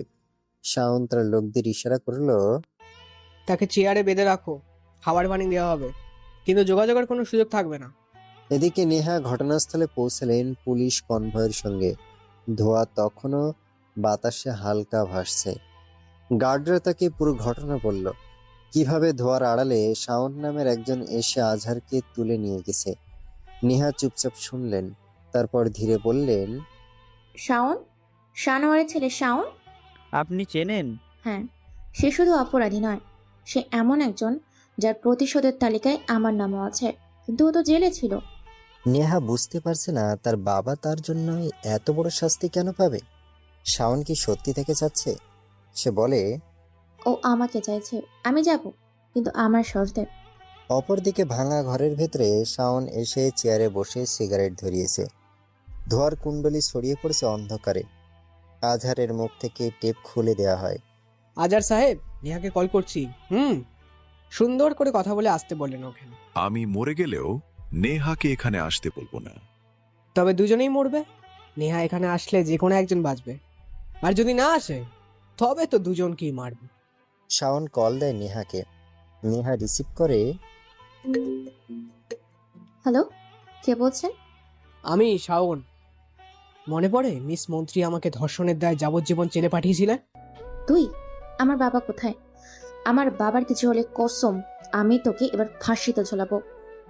শাওন তার লোকদের ইশারা করলো, তাকে চেয়ারে বেঁধে রাখো, খাবার পানি দেওয়া হবে, কিন্তু যোগাযোগের কোনো সুযোগ থাকবে না। এদিকে নেহা ঘটনাস্থলে পৌঁছলেন পুলিশ কনভয়ের সঙ্গে। ধোঁয়া তখনও বাতাসে হালকা ভাসছে। গার্ডরা তাকে পুরো ঘটনা বলল, কিভাবে ধোঁয়ার আড়ালে শাওন নামের একজন এসে আজহারকে তুলে নিয়ে গেছে। নেহা চুপচাপ শুনলেন, তারপর ধীরে বললেন, শাওন, শানোয়ারের ছেলে শাওন। আপনি চেনেন? হ্যাঁ, সে শুধু অপরাধী নয়, সে এমন একজন যার প্রতিশোধের তালিকায় আমার নামও আছে, কিন্তু ও তো জেলে ছিল। নেহা বুঝতে পারছে না তার বাবা তার জন্য এত বড় শাস্তি কেন পাবে। শাওন কি সত্যি থেকে চাচ্ছে? সে বলে, ও আমাকে চাইছে, আমি যাব, কিন্তু আমার শর্তে। অপরদিকে ভাঙা ঘরের ভেতরে শাওন এসে চেয়ারে বসে সিগারেট ধরিয়েছে। ধোয়ার কুণ্ডলি ছড়িয়ে পড়েছে অন্ধকারে। আজহারের মুখ থেকে টেপ খুলে দেওয়া হয়। আজার সাহেব, নেহাকে কল করছি। সুন্দর করে কথা বলে আসতে বললেন ওখানে। আমি মরে গেলেও নেহাকে এখানে আসতে বলবো না। তবে দুজনেই মরবে। নেহা এখানে আসলে যে কোনো একজন বাঁচবে, আর যদি না আসে তবে তো দুজনকেই মারবে। শাওন কল দেয় নেহাকে। নেহা রিসিভ করে, হ্যালো, কে বলছেন? আমি শাওন। মনে পড়ে মিস মন্ত্রী আমাকে ধর্ষণের দায়ে যাবজ্জীবন জেলে পাঠিয়েছিলেন? তুই? আমার বাবা কোথায়? আমার বাবার কিছু হলে কসম আমি তোকে এবার ফাঁসিতে ঝোলাবো।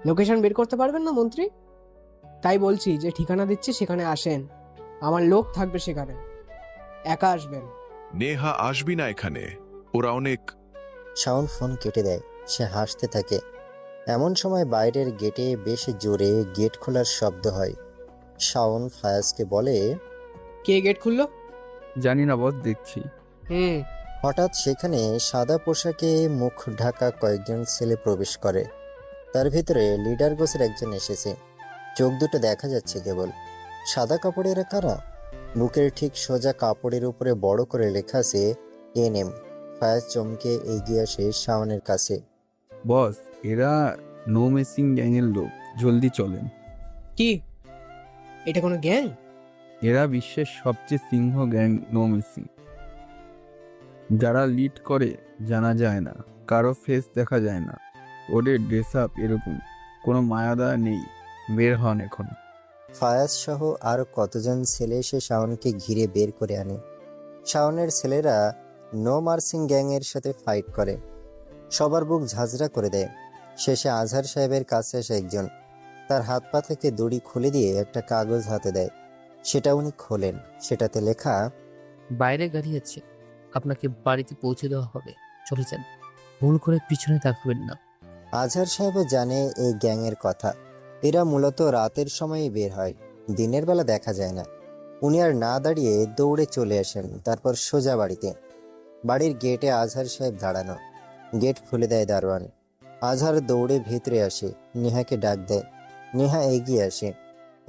লোকেশন বের করতে পারবেন না মন্ত্রী? তাই বলছি যে ঠিকানা দিচ্ছি সেখানে আসেন, আমার লোক থাকবে সেখানে, একা আসবেন। নেহা আসবি না এখানে, ওরা অনেক। শাওন ফোন কেটে দেয়। সে হাসতে থাকে। এমন সময় বাইরের গেটে বেশ জোরে গেট খোলার শব্দ হয়। শাওন ফায়াজকে বলে, কে গেট খুললো? জানি না বস, দেখছি। হঠাৎ সেখানে সাদা পোশাকে মুখ ঢাকা কয়েকজন ছেলে প্রবেশ করে। তার ভিতরে লিডার গোছের একজন এসেছে। চোখ দুটো দেখা যাচ্ছে কেবল। সাদা কাপড়ের কারা? বুকের ঠিক সোজা কাপড়ের উপরে বড় করে লেখা আছে NM। ফায়াজ চমকে এগিয়ে আসে শাওনের কাছে। বস, এরা নো মেসিং গ্যাংয়ের লোক, জলদি চলেন। কি এটা কোনো গ্যাং? এরা বিশ্বের সবচেয়ে সিংহ গ্যাং নো মিসিং। যারা লিড করে জানা যায় না, কারো ফেস দেখা যায় না, ওদের ড্রেস আপ এরকম, কোনো মায়াদা নেই, বের হন এখন। ফায়াজ সহ আরো কতজন ছেলে এসে শাওনকে ঘিরে বের করে আনে। শাওনের ছেলেরা নো মার্সিং গ্যাংয়ের সাথে ফাইট করে, সবার বুক ঝাঁঝরা করে দেয়। শেষে আজহার সাহেবের কাছে আসে একজন, তার হাত পা থেকে দড়ি খুলে দিয়ে একটা কাগজ হাতে দেয়। সেটা উনি খোলেন। সেটাতে লেখা, বাইরে গাড়ি আছে, আপনাকে বাড়িতে পৌঁছে দেওয়া হবে, চলে যান, ভুল করে পিছনে তাকাবেন না। আজহার সাহেবও জানে এই গ্যাংয়ের কথা। এরা মূলত রাতের সময়ই বের হয়, দিনের বেলা দেখা যায় না। উনি আর না দাঁড়িয়ে দৌড়ে চলে আসেন, তারপর সোজা বাড়িতে। বাড়ির গেটে আজহার সাহেব দাঁড়ানো। গেট খুলে দেয় দারোয়ান। আজহার দৌড়ে ভিতরে আসে, নেহাকে ডাক দেয়। নেহা এগিয়ে আসে।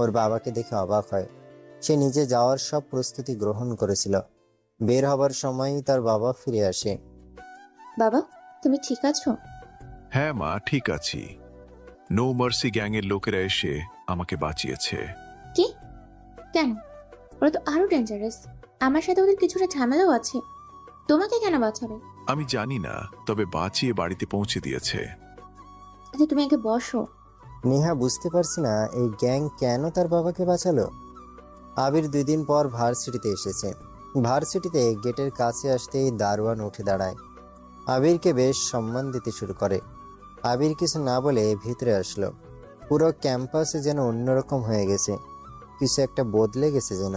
ওর বাবাকে দেখে অবাক হয়। সে নিজে যাওয়ার সব প্রস্তুতি গ্রহণ করেছিল। বের হবার সময়ই তার বাবা ফিরে আসে। বাবা, তুমি ঠিক আছো? হ্যাঁ মা, ঠিক আছি। নো মার্সি গ্যাংয়ের লোকেরা এসে আমাকে বাঁচিয়েছে। কি? কেন? ওরা তো আরো ডেঞ্জারাস। আমার সাথে ওদের কিছুটা ঝামেলাও আছে। তোমাকে কেন বাঁচাবে? আমি জানি না, তবে বাঁচিয়ে বাড়িতে পৌঁছে দিয়েছে। আচ্ছা, তুমি আগে বসো। নেহা বুঝতে পারছে না এই গ্যাং কেন তার বাবাকে বাঁচালো। আবির 2 দিন পর ভার্সিটিতে এসেছে। ভার্সিটিতে গেটের কাছে আসতেই দারোয়ান উঠে দাঁড়ায়। আবিরকে বেশ সম্মান দিতে শুরু করে। আবির কিছু না বলে ভিতরে আসলো। পুরো ক্যাম্পাসে যেন অন্যরকম হয়ে গেছে, কিছু একটা বদলে গেছে যেন।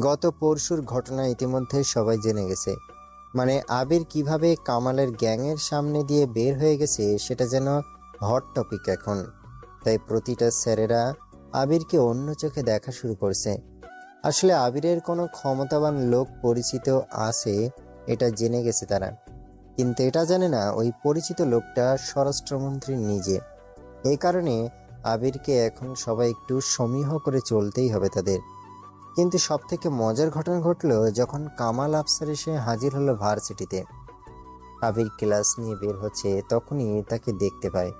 গত পরশুর ঘটনা ইতিমধ্যে সবাই জেনে গেছে। মানে আবির কিভাবে কামালের গ্যাংয়ের সামনে দিয়ে বের হয়ে গেছে সেটা যেন হট টপিক এখন। তাই প্রতিটা স্যারেরা আবিরকে অন্য চোখে দেখা শুরু করছে। আসলে আবিরের কোনো ক্ষমতাবান লোক পরিচিত আছে এটা জেনে গেছে তারা, কিন্তু এটা জানে না ওই পরিচিত লোকটা স্বরাষ্ট্রমন্ত্রী নিজে। এই কারণে আবিরকে এখন সবাই একটু সমীহ করে চলতেই হবে তাদের। কিন্তু সব থেকে মজার ঘটনা ঘটলো যখন কামাল আফসার এসে হাজির হলো ভার্সিটিতে। আবির ক্লাস নিয়ে বের হচ্ছে, তখনই তাকে দেখতে পায়।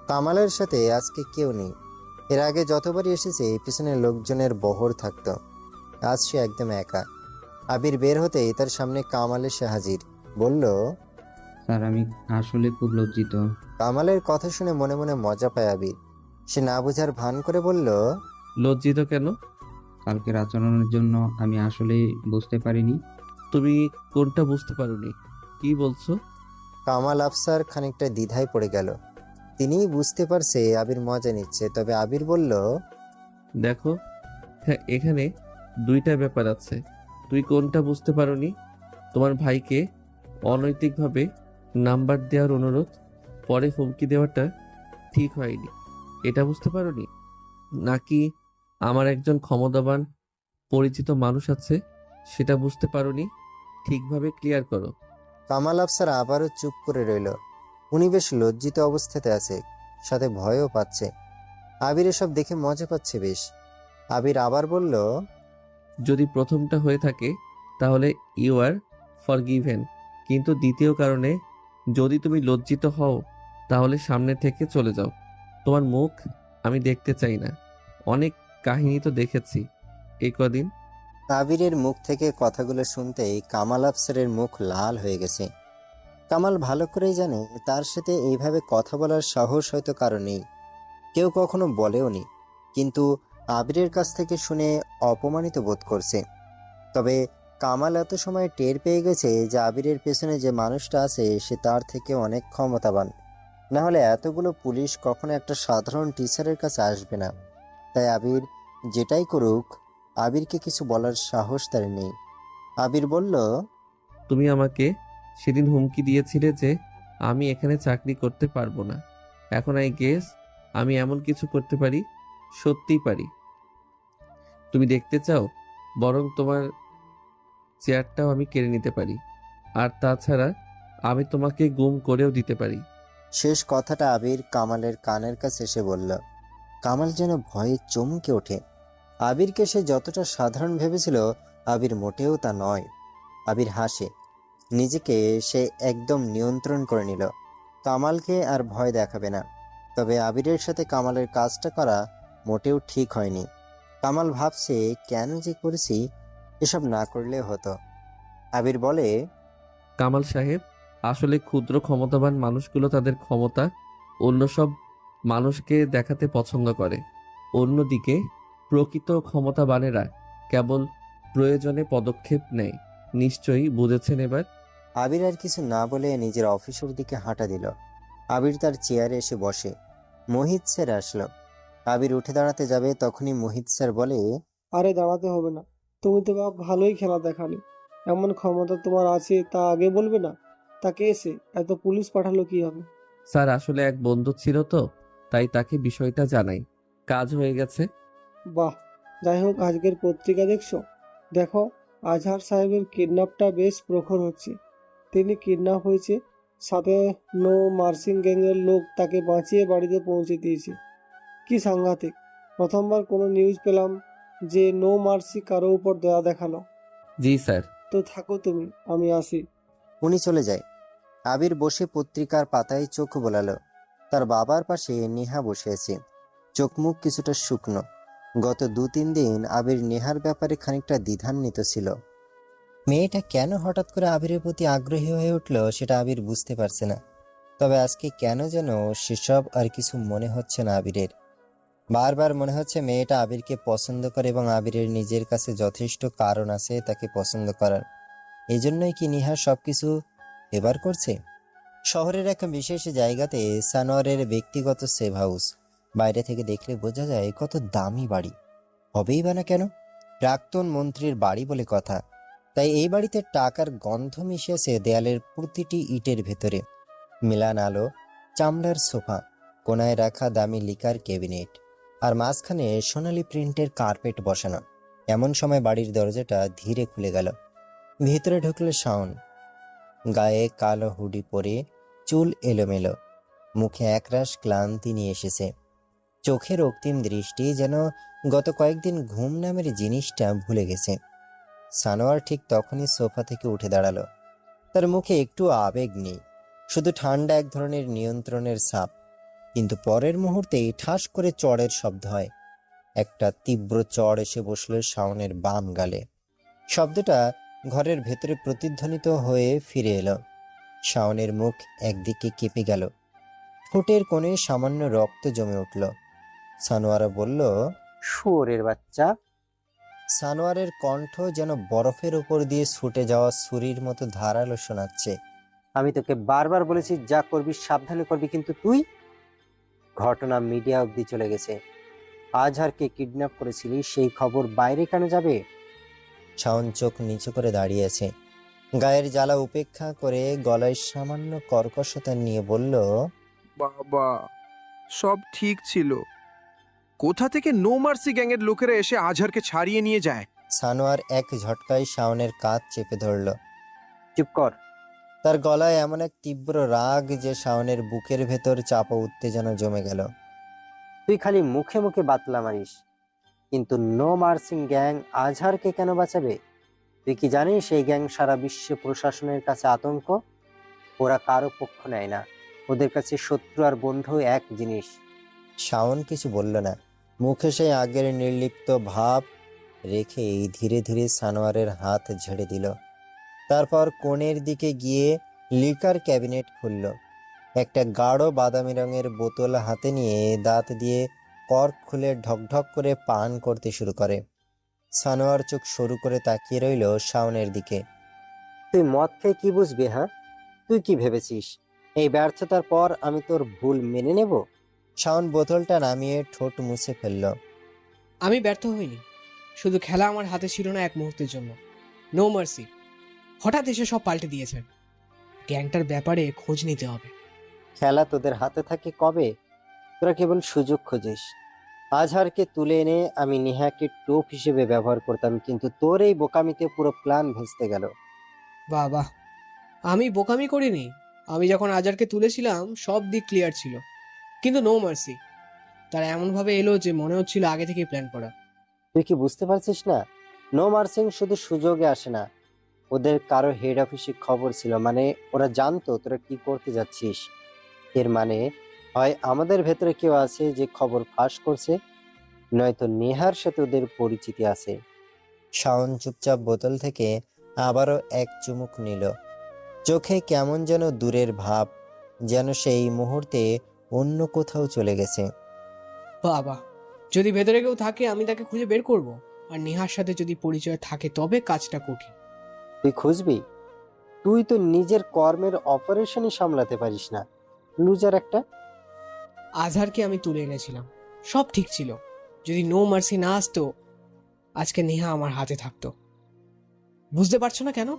কামালের সাথে আজকে কেউ নেই। এর আগে যতবারই এসেছে পিছনে লোকজনের বহর থাকতো, আজ সে একদম একা। আবির বের হতেই তার সামনে কামাল এসে হাজির, বলল, স্যার আমি আসলে খুব লজ্জিত। কামালের কথা শুনে মনে মনে মজা পায় আবির। সে না বোঝার ভান করে বলল, লজ্জিত কেন? কালকের আচরণের জন্য আমি আসলেই বুঝতে পারিনি। তুমি কোনটা বুঝতে পারোনি? কি বলছো? কামাল আফসার খানিকটা দ্বিধায় পড়ে গেল। তিনিই বুঝতে পারছে আবির মজা নিচ্ছে, তবে আবির বলল, দেখো, হ্যাঁ, এখানে দুইটা ব্যাপার আছে। তুই কোনটা বুঝতে পারোনি? তোমার ভাইকে অনৈতিকভাবে নাম্বার দেওয়ার অনুরোধ, পরে হুমকি দেওয়াটা ঠিক হয়নি, এটা বুঝতে পারোনি? নাকি আমার একজন ক্ষমতাবান পরিচিত মানুষ আছে, সেটা বুঝতে পারোনি? ঠিকভাবে ক্লিয়ার করো। কামাল আফসার আবারও চুপ করে রইল। উনি বেশ লজ্জিত অবস্থাতে আছে, সাথে ভয়ও পাচ্ছে। আবির এসব দেখে মজা পাচ্ছে বেশ। আবির আবার বলল, যদি প্রথমটা হয়ে থাকে তাহলে ইউ আর ফরগিভেন, কিন্তু দ্বিতীয় কারণে যদি তুমি লজ্জিত হও তাহলে সামনে থেকে চলে যাও। তোমার মুখ আমি দেখতে চাই না। অনেক কাহিনী তো দেখেছি এই কদিন। আবিরের মুখ থেকে কথাগুলো শুনতেই কামাল আফসারের মুখ লাল হয়ে গেছে। কামাল ভালো করেই জানে তার সাথে এইভাবে কথা বলার সাহস হয়তো কারো নেই, কেউ কখনো বলেওনি, কিন্তু আবিরের কাছ থেকে শুনে অপমানিত বোধ করছে। তবে কামাল এত সময় টের পেয়ে গেছে যে আবিরের পেছনে যে মানুষটা আছে সে তার থেকে অনেক ক্ষমতাবান, না হলে এতগুলো পুলিশ কখনো একটা সাধারণ টিচারের কাছে আসবে না। তাই আবির যেটাই করুক, আবিরকে কিছু বলার সাহস তার নেই। আবির বলল, তুমি আমাকে সেদিন হুমকি দিয়েছিলে যে আমি এখানে চাকরি করতে পারবো না। এখন আই গেস আমি এমন কিছু করতে পারি, সত্যিই পারি। তুমি দেখতে চাও? বরং তোমার চেয়ারটাও আমি কেড়ে নিতে পারি, আর তাছাড়া আমি তোমাকে গুম করেও দিতে পারি। শেষ কথাটা আবির কামালের কানের কাছে এসে বলল। কামাল যেন ভয়ে চমকে ওঠে। আবিরকে সে যতটা সাধারণ ভেবেছিল আবির মোটেও তা নয়। আবির হাসে, নিজেকে সে একদম নিয়ন্ত্রণ করে নিল। কামালকে আর ভয় দেখাবে না। তবে আবিরের সাথে কামালের কাজটা করা মোটেও ঠিক হয়নি। কামাল ভাবছে কেন যে করেছি, এসব না করলে হতো। আবির বলে, কামাল সাহেব, আসলে ক্ষুদ্র ক্ষমতাবান মানুষগুলো তাদের ক্ষমতা অন্য সব মানুষকে দেখাতে পছন্দ করে। অন্যদিকে প্রকৃত ক্ষমতাবানেরা কেবল প্রয়োজনে পদক্ষেপ নেয়। নিশ্চয়ই বুঝেছেন এবার? আবির আর কিছু না বলে নিজের অফিসের দিকে হাঁটা দিল। আবির তার চেয়ারে এসে বসে। মোহিত স্যার আসলো। আবির উঠে দাঁড়াতে যাবে, তখনই মোহিত স্যার বলে, আরে দাঁড়াতে হবে না, তুমি তো বাপ ভালোই খেলা দেখালে। এমন ক্ষমতা তোমার আছে তা আগে বলবে না? তাকে এসে এত পুলিশ পাঠালো কি হবে? স্যার, আসলে এক বন্ধু ছিল তো, তাই তাকে বিষয়টা জানাই। কাজ হয়ে গেছে। বাহ, যাই হোক, আজকের পত্রিকা দেখছো? দেখো, আজহার সাহেবের কিডন্যাপটা বেশ প্রখর হচ্ছে। তিনি কিডন্যাপ হয়েছে, সাথে নো মার্সিং গ্যাংয়ের লোক তাকে বাঁচিয়ে বাড়িতে পৌঁছে দিয়েছে। কি সাংঘাতিক! প্রথমবার কোনো নিউজ পেলাম যে নো মার্সি কারো উপর দয়া দেখালো। জি স্যার। তো থাকো তুমি, আমি আসি। উনি চলে যায়। আবির বসে পত্রিকার পাতায় চোখ বোলালো। তার বাবার পাশে নেহা বসে আছে, চোখ মুখ কিছুটা শুকনো। গত 2-3 দিন আবির নেহার ব্যাপারে খানিকটা দ্বিধান্বিত ছিল। মেয়েটা কেন হঠাৎ করে আবিরের প্রতি আগ্রহী হয়ে উঠল সেটা আবির বুঝতে পারছে না। তবে আজকে কেন যেন সেসব আর কিছু মনে হচ্ছে না আবিরের। বারবার মনে হচ্ছে মেয়েটা আবিরকে পছন্দ করে এবং আবিরের নিজের কাছে যথেষ্ট কারণ আছে তাকে পছন্দ করার। এজন্যই কি নেহা সবকিছু এবার করছে। শহরের এক বিশেষ জায়গাতে সানোয়ারের ব্যক্তিগত সেভ হাউস। বাইরে থেকে দেখলে বোঝা যায় কত দামি বাড়ি। হবেই বা না কেন, প্রাক্তন মন্ত্রীর বাড়ি বলে কথা। তাই এই বাড়িতে টাকার গন্ধ মিশেছে দেয়ালের প্রতিটি ইটের ভেতরে। মিলান আলো, চামড়ার সোফা, কোনায় রাখা দামি লিকার ক্যাবিনেট, আর মাঝখানে সোনালি প্রিন্টের কার্পেট বসানো। এমন সময় বাড়ির দরজাটা ধীরে খুলে গেল। ভিতরে ঢুকলো শাওন। গায়ে কালো হুডি পরে, চুল এলোমেলো, মুখে একরাশ ক্লান্তি নিয়ে এসেছে। চোখে রক্তিম দৃষ্টি, যেন গত কয়েকদিন ঘুম নামের জিনিসটা ভুলে গেছে। সানোয়ার ঠিক তখনই সোফা থেকে উঠে দাঁড়ালো। তার মুখে একটু আবেগ নেই, শুধু ঠান্ডা এক ধরনের নিয়ন্ত্রণের ছাপ। কিন্তু পরের মুহূর্তেই ঠাস করে চড়ের শব্দ হয়। একটা তীব্র চড় এসে বসল শাওনের বাম গালে। শব্দটা ঘরের ভেতরে প্রতিধ্বনিত হয়ে ফিরে এলো। শাওনের মুখ একদিকে কেঁপে গেল, ঠোঁটের কোণে সামান্য রক্ত জমে উঠল। সানোয়ারা বলল, শুয়োরের বাচ্চা। সানোয়ারের কণ্ঠ যেন বরফের উপর দিয়ে ছুটে যাওয়া ছুরির মতো ধারালো শোনাচ্ছে। আমি তোকে বারবার বলেছি যা করবি সাবধানে করবি, কিন্তু তুই। ঘটনা মিডিয়া অবধি চলে গেছে। আজহারকে কিডন্যাপ করেছিলি, সেই খবর বাইরে কেন যাবে? শাওন চোখ নিচু করে দাঁড়িয়েছে, গায়ের জ্বালা উপেক্ষা করে গলায় সামান্য কর্কশতা নিয়ে বলল, বাবা, সব ঠিক ছিল। কোথা থেকে নো মার্সি গ্যাংয়ের লোকেরা এসে আজহারকে ছাড়িয়ে নিয়ে যায়? সানোয়ার এক ঝটকায় শাওনের কাঁধ চেপে ধরল। চুপ কর। তার গলায় এমন এক তীব্র রাগ যে শাওনের বুকের ভেতর চাপা উত্তেজনা জমে গেল। তুই খালি মুখে মুখে বাতলা মারিস, কিন্তু নো মার্সিং গ্যাং আজহারকে কেন বাঁচাবে? তুই কি জানিস এই গ্যাং সারা বিশ্ব প্রশাসনের কাছে আতঙ্ক? ওরা কারো পক্ষ নেয় না, ওদের কাছে শত্রু আর বন্ধু এক জিনিস। শাওন কিছু বলল না, মুখে সেই আগের নির্লিপ্ত ভাব রেখেই ধীরে ধীরে সানোয়ারের হাত ঝেড়ে দিল। তারপর কোণের দিকে গিয়ে লিকার ক্যাবিনেট খুলল। একটা গাঢ় বাদামি রঙের বোতল হাতে নিয়ে দাঁত দিয়ে কর্ক খুলে ঢকঢক করে পান করতে শুরু করে। সানোয়ার চোখ সরু করে তাকিয়ে রইল শাওনের দিকে। তুই মদ খেয়ে কি বুঝবি? হ্যাঁ, তুই কি ভেবেছিস এই ব্যর্থতার পর আমি তোর ভুল মেনে নেব? শাওন বোতলটা নামিয়ে ঠোঁট মুছে ফেলল। আমি ব্যর্থ হইনি, শুধু খেলা আমার হাতে ছিল না এক মুহূর্তের জন্য। নো মার্সি হঠাৎ এসে সব পাল্টে দিয়েছেন। গ্যাংটার ব্যাপারে খোঁজ নিতে হবে। খেলা তোদের হাতে থাকে কবে? তোরা কেবল সুযোগ খোঁজিস। আজহারকে তুলে এনে আমি নেহাকে টোপ হিসেবে ব্যবহার করতাম, কিন্তু তোর এই বোকামিতে পুরো প্ল্যান ভেস্তে গেল। বাবা, আমি বোকামি করিনি। আমি যখন আজারকে তুলেছিলাম সব দিক ক্লিয়ার ছিল, কিন্তু নো মার্সি তারা এমনভাবে এলো যে মনে হচ্ছিল আগে থেকেই প্ল্যান করা। তুই কি বুঝতে পারছিস না? নো মার্সিং শুধু সুযোগে আসে না, ওদের কারো হেড অফিসে খবর ছিল, মানে ওরা জানতো তোরা কি করতে যাচ্ছিস। এর মানে হয় আমাদের ভেতরে কেউ আছে যে খবর ফাঁস করছে, নয়তো নেহার সাথে ওদের পরিচিতি আছে। শাওন চুপচাপ বোতল থেকে আবারও এক চুমুক নিল। চোখে কেমন যেন দূরের ভাব, যেন সেই মুহূর্তে অন্য কোথাও চলে গেছে। বাবা, যদি ভেতরে কেউ থাকে আমি তাকে খুঁজে বের করব, আর নেহার সাথে যদি পরিচয় থাকে তবে কাজটা কঠিন। তুই খুঁজবি? তুই তো নিজের কর্মের অপারেশনই সামলাতে পারিস না, লুজার একটা। আজহারকে আমি তুলে এনেছিলাম, সব ঠিক ছিল। যদি নো মার্সি না আসতো আজকে নেহা আমার হাতে থাকতো। বুঝতে পারছো না কেন?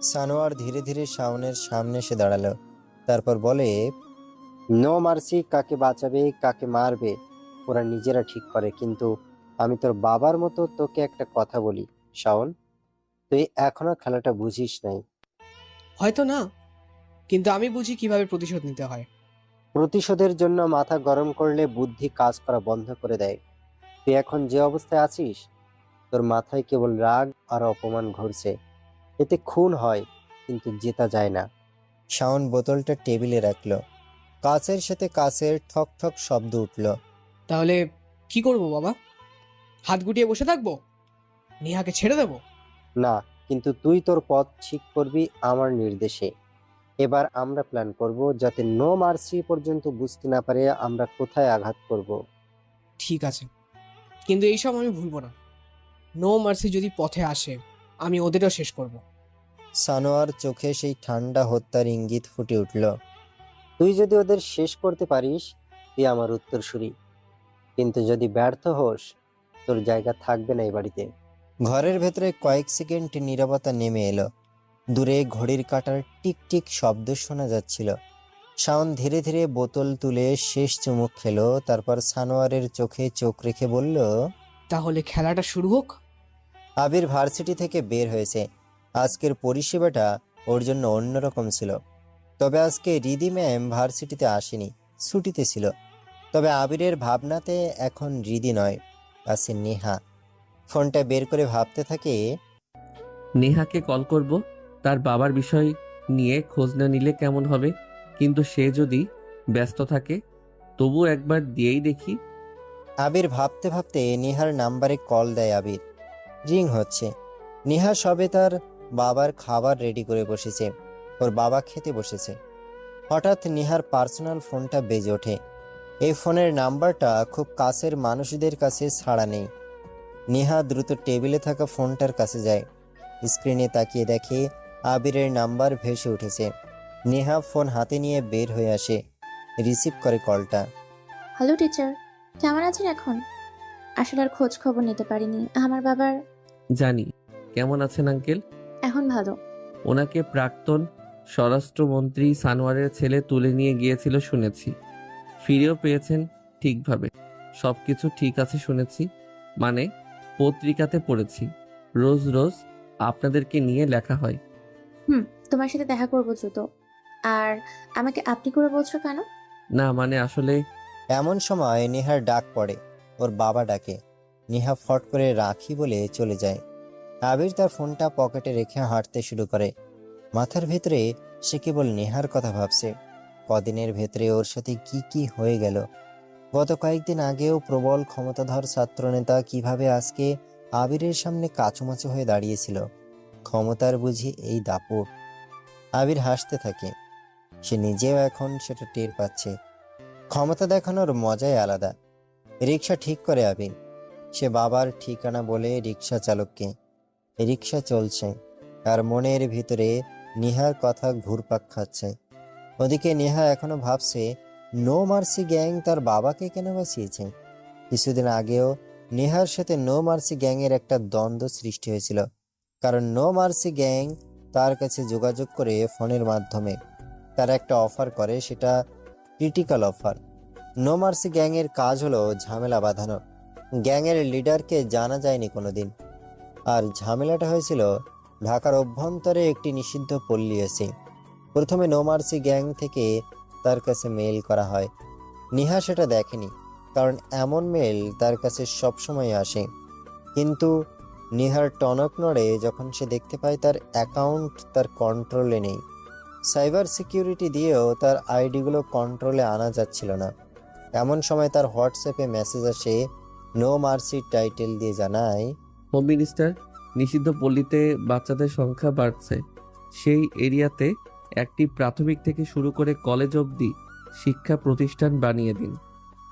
সানোয়ার ধীরে ধীরে শাওনের সামনে এসে দাঁড়ালো, তারপর বলে, নো মার্সি কাকে বাঁচাবে কাকে মারবে ওরা নিজেরা ঠিক করে, কিন্তু আমি তোর বাবার মতো তোকে একটা কথা বলি শাওন, তুই এখনো খেলাটা বুঝিস নাই। হয়তো না, কিন্তু আমি বুঝি কিভাবে প্রতিশোধ নিতে হয়। প্রতিশোধের জন্য মাথা গরম করলে বুদ্ধি কাজ করা বন্ধ করে দেয়। তুই এখন যে অবস্থায় আছিস, তোর মাথায় কেবল রাগ আর অপমান ঘুরছে। এতে খুন হয় কিন্তু জেতা যায় না। শাওন বোতলটা টেবিলে রাখলো, কাচের সাথে কাচের ঠক ঠক শব্দ উঠল। তাহলে কি করব বাবা? হাত গুটিয়ে বসে থাকবো? নেহাকে ছেড়ে দেব? না, কিন্তু তুই তোর পথ ঠিক করবি আমার নির্দেশে। এবার আমরা প্ল্যান করব যাতে নো মার্সি পর্যন্ত বুঝতে না পারে আমরা কোথায় আঘাত করব। ঠিক আছে, কিন্তু এইসব আমি ভুলবো না। নো মার্সি যদি পথে আসে আমি ওদেরও শেষ করব। সানোয়ার চোখে সেই ঠান্ডা হত্যার ইঙ্গিত ফুটে উঠল। তুই যদি ওদের শেষ করতে পারিস তুই আমার উত্তরসূরি, কিন্তু যদি ব্যর্থ হোস তোর জায়গা থাকবে না এই বাড়িতে। ঘরের ভেতরে কয়েক সেকেন্ড নীরবতা নেমে এলো। দূরে ঘড়ির কাঁটার টিক টিক শব্দ শোনা যাচ্ছিল। শাওন ধীরে ধীরে বোতল তুলে শেষ চুমুক খেলো, তারপর সানোয়ারের চোখে চোখ রেখে বলল, তাহলে খেলাটা শুরু হোক। আবির ভার্সিটি থেকে বের হয়েছে। আজকের পরিষেবাটা ওর জন্য অন্যরকম ছিল। তবে আজকে রিদি ম্যাম ভার্সিটিতে আসেনি, ছুটিতে ছিল। তবে আবিরের ভাবনাতে এখন হৃদি নয়, আছে নেহা। ফোনটা বের করে ভাবতে থাকে, নেহাকে কল করব, তার বাবার বিষয় নিয়ে খোঁজ না নিলে কেমন হবে, কিন্তু সে যদি ব্যস্ত থাকে তবু একবার দিয়েই দেখি। আবির ভাবতে ভাবতে নেহার নাম্বারে কল দেয়। আবির রিং হচ্ছে। নেহা সবে তার বাবার খাবার রেডি করে বসেছে, ওর বাবা খেতে বসেছে। হঠাৎ নেহার পার্সোনাল ফোনটা বেজে ওঠে। এই ফোনের নাম্বারটা খুব কাছের মানুষদের কাছে ছাড়া নেই। নেহা দ্রুত টেবিলে থাকা ফোনটার কাছে যায়। স্ক্রিনে তাকিয়ে দেখে আবিরের নাম্বার ভেসে উঠেছে। নেহা ফোন হাতে নিয়ে বের হয়ে আসে, রিসিভ করে কলটা। হ্যালো টিচার, কেমন আছেন এখন? আসলে আর খোঁজ খবর নিতে পারিনি। আমার বাবার জানি। কেমন আছেন আঙ্কেল? এখন ভালো। ওনাকে প্রাক্তন স্বরাষ্ট্রমন্ত্রী সানোয়ারের ছেলে তুলে নিয়ে গিয়েছিল শুনেছি। ফিরেও পেয়েছেন ঠিকভাবে। সবকিছু ঠিক আছে শুনেছি, মানে পত্রিকাতে পড়েছি রোজ রোজ আপনাদেরকে নিয়ে লেখা হয়। তোমার সাথে দেখা করবো দ্রুত। আর আমাকে আপনি করে বলছো কেন? না মানে আসলে এমন সময় নেহার ডাক পড়ে, ওর বাবা ডাকে। নেহা ফট করে রাখি বলে চলে যায়। আবির তার ফোনটা পকেটে রেখে হাঁটতে শুরু করে। মাথার ভেতরে সে কেবল নেহার কথা ভাবছে। কদিনের ভেতরে ওর সাথে কি কি হয়ে গেল। গত কয়েকদিন আগেও প্রবল ক্ষমতাধর ছাত্রনেতা কিভাবে আজকে আবিরের সামনে কাচুমাচু হয়ে দাঁড়িয়েছিল। ক্ষমতার বুঝি এই দাপট। আবির হাসতে থাকে। সে নিজেও এখন সেটা টের পাচ্ছে। ক্ষমতা দেখানোর মজাই আলাদা। রিক্সা ঠিক করে আবির। সে বাবার ঠিকানা বলে রিক্সা চালককে। রিক্সা চলছে আর মনের ভিতরে নেহার কথা ঘুরপাক খাচ্ছে। ওদিকে নেহা এখনো ভাবছে নো মার্সি গ্যাং তার বাবাকে কেন বাঁচিয়েছে। কিছুদিন আগেও নেহার সাথে নো মার্সি গ্যাংয়ের একটা দ্বন্দ্ব সৃষ্টি হয়েছিল, কারণ নো মার্সি গ্যাং তার কাছে যোগাযোগ করে ফোনের মাধ্যমে তার একটা অফার করে, সেটা ক্রিটিক্যাল অফার। নো মার্সি গ্যাংয়ের কাজ হলো ঝামেলা বাঁধানো। গ্যাংয়ের লিডারকে জানা যায়নি কোনোদিন। আর ঝামেলাটা হয়েছিল ঢাকার অভ্যন্তরে একটি নিষিদ্ধ পল্লী আছে। প্রথমে নো মার্সি গ্যাং থেকে তার কাছে মেল করা হয়। নেহা সেটা দেখেনি, কারণ এমন মেল তার কাছে সবসময় আসে। কিন্তু নেহার টনক নড়ে যখন সে দেখতে পায় তার অ্যাকাউন্ট তার কন্ট্রোলে নেই। সাইবার সিকিউরিটি দিয়েও তার আইডিগুলো কন্ট্রোলে আনা যাচ্ছিল না। এমন সময় তার হোয়াটসঅ্যাপে মেসেজ আসে, নো মার্সি টাইটেল দিয়ে জানায়, হোম মিনিস্টার, নিষিদ্ধ পল্লীতে বাচ্চাদের সংখ্যা বাড়ছে। সেই এরিয়াতে একটি প্রাথমিক থেকে শুরু করে কলেজ অবধি শিক্ষা প্রতিষ্ঠান বানিয়ে দিন।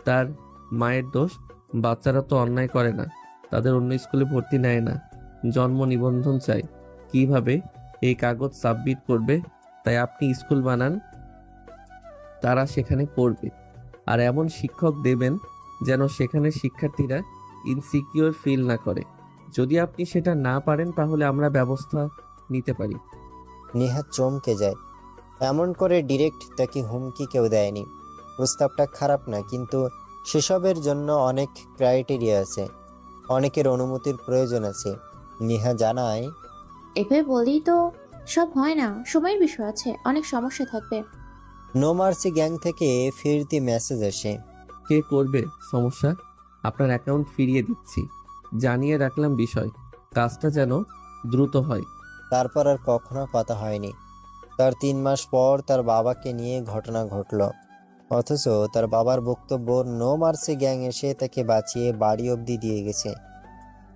তার মায়ের দোষ, বাচ্চারা তো অন্যায় করে না, তাদের অন্য স্কুলে ভর্তি নেয় না। জন্ম নিবন্ধন চাই, কিভাবে এই কাগজ সাবমিট করবে, তাই আপনি স্কুল বানান, তারা সেখানে পড়বে। আর এমন শিক্ষক দেবেন যেন সেখানে শিক্ষার্থীরা ইনসিকিউর ফিল না করে। যদি আপনি সেটা না পারেন তাহলে আমরা ব্যবস্থা নিতে পারি। নেহা চমকে যায়। এমন করে ডিরেক্ট তাকে হুমকি কেউ দেয়নি। প্রস্তাবটা খারাপ না, কিন্তু সেসবের জন্য অনেক ক্রাইটেরিয়া আছে, অনেকের অনুমতির প্রয়োজন আছে। নেহা জানায়, এভাবে বলি তো সব হয় না, সময়ের বিষয় আছে, অনেক সমস্যা থাকবে। নো মার্সি গ্যাং থেকে ফিরতি মেসেজ আসে, কে করবে সমস্যা, আপনার অ্যাকাউন্ট ফিরিয়ে দিচ্ছি। জানিয়ে রাখলাম বিষয়, কাজটা যেন দ্রুত হয়। তারপর আর কখনো কথা হয়নি। তার 3 মাস পর তার বাবাকে নিয়ে ঘটনা ঘটল। অথচ তার বাবার বক্তব্য নো মার্সি গ্যাং এসে তাকে বাঁচিয়ে বাড়ি অবধি দিয়ে গেছে।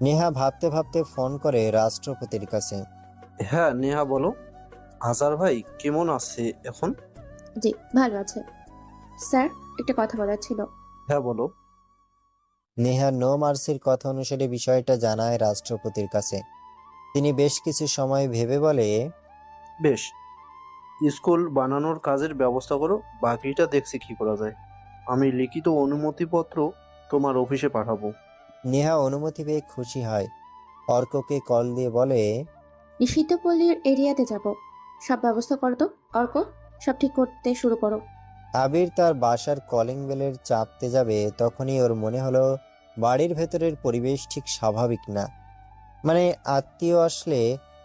নেহা ভাবতে ভাবতে ফোন করে রাষ্ট্রপতির কাছে। হ্যাঁ নেহা বলো। আজার ভাই কেমন আছে এখন? জি ভালো আছে স্যার, একটা কথা বলার ছিল। হ্যাঁ বলো। নেহা নো মার্সির কথা অনুসারে বিষয়টা জানায় রাষ্ট্রপতির কাছে। তিনি বেশ কিছু সময় ভেবে বলে, বেশ, স্কুল বানানোর কাজের ব্যবস্থা করো, বাকিটা দেখছি কি করা যায়। আমি লিখিত অনুমতিপত্র তোমার অফিসে পাঠাবো। নেহা অনুমতি পেয়ে খুশি হয়। অর্ককে কল দিয়ে বলে, নিষিদ্ধ পল্লীর এরিয়াতে যাব, সব ব্যবস্থা করো তো। অর্ক, সব ঠিক করতে শুরু করো। আবির তার বাসার কলিং বেলের চাপতে যাবে, তখনই ওর মনে হলো বাড়ির ভেতরের পরিবেশ ঠিক স্বাভাবিক না। মানে আত্মীয় আসলে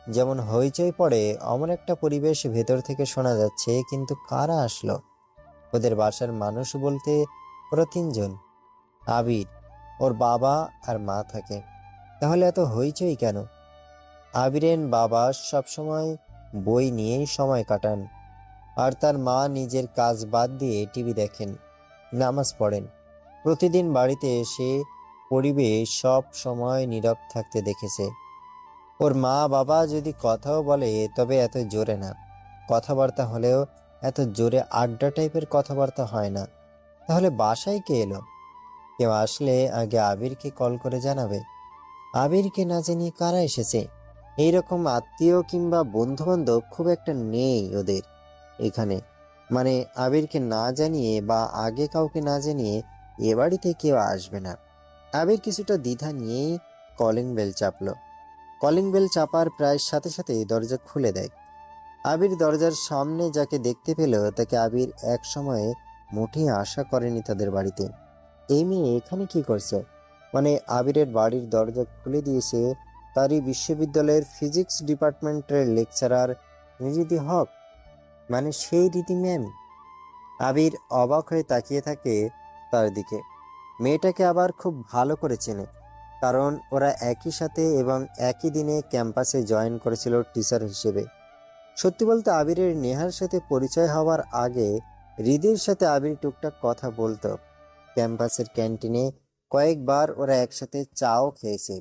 যেমন হইচই পড়ে, অমন একটা পরিবেশ ভেতর থেকে শোনা যাচ্ছে। কিন্তু কারা আসলো? ওদের বাসার মানুষ বলতে ওরা তিনজন, আবির, ওর বাবা আর মা থাকে। তাহলে এত হইচই কেন? আবিরের বাবা সবসময় বই নিয়েই সময় কাটান, আর তার মা নিজের কাজ বাদ দিয়ে টিভি দেখেন, নামাজ পড়েন। প্রতিদিন বাড়িতে এসে পরিবেশ সব সময় নীরব থাকতে দেখেছে। ওর মা বাবা যদি কথাও বলে তবে এত জোরে না, কথাবার্তা হলেও এত জোরে আড্ডা টাইপের কথাবার্তা হয় না। তাহলে বাসায় কে এলো? কেউ আসলে আগে আবিরকে কল করে জানাবে। আবিরকে না জানিয়ে কারা এসেছে? এইরকম আত্মীয় কিংবা বন্ধু বান্ধব খুব একটা নেই ওদের এখানে। মানে আবিরকে না জানিয়ে বা আগে কাউকে না জানিয়ে এ বাড়িতে কেউ আসবে না। আবির কিছুটা দ্বিধা নিয়েই কলিং বেল চাপলো। কলিং বেল চাপার প্রায় সাথে সাথে দরজা খুলে দেয়। আবির দরজার সামনে যাকে দেখতে পেল তাকে আবির এক সময়ে মোটেই আশা করেনি তাদের বাড়িতে। এই মেয়ে এখানে কি করছে? মানে আবিরের বাড়ির দরজা খুলে দিয়েছে তারই বিশ্ববিদ্যালয়ের ফিজিক্স ডিপার্টমেন্টের লেকচারার রিদি হক, মানে সেই রীতি ম্যাম। আবির অবাক হয়ে তাকিয়ে থাকে তার দিকে। মেয়েটাকে আবার খুব ভালো করে চেনে, কারণ ওরা একই সাথে এবং একই দিনে ক্যাম্পাসে জয়েন করেছিল টিচার হিসেবে। সত্যি বলতে আবিরের নেহার সাথে পরিচয় হওয়ার আগে হৃদির সাথে আবির টুকটাক কথা বলতো। ক্যাম্পাসের ক্যান্টিনে কয়েকবার ওরা একসাথে চাও খেয়েছে।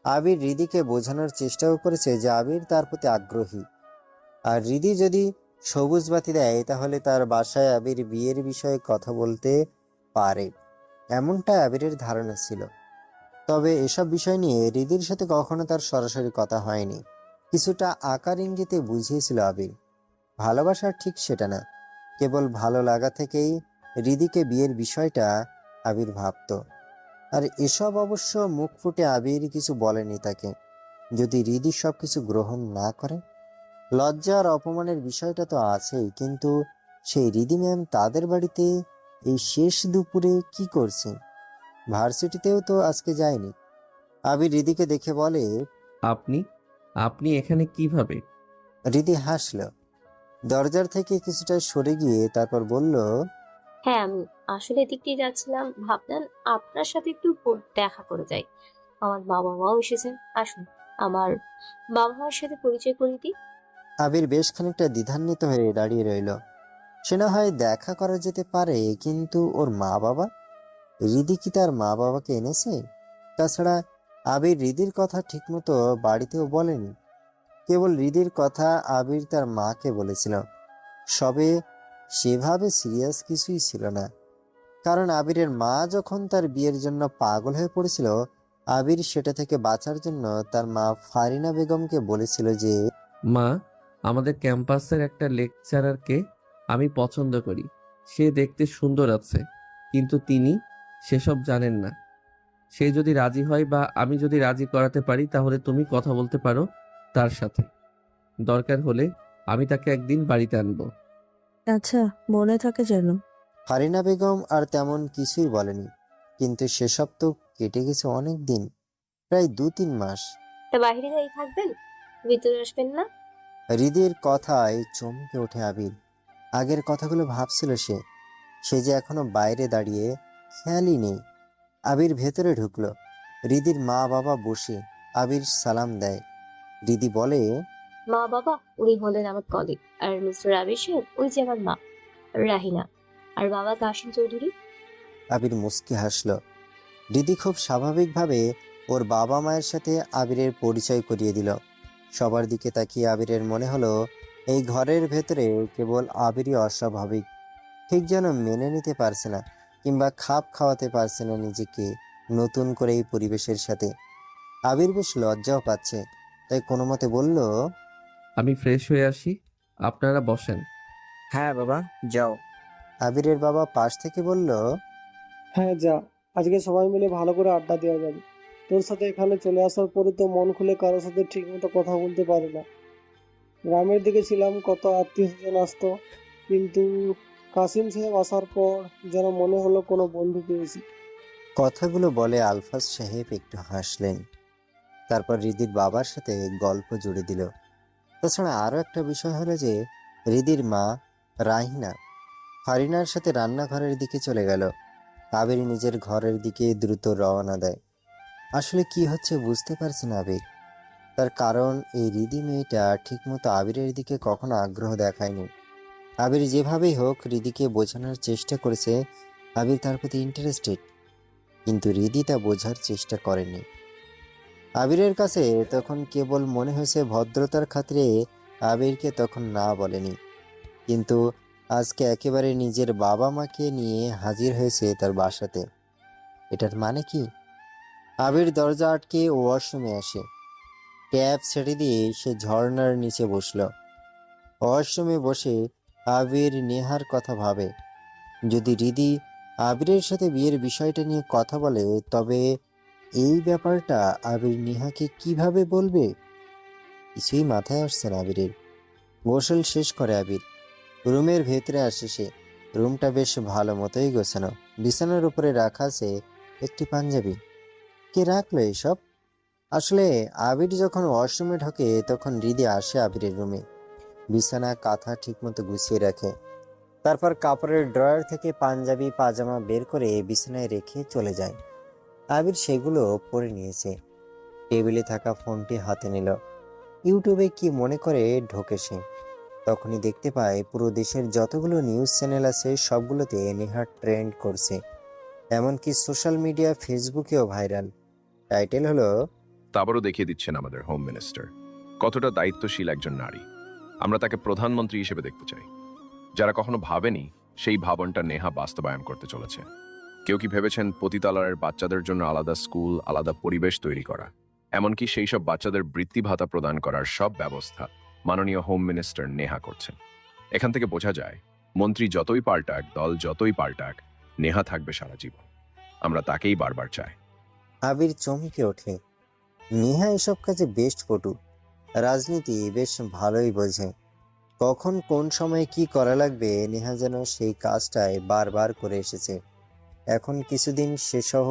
আবির হৃদিকে বোঝানোর চেষ্টাও করেছে যে আবির তার প্রতি আগ্রহী, আর হৃদি যদি সবুজ বাতি দেয় তাহলে তার বাসায় আবির বিয়ের বিষয়ে কথা বলতে পারে, এমনটা আবিরের ধারণা ছিল। তবে এসব বিষয় নিয়ে হৃদির সাথে কখনো তার সরাসরি কথা হয়নি। কিছুটা আকার ইঙ্গিতে বুঝিয়েছিল আবির। ভালোবাসা ঠিক সেটা না, কেবল ভালো লাগা থেকেই হৃদিকে বিয়ের বিষয়টা আবির ভাবত। আর এসব অবশ্য মুখ ফুটে আবির কিছু বলেনি তাকে। যদি হৃদি সবকিছু গ্রহণ না করে, লজ্জা আর অপমানের বিষয়টা তো আছেই, কিন্তু সেই হৃদি ম্যাম তাদের বাড়িতে এই শেষ দুপুরে কি করছে? ভার্সিটিতেও তো আজকে যায়নি। আবির হৃদিকে দেখে বলে, আপনি আপনি এখানে কিভাবে? হৃদি হাসল, দরজার থেকে কিছুটা সরে গিয়ে তারপর বলল, হ্যাঁ, আমি আসলে এদিক দিয়ে যাচ্ছিলাম, ভাবলাম আপনার সাথে একটু দেখা করে যাই। আমার বাবা মাও এসেছেন, আসুন আমার বাবা মার সাথে পরিচয় করে দিই। আবির বেশ খানিকটা দ্বিধান্বিত হয়ে দাঁড়িয়ে রইল। সে না হয় দেখা করা যেতে পারে, কিন্তু ওর মা বাবা? হৃদি কি তার মা বাবাকে এনেছে? তাছাড়া আবির হৃদির কথা ঠিকমতো বাড়িতেও বলেনি, কেবল হৃদির কথা আবির তার মাকে বলেছিল। সবে সেভাবে সিরিয়াস কিছুই ছিল না, কারণ আবিরের মা যখন তার বিয়ের জন্য পাগল হয়ে পড়েছিল, আবির সেটা থেকে বাঁচার জন্য তার মা ফারিনা বেগমকে বলেছিল যে, মা, আমাদের ক্যাম্পাসের একটা লেকচারারকে আমি পছন্দ করি। সে দেখতে সুন্দর আছে, কিন্তু তিনি সেসব জানেন না। সে যদি রাজি হয় বা আমি যদি রাজি করাতে পারি তাহলে তুমি কথা বলতে পারো তার সাথে। দরকার হলে আমি তাকে একদিন বাড়িতে আনবো। আচ্ছা, মনে থাকে যেন। ফারিনা বেগম আর তেমন কিছুই বলেনি, কিন্তু সেসব তো কেটে গেছে অনেক দিন, প্রায় 2-3 মাস। তা বাইরে দাঁড়িয়ে থাকবেন, ভিতরে আসবেন না? হৃদির কথায় চমকে ওঠে আবির। আগের কথাগুলো ভাবছিল সে, সে যে এখনো বাইরে দাঁড়িয়ে, খেয়ালই নেই। আবির ভেতরে ঢুকলো। হৃদির মা বাবা বসে, আবির সালাম দেয়। হৃদি বলে, মা বাবা উনি হলেন আমার কলিগ, আর মিস্টার আবির সাহেব ওই যে আমার মা রাহিনা, আর বাবা কাশিম চৌধুরী। আবির মুচকি হাসলো। হৃদি খুব স্বাভাবিকভাবে ওর বাবা মায়ের সাথে আবিরের পরিচয় করিয়ে দিল। সবার দিকে তাকিয়ে আবিরের মনে হলো এই ঘরের ভেতরে কেবল আবিরই অস্বাভাবিক, ঠিক যেন মেনে নিতে পারছে না কিংবা খাপ খাওয়াতে পারছে না নিজেকে নতুন করে এই পরিবেশের সাথে। আবির বেশ লজ্জাও পাচ্ছে, তাই কোনো মতে বলল, আমি ফ্রেশ হয়ে আসি, আপনারা বসেন। হ্যাঁ বাবা, যাও। আবিরের বাবা পাশ থেকে বলল, হ্যাঁ যা, আজকে সবাই মিলে ভালো করে আড্ডা দেওয়া যাবে। তোর সাথে এখানে চলে আসার পরে তো মন খুলে কারোর সাথে ঠিক মতো কথা বলতে পারি না। গ্রামের দিকে ছিলাম, কত আত্মীয় স্বজন আসতো, কিন্তু কাসিম সাহেব আসার পর যেন মনে হলো কোনো বন্ধু পেয়েছি। কথাগুলো বলে আলফাজ সাহেব একটু হাসলেন, তারপর হৃদির বাবার সাথে গল্প জুড়ে দিল। তাছাড়া আরও একটা বিষয় হলো যে হৃদির মা রাহিনা ফারিনার সাথে রান্নাঘরের দিকে চলে গেল। আবির নিজের ঘরের দিকে দ্রুত রওনা দেয়। আসলে কি হচ্ছে বুঝতে পারছে না আবির। তার কারণ এই রিদি মেয়েটা ঠিকমতো আবিরের দিকে কখনো আগ্রহ দেখায়নি। আবির যেভাবেই হোক রিদিকে বোঝানোর চেষ্টা করেছে আবির তার প্রতি ইন্টারেস্টেড, কিন্তু রিদি তা বোঝার চেষ্টা করেনি। আবিরের কাছে তখন কেবল মনে হয়েছে ভদ্রতার খাতিরে আবিরকে তখন না বলেনি, কিন্তু আজকে একেবারে নিজের বাবা মাকে নিয়ে হাজির হয়েছে তার বাসাতে। এটার মানে কি? আবির দরজা আটকে ওয়াশরুমে আসে। ট্যাপ ছেড়ে দিয়ে সে ঝর্ণার নিচে বসল। ওয়াশরুমে বসে আবির নেহার কথা ভাবে। যদি রিদি আবিরের সাথে বিয়ের বিষয়টা নিয়ে কথা বলে, তবে এই ব্যাপারটা আবির নেহাকে কিভাবে বলবে? কিছুই মাথায় আসছে না আবিরের। গোসল শেষ করে আবির রুমের ভেতরে আসে সে। রুমটা বেশ ভালো মতোই গোছানো। বিছানার উপরে রাখা আছে একটি পাঞ্জাবি। কে রাখলো এসব? আসলে আবির যখন ওয়াশরুমে ঢোকে তখন রিদি আসে আবিরের রুমে। বিছানা কাঁথা ঠিকমতো গুছিয়ে রাখে। তারপর কাপড়ের ড্রয়ার থেকে পাঞ্জাবি পাজামা বের করে বিছানায় রেখে চলে যায়। আবির সেগুলো পরে নিয়েছে। টেবিলে থাকা ফোনটি হাতে নিল। ইউটিউবে কি মনে করে ঢোকে সে। তখনই দেখতে পায় পুরো দেশের যতগুলো নিউজ চ্যানেল আছে সবগুলোতে নেহা ট্রেন্ড করছে। এমনকি সোশ্যাল মিডিয়া ফেসবুকেও ভাইরাল। টাইটেল হলো, তারপরও দেখিয়ে দিচ্ছেন আমাদের হোম মিনিস্টার কতটা দায়িত্বশীল একজন নারী। আমরা তাকে প্রধানমন্ত্রী হিসেবে দেখতে চাই। যারা কখনো ভাবেনি সেই ভাবনটা নেহা বাস্তবায়ন করতে চলেছে। কেউ কি ভেবেছেন পতিতালয়ের বাচ্চাদের জন্য আলাদা স্কুল, আলাদা পরিবেশ তৈরি করা, এমনকি সেই সব বাচ্চাদের বৃত্তি ভাতা প্রদান করার সব ব্যবস্থা মাননীয় হোম মিনিস্টার নেহা করছেন। এখান থেকে বোঝা যায় মন্ত্রী যতই পাল্টাক, দল যতই পাল্টাক, নেহা থাকবে সারা জীবন। আমরা তাকেই বারবার চাই। আবির চমকে ওঠে। নেহা এসব কাজে বেস্ট পটু। রাজনীতি বেশ ভালোই বোঝে। কখন কোন সময়ে কি করা লাগবে নেহা যেন সেই কাজটাই বারবার করে এসেছে। এখন কিছুদিন সে সহ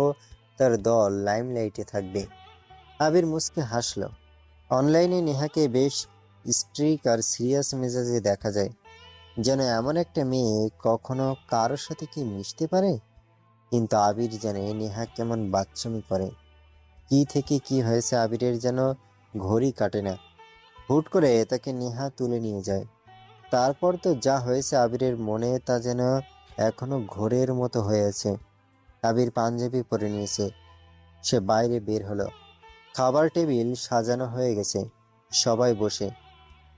তার দল লাইমলাইটে থাকবে। আবির মুচকে হাসল। অনলাইনে নেহাকে বেশ স্ট্রিক আর সিরিয়াস মেজাজে দেখা যায়, যেন এমন একটা মেয়ে কখনো কারোর সাথে কি মিশতে পারে। কিন্তু আবির জানে নেহা কেমন বাচ্চামি করে। কি থেকে কি হয়েছে আবিরের যেন ঘড়ি কাটে না। হুট করে তাকে নেহা তুলে নিয়ে যায়। তারপর তো যা হয়েছে আবিরের মনে তা যেন এখনো ঘোরের মতো হয়ে আছে। আবির পাঞ্জাবি পরে নিয়েছে। সে বাইরে বের হলো। খাবার টেবিল সাজানো হয়ে গেছে, সবাই বসে।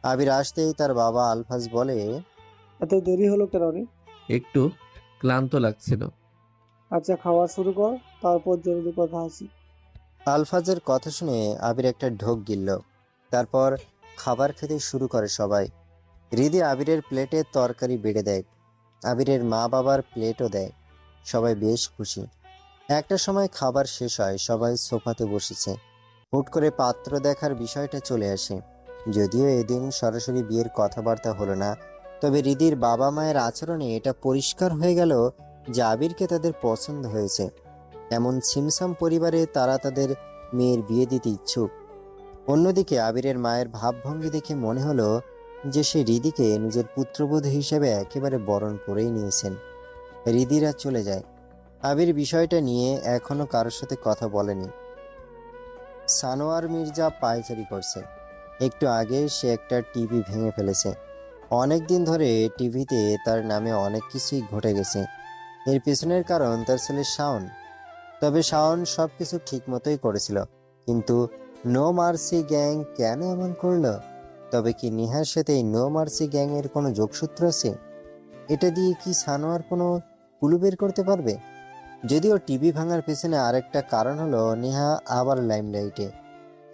আবির আসতেই তার বাবা আলফাজ বলে, এত দেরি হলো কেন রে? একটু ক্লান্ত লাগছিল। আচ্ছা, খাওয়া শুরু কর, তারপর জরুরি কথা আছে। আলফাজের কথা শুনে আবির একটা ঢোক গিলল। তারপর খাবার খেতে শুরু করে সবাই। হৃদি আবিরের প্লেটে তরকারি বেড়ে দেয়। আবিরের মা বাবার প্লেটও দেয়। সবাই বেশ খুশি। একটা সময় খাবার শেষ হয়, সবাই সোফাতে বসেছে। হুট করে পাত্র দেখার বিষয়টা চলে আসে। যদিও এদিন সরাসরি বিয়ের কথাবার্তা হলো না, তবে হৃদির বাবা মায়ের আচরণে এটা পরিষ্কার হয়ে গেল যে আবিরকে তাদের পছন্দ হয়েছে। এমন ছিমছাম পরিবারে তারা তাদের মেয়ের বিয়ে দিতে ইচ্ছুক। অন্যদিকে আবিরের মায়ের ভাবভঙ্গি দেখে মনে হলো যে সে হৃদিকে নিজের পুত্রবধূ হিসেবে একেবারে বরণ করেই নিয়েছেন। হৃদিরা চলে যায়। আবির বিষয়টা নিয়ে এখনো কারোর সাথে কথা বলেনি। সানোয়ার মির্জা পায়চারি করছে। একটু আগে সে একটা টিভি ভেঙে ফেলেছে। অনেক দিন ধরে টিভিতে তার নামে অনেক কিছুই ঘটে গেছে। এর পিছনের কারণ তার ছেলে শাওন। তবে শাওন সবকিছু ঠিক মতোই করেছিল, কিন্তু নো মার্সি গ্যাং কেন এমন করলো? তবে কি নেহার সাথে এই নো মার্সি গ্যাং এর কোনো যোগসূত্র আছে? এটা দিয়ে কি সানোয়ার কোনো কুলু বের করতে পারবে? যদিও টিভি ভাঙার পেছনে আরেকটা কারণ হলো নেহা আবার লাইমলাইটে।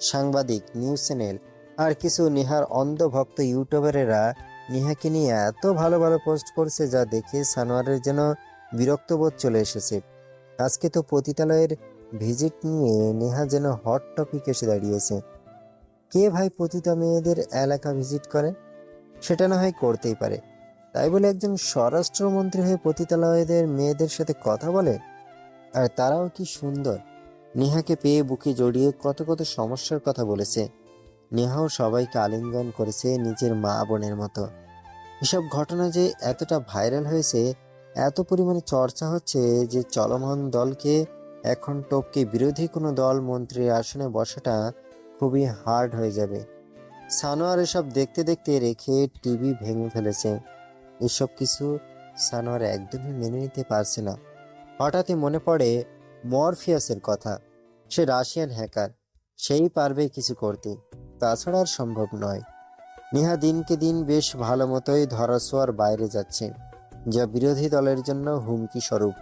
সাংবাদিক, নিউজ চ্যানেল আর কিছু নেহার অন্ধভক্ত ইউটিউবারেরা নেহাকে নিয়ে এত ভালো ভালো পোস্ট করছে যা দেখে সানোয়ারের যেন বিরক্তবোধ চলে এসেছে। আজকে তো পতিতালয়ের ভিজিট নিয়ে নেহা যেন হট টপিক এসে দাঁড়িয়েছে। কে ভাই পতিতা মেয়েদের এলাকা ভিজিট করে? সেটা না হয় করতেই পারে, তাই বলে একজন স্বরাষ্ট্রমন্ত্রী হয়ে পতিতালয়দের মেয়েদের সাথে কথা বলে? আর তারাও কি সুন্দর! নেহাকে পেয়ে বুকে জড়িয়ে কত কত সমস্যার কথা বলেছে। নেহাও সবাইকে আলিঙ্গন করেছে নিজের মা বোনের মতো। এসব ঘটনা যে এতটা ভাইরাল হয়েছে এত পরিমাণে চর্চা হচ্ছে যে চলমান দলকে এখন টপকে বিরোধী কোনো দল মন্ত্রীর আসনে বসাটা খুবই হার্ড হয়ে যাবে। সানোয়ার এসব দেখতে দেখতে রেখে টিভি ভেঙে ফেলেছে। এসব কিছু সানোয়ার একদমই মেনে নিতে পারছে না। হঠাৎই মনে পড়ে মরফিয়াসের কথা। সে রাশিয়ান হ্যাকার, সেই পারবে কিছু করতে, তাছাড়া আর সম্ভব নয়। নেহা দিনকে দিন বেশ ভালো মতোই ধরাছোঁয়ার বাইরে যাচ্ছে, যা বিরোধী দলের জন্য হুমকি স্বরূপ।